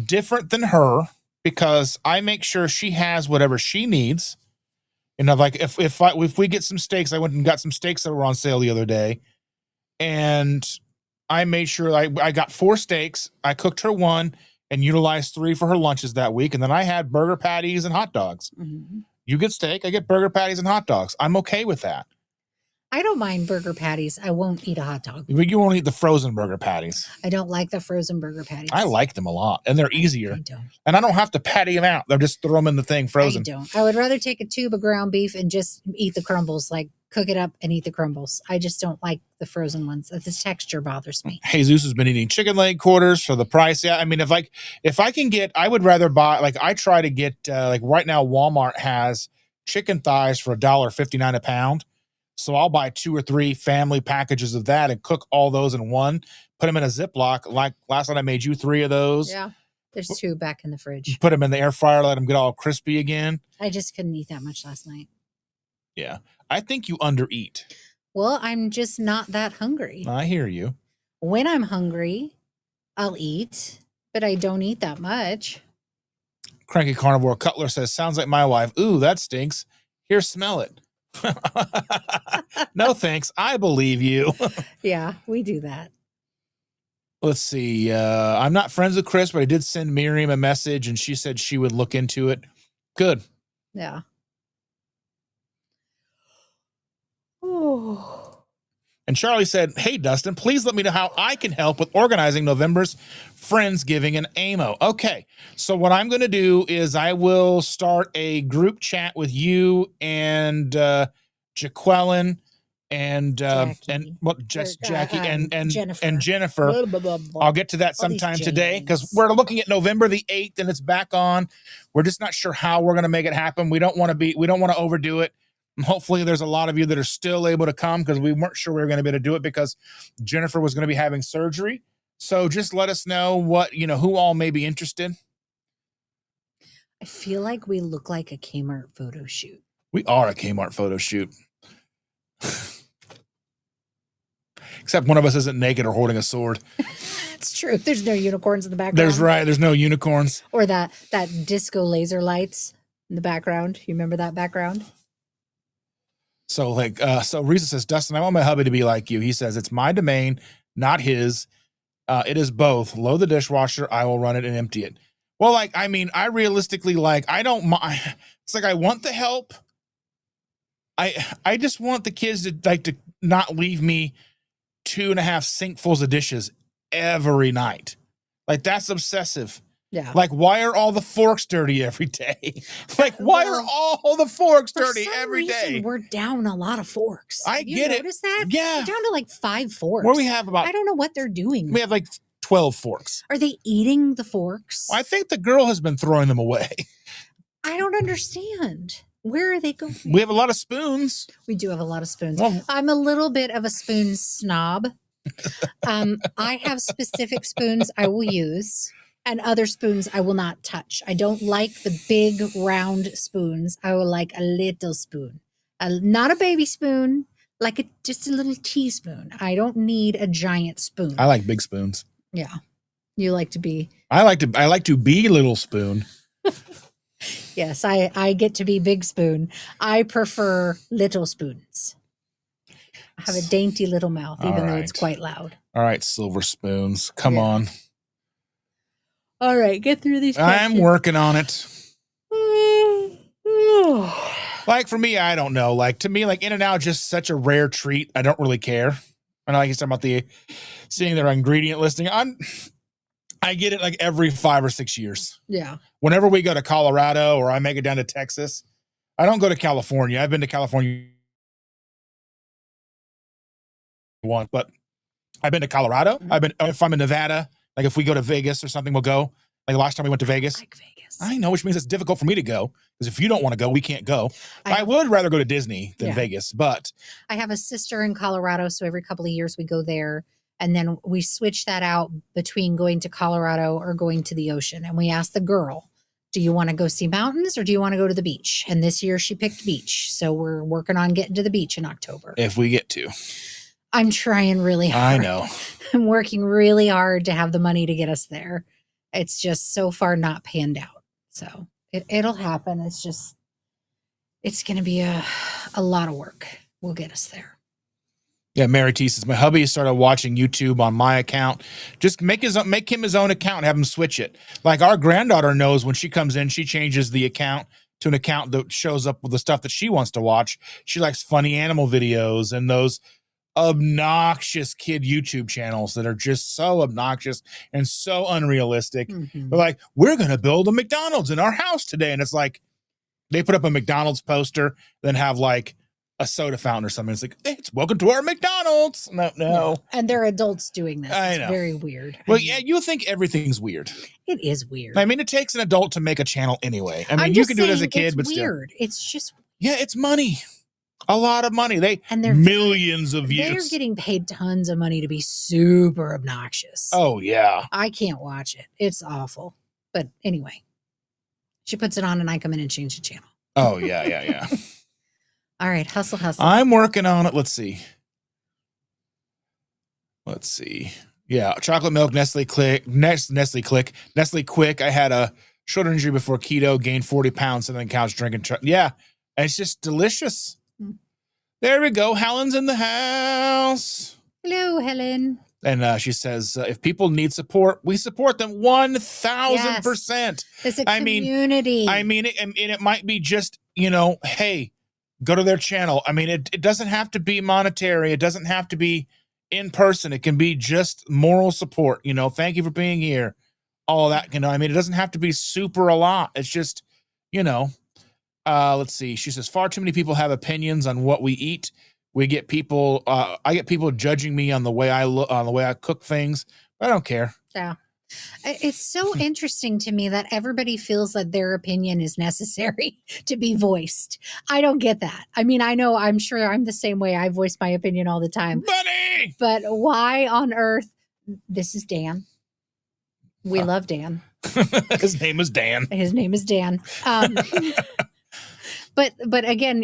S1: different than her because I make sure she has whatever she needs. You know, like if we get some steaks, I went and got some steaks that were on sale the other day, and I made sure I got 4 steaks. I cooked her 1 and utilized 3 for her lunches that week, and then I had burger patties and hot dogs.
S2: Mm-hmm.
S1: You get steak, I get burger patties and hot dogs. I'm okay with that.
S2: I don't mind burger patties. I won't eat a hot dog.
S1: But you won't eat the frozen burger patties.
S2: I don't like the frozen burger patties.
S1: I like them a lot, and they're easier.
S2: I don't.
S1: And I don't have to patty them out. They'll just throw them in the thing frozen.
S2: I don't. I would rather take a tube of ground beef and just eat the crumbles, like cook it up and eat the crumbles. I just don't like the frozen ones. The texture bothers me.
S1: Jesus has been eating chicken leg quarters for the price. Yeah, I mean, if I can get, I would rather buy, like I try to get, like right now Walmart has chicken thighs for $1.59 a pound. So I'll buy 2 or 3 family packages of that and cook all those in one, put them in a Ziploc. Like last night I made you 3 of those.
S2: Yeah. There's 2 back in the fridge.
S1: Put them in the air fryer, let them get all crispy again.
S2: I just couldn't eat that much last night.
S1: Yeah. I think you undereat.
S2: Well, I'm just not that hungry.
S1: I hear you.
S2: When I'm hungry, I'll eat, but I don't eat that much.
S1: Cranky Carnivore Cutler says, sounds like my wife. Ooh, that stinks. Here, smell it. No, thanks. I believe you.
S2: Yeah, we do that.
S1: Let's see. I'm not friends with Chris, but I did send Miriam a message, and she said she would look into it. Good.
S2: Yeah. Oh.
S1: And Charlie said, hey, Dustin, please let me know how I can help with organizing November's Friendsgiving in AMO. Okay, so what I'm going to do is I will start a group chat with you and Jaqueline and
S2: Jackie.
S1: Jackie and
S2: Jennifer.
S1: and Jennifer.
S2: Blah, blah, blah, blah.
S1: I'll get to that
S2: All these
S1: sometime today because
S2: J's.
S1: we're looking at November the 8th and it's back on. We're just not sure how we're going to make it happen. We don't want to overdo it. And hopefully there's a lot of you that are still able to come because we weren't sure we were going to be able to do it because Jennifer was going to be having surgery. So just let us know who all may be interested.
S2: I feel like we look like a Kmart photo shoot.
S1: We are a Kmart photo shoot. Except one of us isn't naked or holding a sword.
S2: It's true. There's no unicorns in the background.
S1: There's no unicorns.
S2: Or that disco laser lights in the background. You remember that background?
S1: So so Risa says, Dustin, I want my hubby to be like you. He says, it's my domain, not his. It is both. Load the dishwasher. I will run it and empty it. Well, I realistically, I don't mind. It's I want the help. I just want the kids to not leave me 2.5 sinkfuls of dishes every night. That's obsessive.
S2: Yeah.
S1: Why are all the forks dirty every day? Why are all the forks dirty every day?
S2: We're down a lot of forks.
S1: I get it.
S2: Notice that?
S1: Yeah.
S2: We're down to 5 forks.
S1: Where we have
S2: I don't know what they're doing.
S1: We have 12 forks.
S2: Are they eating the forks?
S1: I think the girl has been throwing them away. I
S2: don't understand. Where are they going?
S1: We have a lot of spoons.
S2: We do have a lot of spoons.
S1: Well,
S2: I'm a little bit of a spoon snob. I have specific spoons I will use. And other spoons I will not touch. I don't like the big round spoons. I will like a little spoon. Not a baby spoon, just a little teaspoon. I don't need a giant spoon.
S1: I like big spoons.
S2: Yeah. You like to be.
S1: I like to be little spoon.
S2: Yes, I get to be big spoon. I prefer little spoons. I have a dainty little mouth, even though it's quite loud.
S1: All right, silver spoons. Come on.
S2: All right, get through these questions.
S1: I'm working on it. For me, I don't know. To me, In-N-Out just such a rare treat. I don't really care. I know you're talking about seeing their ingredient listing. I get it every 5 or 6 years.
S2: Yeah.
S1: Whenever we go to Colorado or I make it down to Texas, I don't go to California. I've been to California once, but I've been to Colorado. If I'm in Nevada, if we go to Vegas or something, we'll go. Last time we went to Vegas.
S2: I like Vegas.
S1: I know, which means it's difficult for me to go because if you don't want to go, we can't go. I would rather go to Disney than Vegas, but
S2: I have a sister in Colorado, so every couple of years we go there, and then we switch that out between going to Colorado or going to the ocean. And we ask the girl, do you want to go see mountains or do you want to go to the beach? And this year she picked beach, so we're working on getting to the beach in October.
S1: If we get to.
S2: I'm trying really hard.
S1: I know.
S2: I'm working really hard to have the money to get us there. It's just so far not panned out. So it'll happen. It's going to be a lot of work. We'll get us there.
S1: Yeah, Mary T says, my hubby started watching YouTube on my account. Just make him his own account and have him switch it. Our granddaughter knows when she comes in, she changes the account to an account that shows up with the stuff that she wants to watch. She likes funny animal videos and those obnoxious kid YouTube channels that are just so obnoxious and so unrealistic.
S2: Mm-hmm.
S1: They're we're going to build a McDonald's in our house today. And it's they put up a McDonald's poster, then have a soda fountain or something. It's it's welcome to our McDonald's. No. Yeah.
S2: And they're adults doing this.
S1: I know.
S2: It's very weird.
S1: Well, yeah, you think everything's weird.
S2: It is weird.
S1: It takes an adult to make a channel anyway. You can do it as a kid, but
S2: weird.
S1: Still.
S2: It's just.
S1: Yeah, it's money. A lot of money. They're millions of views.
S2: They're getting paid tons of money to be super obnoxious.
S1: Oh, yeah.
S2: I can't watch it. It's awful. But anyway, she puts it on and I come in and change the channel.
S1: Oh, yeah.
S2: All right. Hustle.
S1: I'm working on it. Let's see. Yeah, chocolate milk, Nestle Quick. I had a shoulder injury before keto, gained 40 pounds, and then couch drinking. Yeah, and it's just delicious. There we go. Helen's in the house.
S2: Hello, Helen.
S1: And she says, if people need support, we support them 1,000%.
S2: It's a community.
S1: It might be just, hey, go to their channel. I mean, it doesn't have to be monetary. It doesn't have to be in person. It can be just moral support. Thank you for being here. All that, it doesn't have to be super a lot. It's just, let's see. She says, far too many people have opinions on what we eat. I get people judging me on the way I look, on the way I cook things. I don't care.
S2: Yeah. It's so interesting to me that everybody feels that their opinion is necessary to be voiced. I don't get that. I mean, I'm sure I'm the same way. I voice my opinion all the time.
S1: Buddy!
S2: But why on earth? This is Dan. We love Dan.
S1: His name is Dan.
S2: His name is Dan. But again,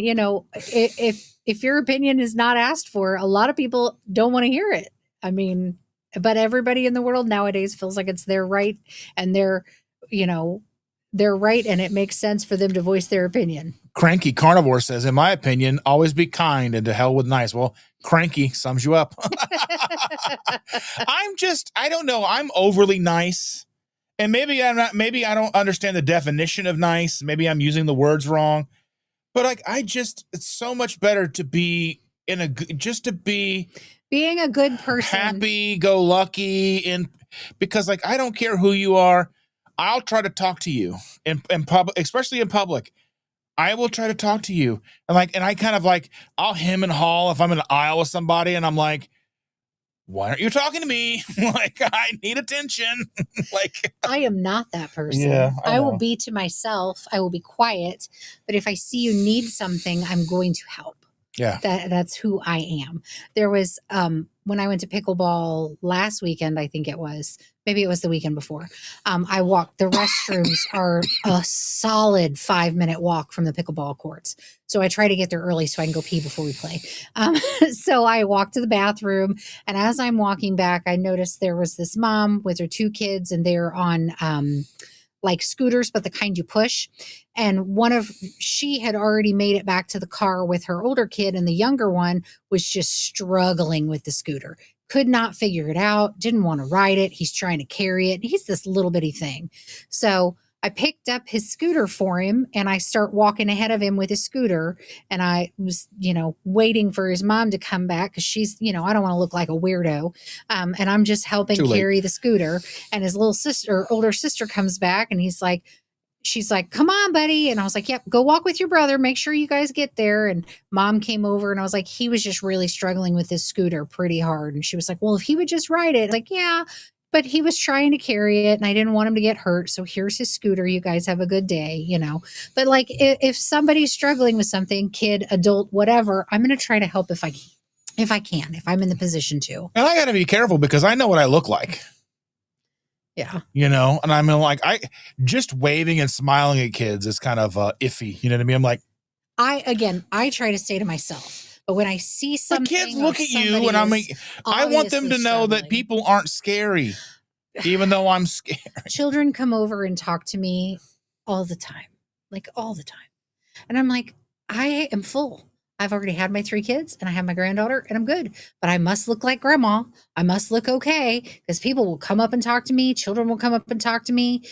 S2: if your opinion is not asked for, a lot of people don't want to hear it. I mean, but everybody in the world nowadays feels like it's their right and their right, and it makes sense for them to voice their opinion.
S1: Cranky Carnivore says, in my opinion, always be kind and to hell with nice. Well, cranky sums you up. I don't know. I'm overly nice. And maybe I don't understand the definition of nice. Maybe I'm using the words wrong. But it's so much better to be being a good person, happy go lucky, because I don't care who you are. I'll try to talk to you in public, especially in public. I will try to talk to you. And I kind of I'll hem and haw if I'm in an aisle with somebody and I'm like, why aren't you talking to me? I need attention.
S2: I am not that person.
S1: Yeah,
S2: I will be to myself. I will be quiet. But if I see you need something, I'm going to help.
S1: Yeah.
S2: That's who I am. There was, when I went to pickleball last weekend, I think it was, maybe it was the weekend before. I walked, the restrooms are a solid 5-minute walk from the pickleball courts. So I try to get there early so I can go pee before we play. So I walked to the bathroom, and as I'm walking back, I noticed there was this mom with her 2 kids, and they're on, scooters, but the kind you push. And she had already made it back to the car with her older kid, and the younger one was just struggling with the scooter. Could not figure it out, didn't want to ride it. He's trying to carry it. He's this little bitty thing. So I picked up his scooter for him, and I start walking ahead of him with his scooter. And I was, waiting for his mom to come back because she's, I don't want to look like a weirdo. And I'm just helping carry the scooter. And his older sister comes back, and she's like, come on, buddy. And I was like, yep, go walk with your brother. Make sure you guys get there. And mom came over, and I was like, he was just really struggling with this scooter pretty hard. And she was like, well, if he would just ride it. Like, yeah, but he was trying to carry it, and I didn't want him to get hurt. So here's his scooter. You guys have a good day, But if somebody's struggling with something, kid, adult, whatever, I'm going to try to help if I'm in the position to.
S1: And I got to be careful because I know what I look like.
S2: Yeah.
S1: And I'm I just waving and smiling at kids is kind of iffy. You know what I mean? I'm like,
S2: I try to stay to myself. But when I see something,
S1: kids look at you, and I want them to know that people aren't scary, even though I'm scared.
S2: Children come over and talk to me all the time, all the time. And I'm like, I am full. I've already had my 3 kids, and I have my granddaughter, and I'm good. But I must look like grandma. I must look okay, because people will come up and talk to me. Children will come up and talk to me.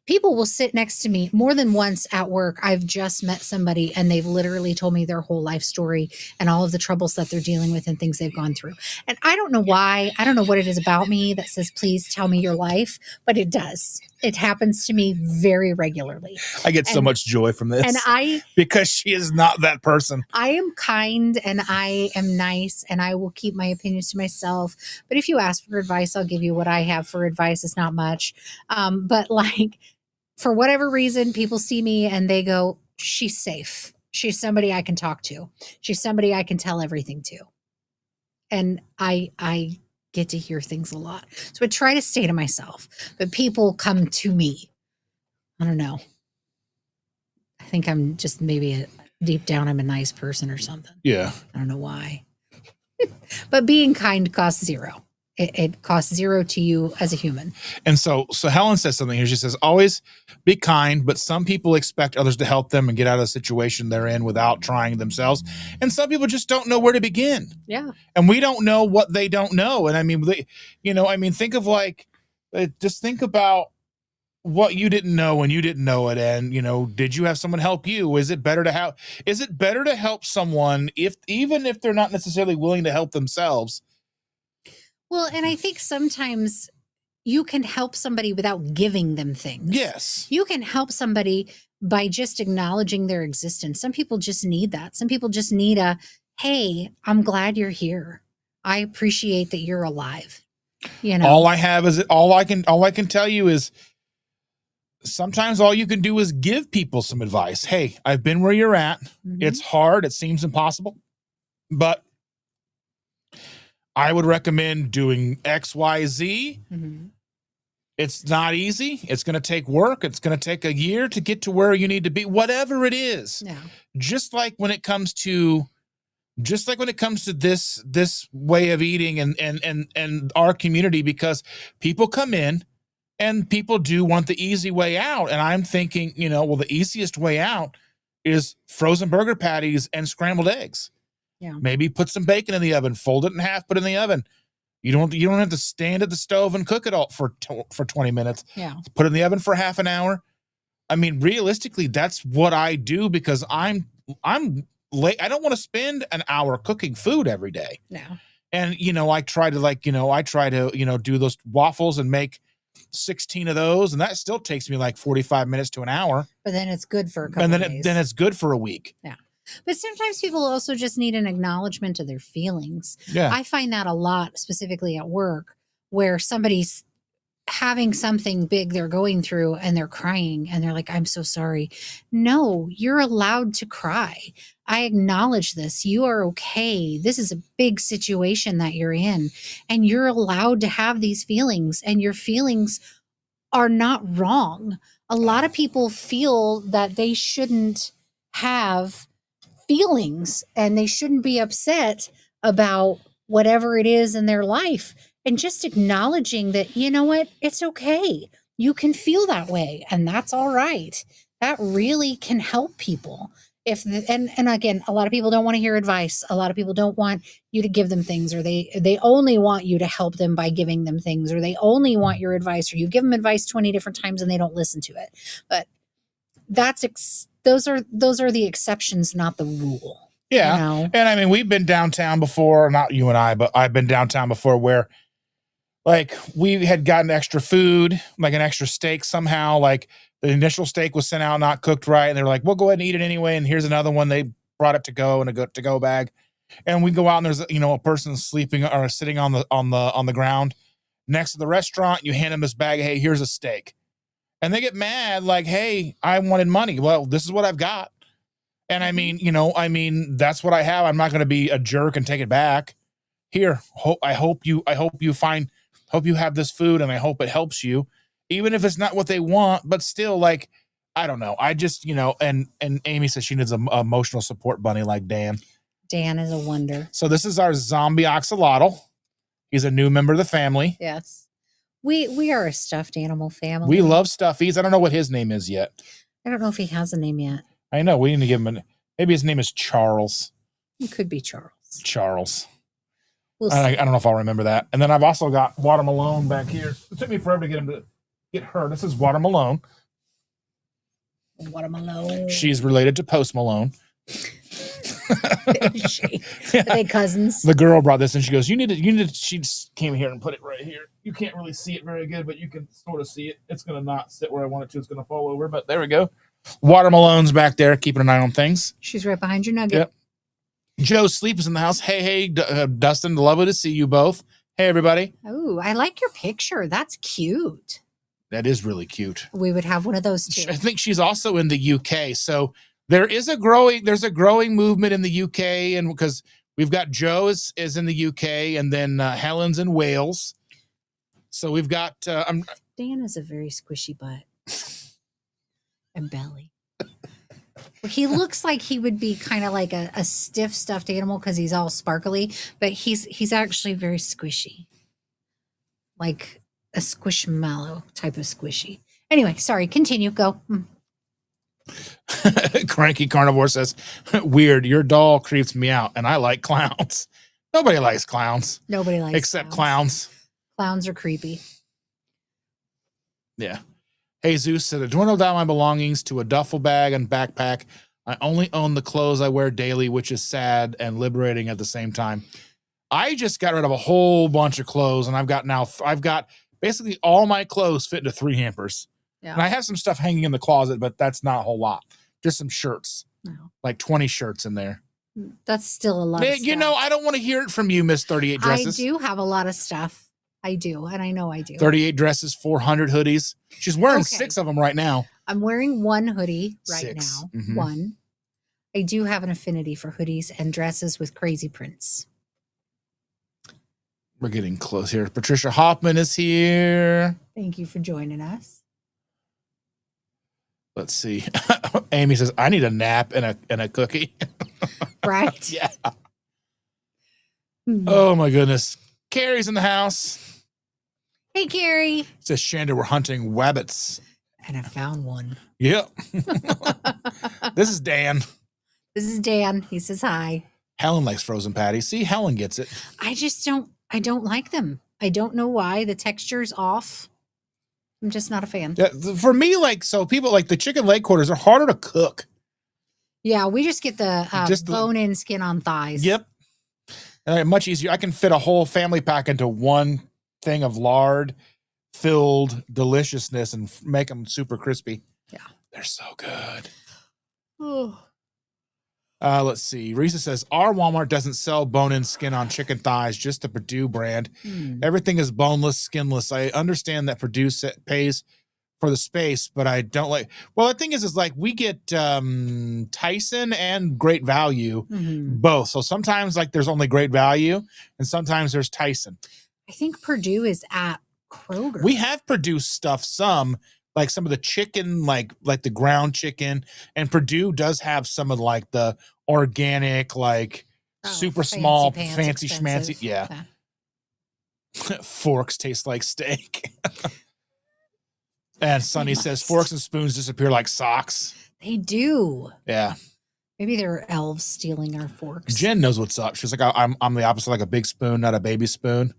S2: People will sit next to me more than once at work. I've just met somebody, and they've literally told me their whole life story and all of the troubles that they're dealing with and things they've gone through. And I don't know why. I don't know what it is about me that says, please tell me your life, but it does. It happens to me very regularly.
S1: I get so much joy from this.
S2: And
S1: because she is not that person.
S2: I am kind, and I am nice, and I will keep my opinions to myself. But if you ask for advice, I'll give you what I have for advice. It's not much. But for whatever reason, people see me and they go, she's safe. She's somebody I can talk to. She's somebody I can tell everything to. And I get to hear things a lot. So I try to stay to myself, but people come to me. I don't know. I think I'm just deep down, I'm a nice person or something.
S1: Yeah.
S2: I don't know why. But being kind costs 0. It costs zero to you as a human.
S1: And so Helen says something here. She says, always be kind, but some people expect others to help them and get out of the situation they're in without trying themselves. And some people just don't know where to begin.
S2: Yeah.
S1: And we don't know what they don't know. And I mean, think of just think about what you didn't know when you didn't know it. And, did you have someone help you? Is it better to help someone even if they're not necessarily willing to help themselves?
S2: Well, and I think sometimes you can help somebody without giving them things.
S1: Yes.
S2: You can help somebody by just acknowledging their existence. Some people just need that. Some people just need hey, I'm glad you're here. I appreciate that you're alive.
S1: All I can tell you is sometimes all you can do is give people some advice. Hey, I've been where you're at. Mm-hmm. It's hard. It seems impossible, but I would recommend doing X, Y, Z. Mm-hmm. It's not easy. It's going to take work. It's going to take a year to get to where you need to be, whatever it is. Yeah. Just like when it comes to this way of eating and our community, because people come in and people do want the easy way out. And I'm thinking, the easiest way out is frozen burger patties and scrambled eggs. Yeah. Maybe put some bacon in the oven, fold it in half, put it in the oven. You don't have to stand at the stove and cook it all for 20 minutes. Yeah. Put it in the oven for half an hour. I mean, realistically, that's what I do because I'm late. I don't want to spend an hour cooking food every day. No. And I try to do those waffles and make 16 of those, and that still takes me like 45 minutes to an hour.
S2: But then it's good for a couple of days.
S1: Then it's good for a week.
S2: Yeah. But sometimes people also just need an acknowledgement of their feelings.
S1: Yeah.
S2: I find that a lot, specifically at work, where somebody's having something big they're going through and they're crying and they're like, I'm so sorry. No, you're allowed to cry. I acknowledge this. You are okay. This is a big situation that you're in, and you're allowed to have these feelings, and your feelings are not wrong. A lot of people feel that they shouldn't have feelings and they shouldn't be upset about whatever it is in their life. And just acknowledging that, you know what, it's okay. You can feel that way, and that's all right. That really can help people. And again, a lot of people don't want to hear advice. A lot of people don't want you to give them things, or they only want you to help them by giving them things, or they only want your advice, or you give them advice 20 different times and they don't listen to it. But those are the exceptions, not the rule.
S1: Yeah. And I mean, we've been downtown before, not you and I, but I've been downtown before where like we had gotten extra food, like an extra steak somehow, like the initial steak was sent out not cooked right, and they're like, we'll go ahead and eat it anyway, and here's another one. They brought it to go in a to-go bag, and we go out and there's a person sleeping or sitting on the ground next to the restaurant. You hand them this bag, hey, here's a steak, and they get mad like, hey, I wanted money. Well, this is what I've got, and I mean that's what I have. I'm not going to be a jerk and take it back. Here, I hope you have this food, and I hope it helps you. Even if it's not what they want, but still, like, I don't know. I just, and Amy says she needs an emotional support bunny like Dan.
S2: Dan is a wonder.
S1: So this is our zombie axolotl. He's a new member of the family.
S2: Yes. We are a stuffed animal family.
S1: We love stuffies. I don't know what his name is yet.
S2: I don't know if he has a name yet.
S1: I know. We need to give him maybe his name is Charles.
S2: It could be Charles.
S1: Charles.
S2: We'll see.
S1: I don't know if I'll remember that. And then I've also got Water Malone back here. It took me forever to get him to get her. This is Water Malone.
S2: Water Malone.
S1: She's related to Post Malone.
S2: Are they cousins?
S1: The girl brought this and she goes, you need to, she just came here and put it right here. You can't really see it very good, but you can sort of see it. It's going to not sit where I want it to. It's going to fall over, but there we go. Water Malone's back there, keeping an eye on things.
S2: She's right behind your nugget.
S1: Yep. Joe Sleep is in the house. Hey, Dustin, lovely to see you both. Hey, everybody.
S2: Oh, I like your picture. That's cute.
S1: That is really cute.
S2: We would have one of those too.
S1: I think she's also in the UK. So there's a growing movement in the UK, and because we've got Joe is in the UK, and then Helen's in Wales. So we've got
S2: Dan has a very squishy butt and belly. He looks like he would be kind of like a stiff stuffed animal because he's all sparkly, but he's actually very squishy. like a squishmallow type of squishy. Anyway, sorry, continue. Go.
S1: Cranky Carnivore says, weird, your doll creeps me out, and I like clowns. Nobody likes clowns.
S2: Nobody likes
S1: except clowns.
S2: Clowns are creepy.
S1: Yeah. Hey, Zeus said, I dwindled down my belongings to a duffel bag and backpack. I only own the clothes I wear daily, which is sad and liberating at the same time. I just got rid of a whole bunch of clothes, and I've got basically all my clothes fit into 3 hampers. Yeah. And I have some stuff hanging in the closet, but that's not a whole lot. Just some shirts. No. Like 20 shirts in there.
S2: That's still a lot of stuff.
S1: You know, I don't want to hear it from you, Miss 38 Dresses.
S2: I do have a lot of stuff. I do, and I know I do.
S1: 38 dresses, 400 hoodies. She's wearing 6 of them right now.
S2: I'm wearing 1 hoodie right
S1: 6.
S2: now. Mm-hmm. 1. I do have an affinity for hoodies and dresses with crazy prints.
S1: We're getting close here. Patricia Hoffman is here.
S2: Thank you for joining us.
S1: Let's see. Amy says, I need a nap and a cookie.
S2: Right?
S1: Yeah. Oh, my goodness. Carrie's in the house.
S2: Hey, Carrie.
S1: Says, Chandra, we're hunting wabbits.
S2: And I found one.
S1: Yep. This is Dan.
S2: This is Dan. He says hi.
S1: Helen likes frozen patties. See, Helen gets it.
S2: I don't like them. I don't know why. The texture's off. I'm just not a fan.
S1: Yeah, for me, people like the chicken leg quarters are harder to cook.
S2: Yeah, we just get the bone-in skin on thighs.
S1: Yep. Much easier. I can fit a whole family pack into one thing of lard-filled deliciousness and make them super crispy.
S2: Yeah.
S1: They're so good.
S2: Oh.
S1: Let's see. Risa says, our Walmart doesn't sell bone-in skin on chicken thighs, just the Purdue brand. Everything is boneless, skinless. I understand that Purdue pays for the space, but I don't like... Well, the thing is like we get Tyson and Great Value, both. So sometimes like there's only Great Value, and sometimes there's Tyson.
S2: I think Purdue is at Kroger.
S1: We have Purdue stuff some, like some of the chicken, like the ground chicken, and Purdue does have some of like the organic, like super small, fancy schmancy. Yeah. Forks taste like steak. And Sunny says forks and spoons disappear like socks.
S2: They do.
S1: Yeah.
S2: Maybe they're elves stealing our forks.
S1: Jen knows what's up. She's like, I'm the opposite, like a big spoon, not a baby spoon.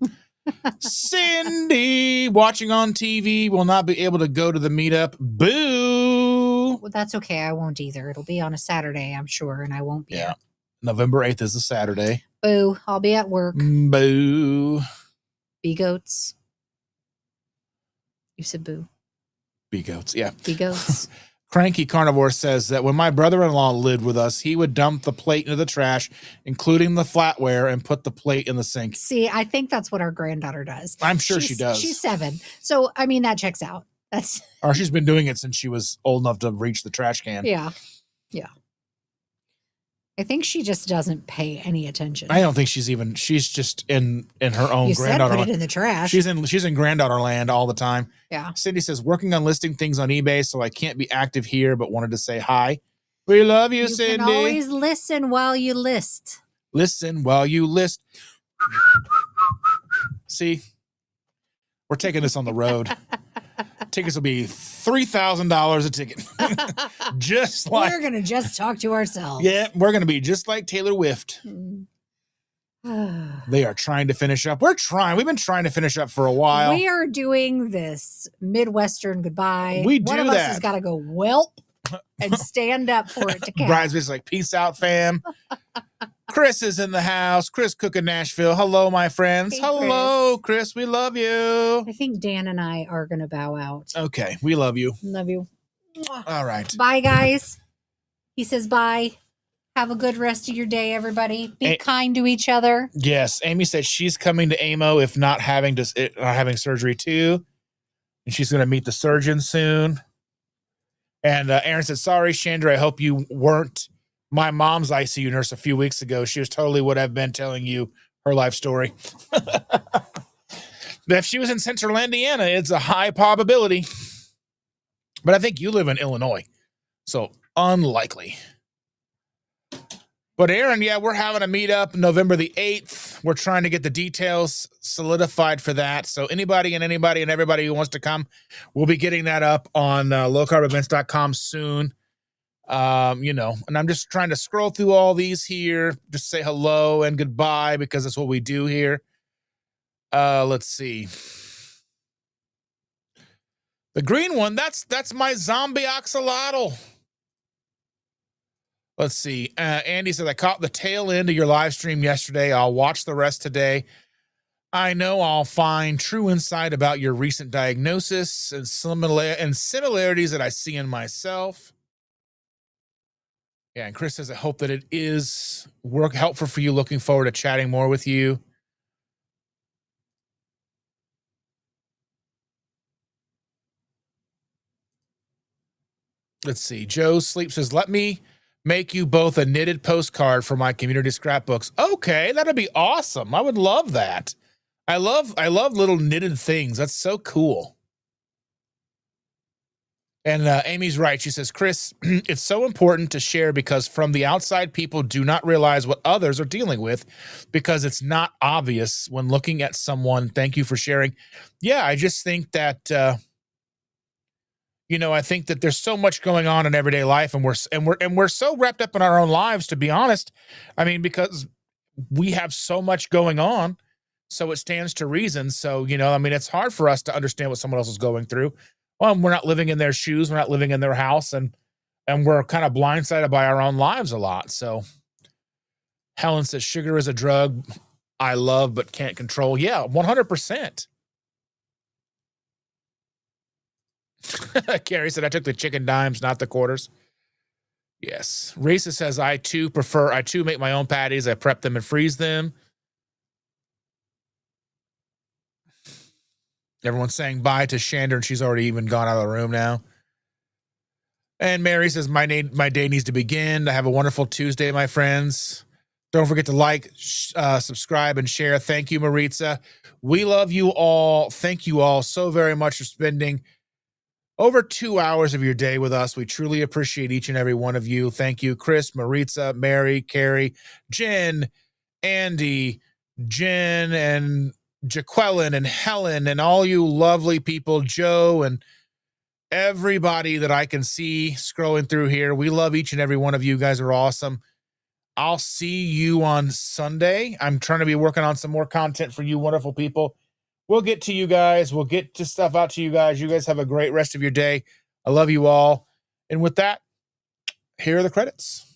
S1: Cindy, watching on TV, will not be able to go to the meetup. Boo.
S2: Well, that's okay. I won't either. It'll be on a Saturday, I'm sure, and I won't be.
S1: Yeah. November 8th is a Saturday.
S2: Boo. I'll be at work.
S1: Boo.
S2: Be-goats. You said boo.
S1: Be-goats, yeah.
S2: Be-goats.
S1: Cranky Carnivore says that when my brother-in-law lived with us, he would dump the plate into the trash, including the flatware, and put the plate in the sink.
S2: See, I think that's what our granddaughter does.
S1: I'm sure she does.
S2: She's 7. So, I mean, that checks out.
S1: Or she's been doing it since she was old enough to reach the trash can.
S2: Yeah. Yeah. I think she just doesn't pay any attention.
S1: I don't think she's just in her own granddaughter.
S2: Put it in the trash.
S1: She's in granddaughter land all the time.
S2: Yeah.
S1: Cindy says, working on listing things on eBay, so I can't be active here, but wanted to say hi. We love you, Cindy. You can
S2: always listen while you list.
S1: Listen while you list. See, we're taking this on the road. Tickets will be $3,000 a ticket. Just like
S2: we're gonna just talk to ourselves.
S1: Yeah, we're gonna be just like Taylor Swift. They are trying to finish up. We've been trying to finish up for a while.
S2: We are doing this Midwestern goodbye.
S1: One of
S2: us has got to go whelp and stand up for it to count.
S1: Bridesmaids like, peace out, fam. Chris is in the house. Chris Cook in Nashville. Hello, my friends. Hey, hello, Chris. We love you.
S2: I think Dan and I are going to bow out.
S1: Okay. We love you.
S2: Love you.
S1: All right.
S2: Bye, guys. He says bye. Have a good rest of your day, everybody. Be kind to each other.
S1: Yes. Amy said she's coming to AMO if not having surgery too. And she's going to meet the surgeon soon. And Aaron said, sorry, Chandra, I hope you weren't my mom's ICU nurse a few weeks ago. She totally would have been telling you her life story. But if she was in Central Indiana, it's a high probability. But I think you live in Illinois. So unlikely. But Aaron, yeah, we're having a meetup November the 8th. We're trying to get the details solidified for that. So anybody and everybody who wants to come, we'll be getting that up on lowcarbevents.com soon. And I'm just trying to scroll through all these here, just say hello and goodbye because that's what we do here. Let's see. The green one, that's my zombie axolotl. Let's see. Andy said, I caught the tail end of your live stream yesterday. I'll watch the rest today. I know I'll find true insight about your recent diagnosis and similarities that I see in myself. Yeah, and Chris says, I hope that it is helpful for you. Looking forward to chatting more with you. Let's see. Joe Sleep says, let me make you both a knitted postcard for my community scrapbooks. Okay, that'd be awesome. I would love that. I love little knitted things. That's so cool. And Amy's right. She says, Chris, it's so important to share because from the outside, people do not realize what others are dealing with because it's not obvious when looking at someone. Thank you for sharing. Yeah, I just think that, I think that there's so much going on in everyday life and we're so wrapped up in our own lives, to be honest. I mean, because we have so much going on. So it stands to reason. So, it's hard for us to understand what someone else is going through. Well, we're not living in their shoes. We're not living in their house. And we're kind of blindsided by our own lives a lot. So Helen says, sugar is a drug I love but can't control. Yeah, 100%. Carrie said, I took the chicken dimes, not the quarters. Yes. Risa says, I too make my own patties. I prep them and freeze them. Everyone's saying bye to Shander, and she's already even gone out of the room now. And Mary says, my day needs to begin. I have a wonderful Tuesday, my friends. Don't forget to like, subscribe, and share. Thank you, Maritza. We love you all. Thank you all so very much for spending over 2 hours of your day with us. We truly appreciate each and every one of you. Thank you, Chris, Maritza, Mary, Carrie, Jen, Andy, Jen, and Jaqueline, and Helen, and all you lovely people, Joe, and everybody that I can see scrolling through here. We love each and every one of you. You guys are awesome. I'll see you on Sunday. I'm trying to be working on some more content for you wonderful people. We'll get to you guys. We'll get to stuff out to you guys. You guys have a great rest of your day. I love you all. And with that, here are the credits.